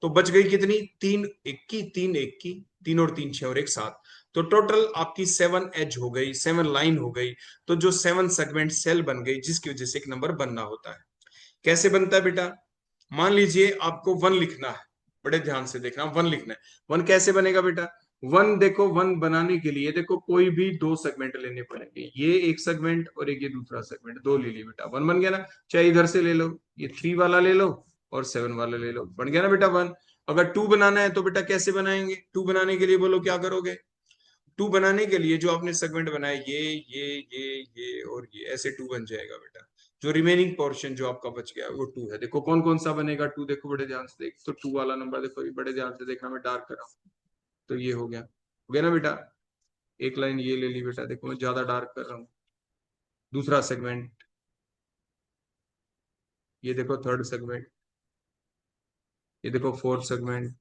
तो बच गई कितनी? तीन एक की, तीन एक की, तीन और तीन छह और एक सात, तो टोटल आपकी सेवन एज हो गई, सेवन लाइन हो गई। तो जो सेवन सेगमेंट सेल बन गई, जिसकी वजह से एक नंबर बनना होता है। कैसे बनता है बेटा? मान लीजिए आपको वन लिखना है, बड़े ध्यान से देखना, वन लिखना है। वन कैसे बनेगा बेटा? वन, देखो वन बनाने के लिए देखो कोई भी दो सेगमेंट लेने पड़ेंगे, ये एक सेगमेंट और एक ये दूसरा सेगमेंट, दो ले लिए बेटा, वन बन गया ना। चाहे इधर से ले लो, ये थ्री वाला ले लो और सेवन वाला ले लो, बन गया ना बेटा वन। अगर टू बनाना है तो बेटा कैसे बनाएंगे? टू बनाने के लिए बोलो क्या करोगे? टू बनाने के लिए जो आपने सेगमेंट बनाए, ये और ये, ऐसे टू बन जाएगा बेटा। जो रिमेनिंग पोर्शन जो आपका बच गया वो टू है। देखो कौन कौन सा बनेगा टू, देखो बड़े ध्यान से देख, तो टू वाला नंबर देखो, ये बड़े ध्यान से देखना, मैं डार्क कर रहा हूँ, तो ये हो गया ना बेटा। एक लाइन ये ले ली बेटा, देखो मैं ज्यादा डार्क कर रहा हूँ। दूसरा सेगमेंट, ये देखो थर्ड सेगमेंट, ये देखो फोर्थ सेगमेंट,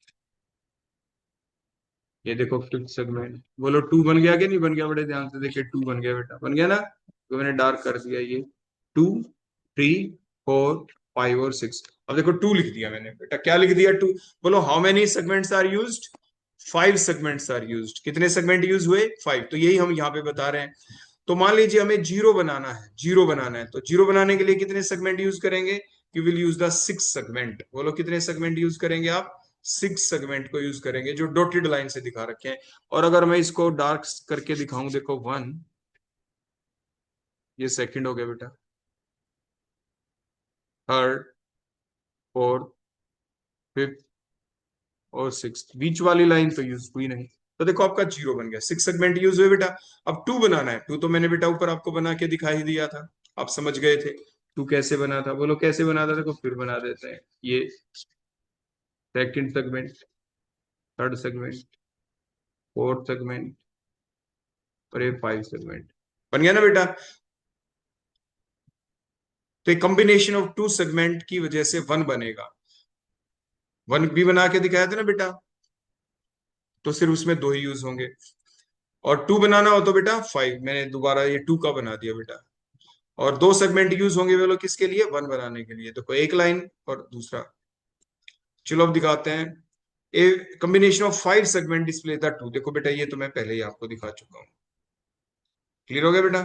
ये देखो फिफ्थ सेगमेंट। बोलो टू बन गया कि नहीं बन गया? बड़े ध्यान से देखिए, टू बन गया बेटा, बन गया ना, तो मैंने डार्क कर दिया ये। टू, थ्री, फोर, फाइव और सिक्स। अब देखो टू लिख दिया मैंने बेटा, क्या लिख दिया? टू। बोलो how many segments are used? Five segments are used. कितने सेगमेंट यूज हुए? फाइव। तो यही हम यहाँ पे बता रहे हैं। तो मान लीजिए हमें जीरो बनाना है, जीरो बनाना है, तो जीरो बनाने के लिए कितने सेगमेंट यूज करेंगे? You will use the six segment. बोलो कितने सेगमेंट यूज करेंगे आप? सिक्स सेगमेंट को यूज करेंगे, जो डॉटेड लाइन से दिखा रखे हैं। और अगर मैं इसको डार्क करके दिखाऊं, देखो वन, ये सेकंड हो गया बेटा, थर्ड, फोर्थ, फिफ्थ और सिक्स, बीच वाली लाइन तो यूज हुई नहीं, तो देखो आपका जीरो बन गया, सिक्स सेगमेंट यूज हुए बेटा। अब टू बनाना है, टू तो मैंने बेटा ऊपर आपको बना के दिखा ही दिया था, आप समझ गए थे टू कैसे बना था। बोलो कैसे बना था? देखो फिर बना देते हैं, ये second segment, third segment, fourth segment और ये फाइव सेगमेंट, बन गया ना बेटा। तो एक कॉम्बिनेशन ऑफ टू सेगमेंट की वजह से वन बनेगा। वन भी बना के दिखाया था ना बेटा, तो सिर्फ उसमें दो ही यूज होंगे। और टू बनाना हो तो बेटा फाइव, मैंने दोबारा ये टू का बना दिया बेटा। और दो सेगमेंट यूज होंगे वो लोग किसके लिए? वन बनाने के लिए। देखो एक लाइन और दूसरा। चलो अब दिखाते हैं। A combination of five segment display the two. देखो बेटा ये तो मैं पहले ही आपको दिखा चुका हूँ। क्लियर हो गया बेटा?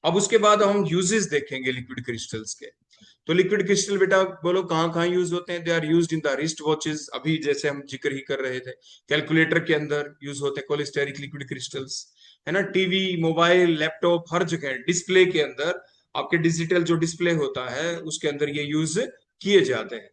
अब उसके बाद हम यूजेस देखेंगे लिक्विड क्रिस्टल्स के। तो लिक्विड क्रिस्टल बेटा बोलो कहाँ कहाँ यूज होते हैं? They are used in the wrist watches, अभी जैसे हम जिक्र ही कर रहे थे। कैलकुलेटर के अंदर यूज होते हैं कोलिस्टेरिक लिक्विड क्रिस्टल्स, है ना। टीवी, मोबाइल, लैपटॉप, हर जगह डिस्प्ले के अंदर, आपके डिजिटल जो डिस्प्ले होता है उसके अंदर ये यूज किए जाते हैं।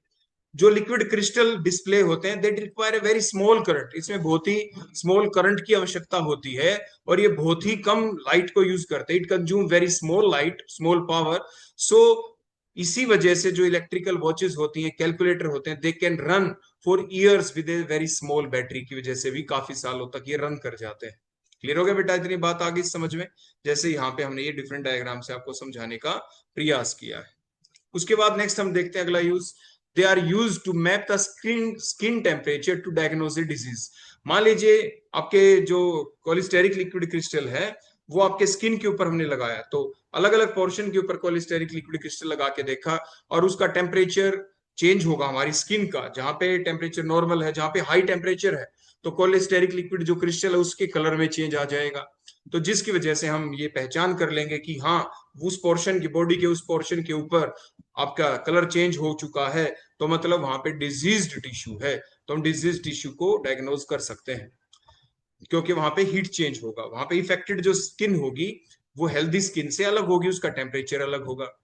जो लिक्विड क्रिस्टल डिस्प्ले होते हैं, they require a very small current, इसमें बहुत ही स्मॉल करंट की आवश्यकता होती है। और ये बहुत ही कम लाइट को यूज करते हैं, it consume very small light, small power. So इसी वजह से जो इलेक्ट्रिकल वॉचेस होती हैं, कैलकुलेटर होते हैं, they can run for years with a very small battery की वजह से भी काफी सालों तक ये रन कर जाते हैं। क्लियर हो गया बेटा? इतनी बात आ गई समझ में? जैसे यहाँ पे हमने ये डिफरेंट डायग्राम से आपको समझाने का प्रयास किया है। उसके बाद नेक्स्ट हम देखते हैं अगला use. They are use to map the skin temperature to diagnose a disease. मान लीजिए आपके जो कोलिस्टेरिक लिक्विड क्रिस्टल है वो आपके स्किन के ऊपर हमने लगाया, तो अलग अलग पोर्शन के ऊपर कोलेस्टेरिक लिक्विड क्रिस्टल लगा के देखा, और उसका टेम्परेचर चेंज होगा हमारी स्किन का, जहां पे टेम्परेचर नॉर्मल है, जहां पे हाई टेम्परेचर है, तो कोलेस्टेरिक लिक्विड जो क्रिस्टल है उसके कलर में चेंज आ जाएगा। तो जिसकी वजह से हम ये पहचान कर लेंगे कि हाँ, उस पोर्शन की बॉडी के उस पोर्शन के ऊपर आपका कलर चेंज हो चुका है, तो मतलब वहां पे डिजीज्ड टिश्यू है, तो हम डिजीज टिश्यू को डायग्नोज कर सकते हैं, क्योंकि वहां पे हीट चेंज होगा, वहां पे इफेक्टेड जो स्किन होगी वो हेल्दी स्किन से अलग होगी, उसका टेम्परेचर अलग होगा।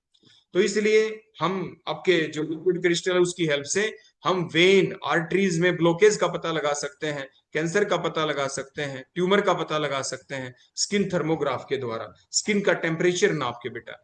तो इसलिए हम आपके जो लिक्विड क्रिस्टल है उसकी हेल्प से हम वेन आर्टरीज में ब्लॉकेज का पता लगा सकते हैं, कैंसर का पता लगा सकते हैं, ट्यूमर का पता लगा सकते हैं, स्किन थर्मोग्राफ के द्वारा, स्किन का टेम्परेचर नाप के बेटा।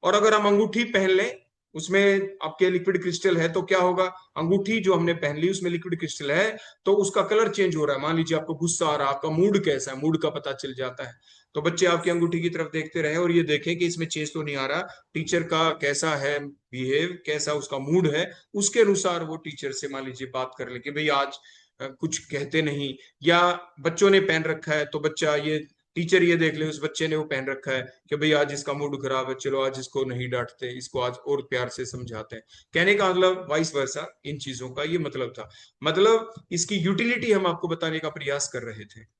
और अगर हम अंगूठी पहन लें, उसमें आपके लिक्विड क्रिस्टल है, तो क्या होगा, अंगूठी जो हमने पहन ली उसमें लिक्विड क्रिस्टल है, तो उसका कलर चेंज हो रहा है, मान लीजिए आपको गुस्सा आ रहा है, आपका मूड कैसा है, मूड का पता चल जाता है। तो बच्चे आपकी अंगूठी की तरफ देखते रहे और ये देखें कि इसमें चेंज तो नहीं आ रहा, टीचर का कैसा है बिहेव, कैसा उसका मूड है, उसके अनुसार वो टीचर से मान लीजिए बात कर ले कि भाई आज कुछ कहते नहीं, या बच्चों ने पहन रखा है तो बच्चा ये, टीचर ये देख ले उस बच्चे ने वो पहन रखा है कि भाई आज इसका मूड खराब है, चलो आज इसको नहीं डांटते, इसको आज और प्यार से समझाते हैं। कहने का मतलब वाइस वर्सा, इन चीजों का ये मतलब था, मतलब इसकी यूटिलिटी हम आपको बताने का प्रयास कर रहे थे।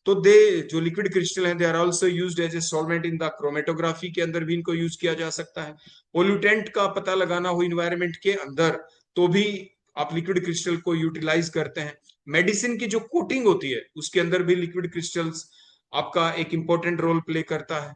तो दे जो लिक्विड क्रिस्टल हैं, they are also used as a solvent in the chromatography, के अंदर भी इनको यूज किया जा सकता है। पोल्यूटेंट का पता लगाना हो इन्वायरमेंट के अंदर, तो भी आप लिक्विड क्रिस्टल को यूटिलाइज करते हैं। मेडिसिन की जो कोटिंग होती है उसके अंदर भी लिक्विड क्रिस्टल्स आपका एक इंपॉर्टेंट रोल प्ले करता है।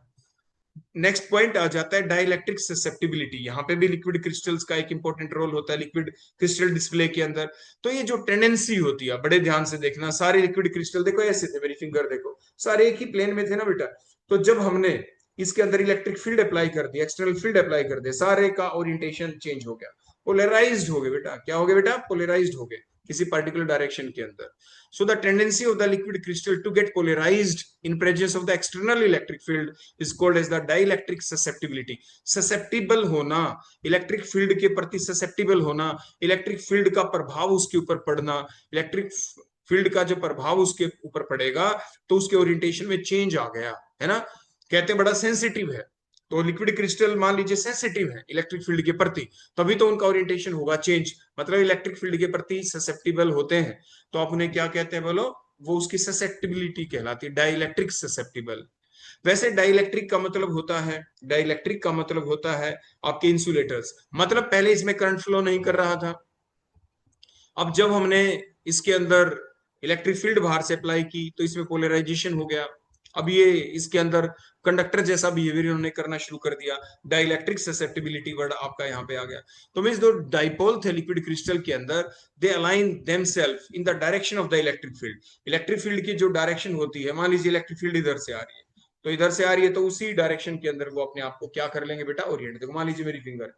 नेक्स्ट पॉइंट आ जाता है डाइलेक्ट्रिक ससेप्टिबिलिटी, यहाँ पे भी लिक्विड क्रिस्टल्स का एक इंपॉर्टेंट रोल होता है लिक्विड क्रिस्टल डिस्प्ले के अंदर। तो ये जो टेंडेंसी होती है, बड़े ध्यान से देखना, सारे लिक्विड क्रिस्टल देखो ऐसे थे, मेरी फिंगर देखो, सारे एक ही प्लेन में थे ना बेटा। तो जब हमने इसके अंदर इलेक्ट्रिक फील्ड अप्लाई कर दिया, एक्सटर्नल फील्ड अप्लाई कर दिया, सारे का ओरिएंटेशन चेंज हो गया, पोलराइज्ड हो गए बेटा। क्या हो गए बेटा? पोलराइज्ड हो गए किसी पर्टिकुलर डायरेक्शन के अंदर। So the tendency of the liquid crystal to get polarized in presence of the external electric field is called as the dielectric susceptibility. Susceptible होना, इलेक्ट्रिक फील्ड के प्रति ससेप्टिबल होना, इलेक्ट्रिक फील्ड का प्रभाव उसके ऊपर पड़ना, इलेक्ट्रिक फील्ड का जो प्रभाव उसके ऊपर पड़ेगा तो उसके ओरिएंटेशन में चेंज आ गया, है ना। कहते हैं बड़ा सेंसिटिव है, तो लिक्विड क्रिस्टल मान लीजिए सेंसिटिव है इलेक्ट्रिक फील्ड के प्रति, तभी तो उनका ओरिएंटेशन होगा चेंज, मतलब इलेक्ट्रिक फील्ड के प्रति ससेप्टिबल होते हैं। तो आप उन्हें क्या कहते हैं बोलो? वो उसकी ससेप्टिबिलिटी कहलाती है, डाइलेक्ट्रिक ससेप्टिबल। वैसे डाइलेक्ट्रिक का मतलब होता है, डाइलेक्ट्रिक का मतलब होता है आपके इंसुलेटर्स, मतलब पहले इसमें करंट फ्लो नहीं कर रहा था, अब जब हमने इसके अंदर इलेक्ट्रिक फील्ड बाहर से अप्लाई की तो इसमें पोलराइजेशन हो गया, अब ये इसके अंदर कंडक्टर जैसा बिहेवियर इन्होंने करना शुरू कर दिया, डाइलेक्ट्रिक ससेप्टिबिलिटी वर्ड आपका यहाँ पे आ गया। तो मींस दो डाइपोल थे लिक्विड क्रिस्टल के अंदर, they align themselves in the direction of the electric field. Electric field की जो डायरेक्शन होती है, मान लीजिए इलेक्ट्रिक फील्ड इधर से आ रही है, तो इधर से आ रही है तो उसी डायरेक्शन के अंदर वो अपने आप को क्या कर लेंगे बेटा? ओरिएंट। देखो मान लीजिए मेरी फिंगर,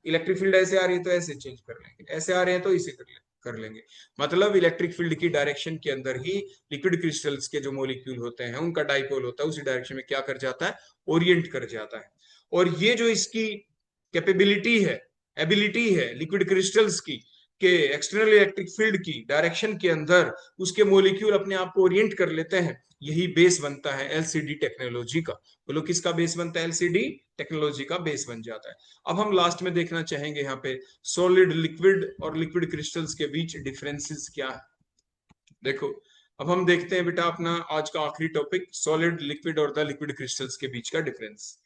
इलेक्ट्रिक फील्ड ऐसे आ रही है तो ऐसे चेंज कर लेंगे, ऐसे आ रहे हैं तो इसे कर लेंगे। मतलब इलेक्ट्रिक फील्ड की डायरेक्शन के अंदर ही लिक्विड क्रिस्टल्स के जो मॉलिक्यूल होते हैं उनका डाइपोल होता है, उसी डायरेक्शन में क्या कर जाता है? ओरिएंट कर जाता है। और ये जो इसकी कैपेबिलिटी है, एबिलिटी है लिक्विड क्रिस्टल्स की, के एक्सटर्नल इलेक्ट्रिक फील्ड की डायरेक्शन के अंदर उसके मॉलिक्यूल अपने आप को ओरिएंट कर लेते हैं, यही बेस बनता है एलसीडी टेक्नोलॉजी का। बोलो किसका बेस बनता है? एलसीडी टेक्नोलॉजी का बेस बन जाता है। अब हम लास्ट में देखना चाहेंगे यहाँ पे सॉलिड लिक्विड और लिक्विड क्रिस्टल्स के बीच डिफरेंसेस क्या है। देखो अब हम देखते हैं बेटा अपना आज का आखिरी टॉपिक, सॉलिड लिक्विड और द लिक्विड क्रिस्टल्स के बीच का डिफरेंस।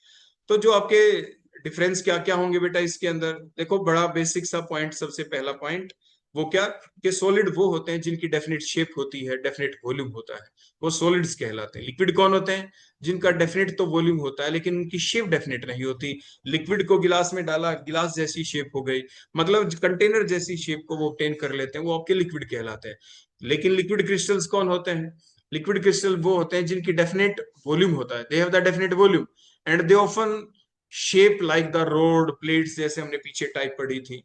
तो जो आपके डिफरेंस क्या क्या होंगे बेटा इसके अंदर, देखो बड़ा बेसिक सा पॉइंट, सबसे पहला पॉइंट वो क्या, कि सॉलिड वो होते हैं जिनकी डेफिनेट शेप होती है, डेफिनेट वॉल्यूम होता है, वो सॉलिड्स कहलाते हैं। लिक्विड कौन होते हैं? जिनका डेफिनेट तो वॉल्यूम होता है लेकिन उनकी शेप डेफिनेट नहीं होती। लिक्विड को गिलास में डाला, गिलास जैसी शेप हो गई, मतलब कंटेनर जैसी शेप को वो ऑब्टेन कर लेते हैं, वो आपके लिक्विड कहलाते हैं। लेकिन लिक्विड क्रिस्टल्स कौन होते हैं? लिक्विड क्रिस्टल वो होते हैं जिनकी डेफिनेट वॉल्यूम होता है, they have the definite volume and they often shape like the road plates, जैसे हमने पीछे टाइप पढ़ी थी।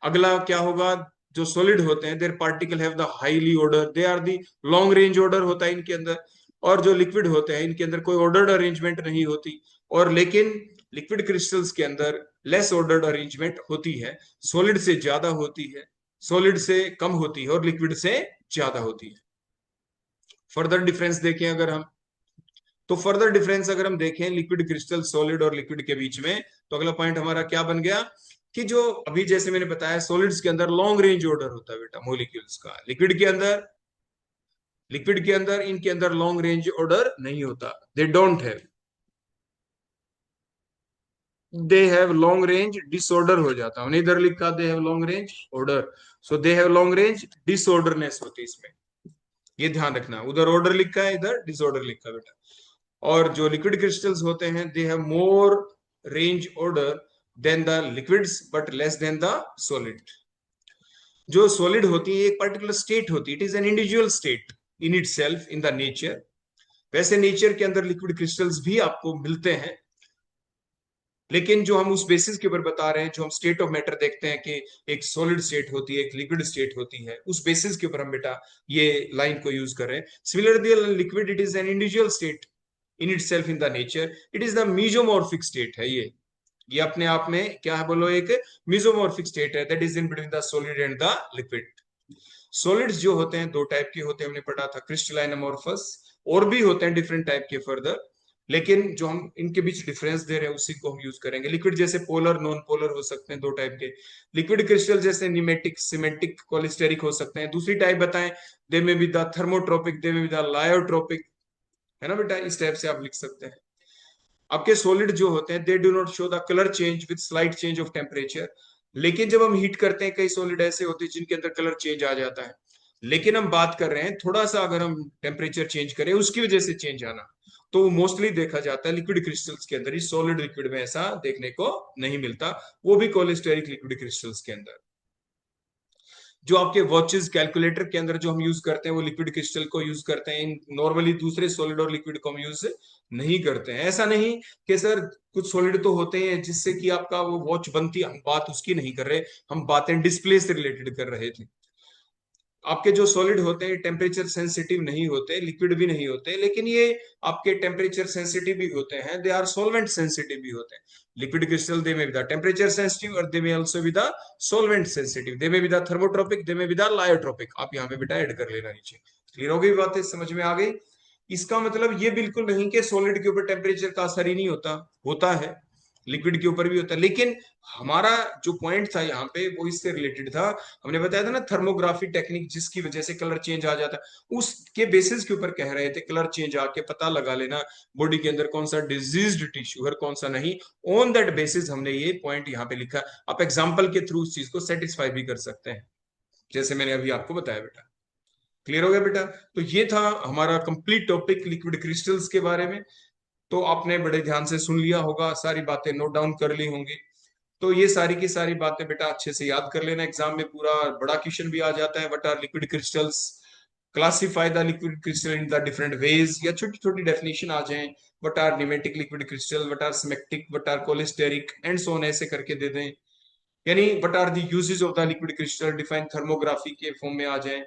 अगला क्या होगा, जो सॉलिड होते हैं their particle have the highly order, they are the long range order होता है इनके अंदर। और जो लिक्विड होते हैं इनके अंदर कोई ऑर्डर्ड अरेंजमेंट नहीं होती, और लेकिन लिक्विड क्रिस्टल्स के अंदर लेस ऑर्डर्ड अरेंजमेंट होती है, सॉलिड से ज्यादा होती है, सॉलिड से कम होती है और लिक्विड से ज्यादा होती है। फर्दर डिफरेंस देखें अगर हम, तो फर्दर डिफरेंस अगर हम देखें लिक्विड क्रिस्टल सॉलिड और लिक्विड के बीच में, तो अगला पॉइंट हमारा क्या बन गया कि जो अभी जैसे मैंने बताया सॉलिड्स के अंदर लॉन्ग रेंज ऑर्डर होता है बेटा मॉलिक्यूल्स का, लिक्विड के अंदर इनके अंदर लॉन्ग रेंज ऑर्डर नहीं होता, they have long range disorder हो जाता, हमने इधर लिखा they have long range order, so they have long range disorderness होती है इसमें, ये ध्यान रखना, उधर ऑर्डर लिखा है इधर डिसऑर्डर लिखा है बेटा। और जो लिक्विड क्रिस्टल्स होते हैं they have more range order than the liquids but less than the solid. जो सॉलिड होती है एक पर्टिकुलर स्टेट होती है, it is an individual state in itself in the nature, वैसे नेचर के अंदर लिक्विड क्रिस्टल्स भी आपको मिलते हैं, लेकिन जो हम उस बेसिस के ऊपर बता रहे हैं, जो हम स्टेट ऑफ मैटर देखते हैं कि एक सॉलिड स्टेट होती है एक लिक्विड स्टेट होती है, उस बेसिस के ऊपर हम बेटा ये लाइन को यूज कर रहे हैं। Similarly liquid it is an individual state in itself in the nature, it is the mesomorphic state है ये अपने आप में क्या है बोलो, एक मीजोमॉर्फिक स्टेट है, that is in between the solid and the liquid. Solids जो होते हैं दो टाइप के होते हैं, हमने पढ़ा था क्रिस्टलाइन अमोर्फस, और भी होते हैं डिफरेंट टाइप के फर्दर, लेकिन जो हम इनके बीच डिफरेंस दे रहे हैं उसी को हम यूज करेंगे। लिक्विड जैसे पोलर नॉन पोलर हो सकते हैं दो टाइप के, लिक्विड क्रिस्टल जैसे निमेटिक सिमेटिक कोलिस्टेरिक हो सकते हैं। दूसरी टाइप बताएं, दे may be the थर्मोट्रोपिक, they may be the लायोट्रोपिक, है ना बेटा, इस टाइप से आप लिख सकते हैं। आपके सॉलिड जो होते हैं they do not show the colour change with slight change of temperature, लेकिन जब हम हीट करते हैं कई सॉलिड ऐसे होते हैं जिनके अंदर कलर चेंज आ जाता है, लेकिन हम बात कर रहे हैं थोड़ा सा अगर हम टेम्परेचर चेंज करें उसकी वजह से चेंज आना, तो मोस्टली देखा जाता है लिक्विड क्रिस्टल्स के अंदर ही, सॉलिड लिक्विड में ऐसा देखने को नहीं मिलता, वो भी कोलेस्टेरिक लिक्विड क्रिस्टल्स के अंदर। जो आपके वॉचेस कैलकुलेटर के अंदर जो हम यूज करते हैं वो लिक्विड क्रिस्टल को यूज करते हैं, नॉर्मली दूसरे सॉलिड और लिक्विड को हम यूज नहीं करते हैं। ऐसा नहीं कि सर कुछ सॉलिड तो होते हैं जिससे कि आपका वो वॉच बनती है, हम बात उसकी नहीं कर रहे, हम बातें डिस्प्ले से रिलेटेड कर रहे थे। आपके जो सॉलिड होते हैं टेम्परेचर सेंसिटिव नहीं होते, लिक्विड भी नहीं होते, लेकिन ये आपके टेम्परेचर सेंसिटिव भी होते हैं, दे आर सॉल्वेंट सेंसिटिव भी होते हैं। Liquid crystal they may be the temperature sensitive और they may also be the solvent sensitive, they may be the थर्मोट्रोपिक, they may be the लायोट्रोपिक। आप यहाँ पे बेटा ऐड कर लेना नीचे। क्लियर हो गई बातें, समझ में आ गई? इसका मतलब ये बिल्कुल नहीं कि सॉलिड के ऊपर टेम्परेचर का असर ही नहीं होता, होता है, लिक्विड के ऊपर भी होता है, लेकिन हमारा जो पॉइंट था यहाँ पे वो इससे रिलेटेड था। हमने बताया था ना थर्मोग्राफी टेक्निक जिसकी वजह से कलर चेंज आ जाता है, उसके बेसिस के ऊपर कह रहे थे कलर चेंज आके पता लगा लेना बॉडी के अंदर कौन सा डिजीज्ड टिश्यू है कौन सा नहीं। ऑन दैट बेसिस हमने ये पॉइंट यहाँ पे लिखा, आप एग्जाम्पल के थ्रू उस चीज को सेटिस्फाई भी कर सकते हैं, जैसे मैंने अभी आपको बताया बेटा। क्लियर हो गया बेटा? तो ये था हमारा कंप्लीट टॉपिक लिक्विड क्रिस्टल्स के बारे में। तो आपने बड़े ध्यान से सुन लिया होगा, सारी बातें नोट डाउन कर ली होंगी। तो ये सारी की सारी बातें बेटा अच्छे से याद कर लेना, एग्जाम में पूरा बड़ा क्वेश्चन भी आ जाता है, what are liquid crystals, classify the liquid crystal in the different ways, या छोटी छोटी डेफिनेशन आ जाए, what are nematic liquid crystal, what are smectic, what are cholesteric and so on, ऐसे करके दे दें। यानी what are the uses of the liquid crystal define thermography के फॉर्म में आ जाए।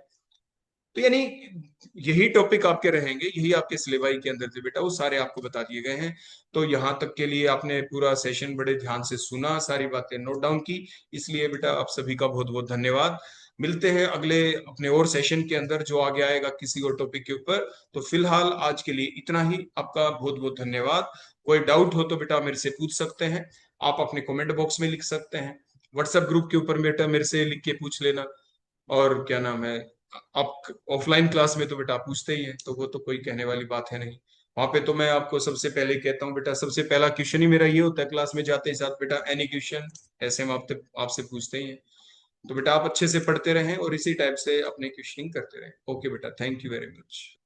तो यानी यही टॉपिक आपके रहेंगे, यही आपके सिलेबाई के अंदर थे बेटा, वो सारे आपको बता दिए गए हैं। तो यहाँ तक के लिए आपने पूरा सेशन बड़े ध्यान से सुना, सारी बातें नोट डाउन की, इसलिए बेटा आप सभी का बहुत बहुत धन्यवाद। मिलते हैं अगले अपने और सेशन के अंदर जो आगे आएगा किसी और टॉपिक के ऊपर। तो फिलहाल आज के लिए इतना ही, आपका बहुत बहुत धन्यवाद। कोई डाउट हो तो बेटा मेरे से पूछ सकते हैं, आप अपने कमेंट बॉक्स में लिख सकते हैं, व्हाट्सएप ग्रुप के ऊपर बेटा मेरे से लिख के पूछ लेना। और क्या नाम है, आप ऑफलाइन क्लास में तो बेटा आप पूछते ही हैं, तो वो तो कोई कहने वाली बात है नहीं। वहां पे तो मैं आपको सबसे पहले कहता हूँ बेटा, सबसे पहला क्वेश्चन ही मेरा ये होता है क्लास में जाते ही साथ, बेटा एनी क्वेश्चन, ऐसे हम आपसे पूछते ही हैं। तो बेटा आप अच्छे से पढ़ते रहें और इसी टाइप से अपने क्वेश्चनिंग करते रहें। ओके बेटा, थैंक यू वेरी मच।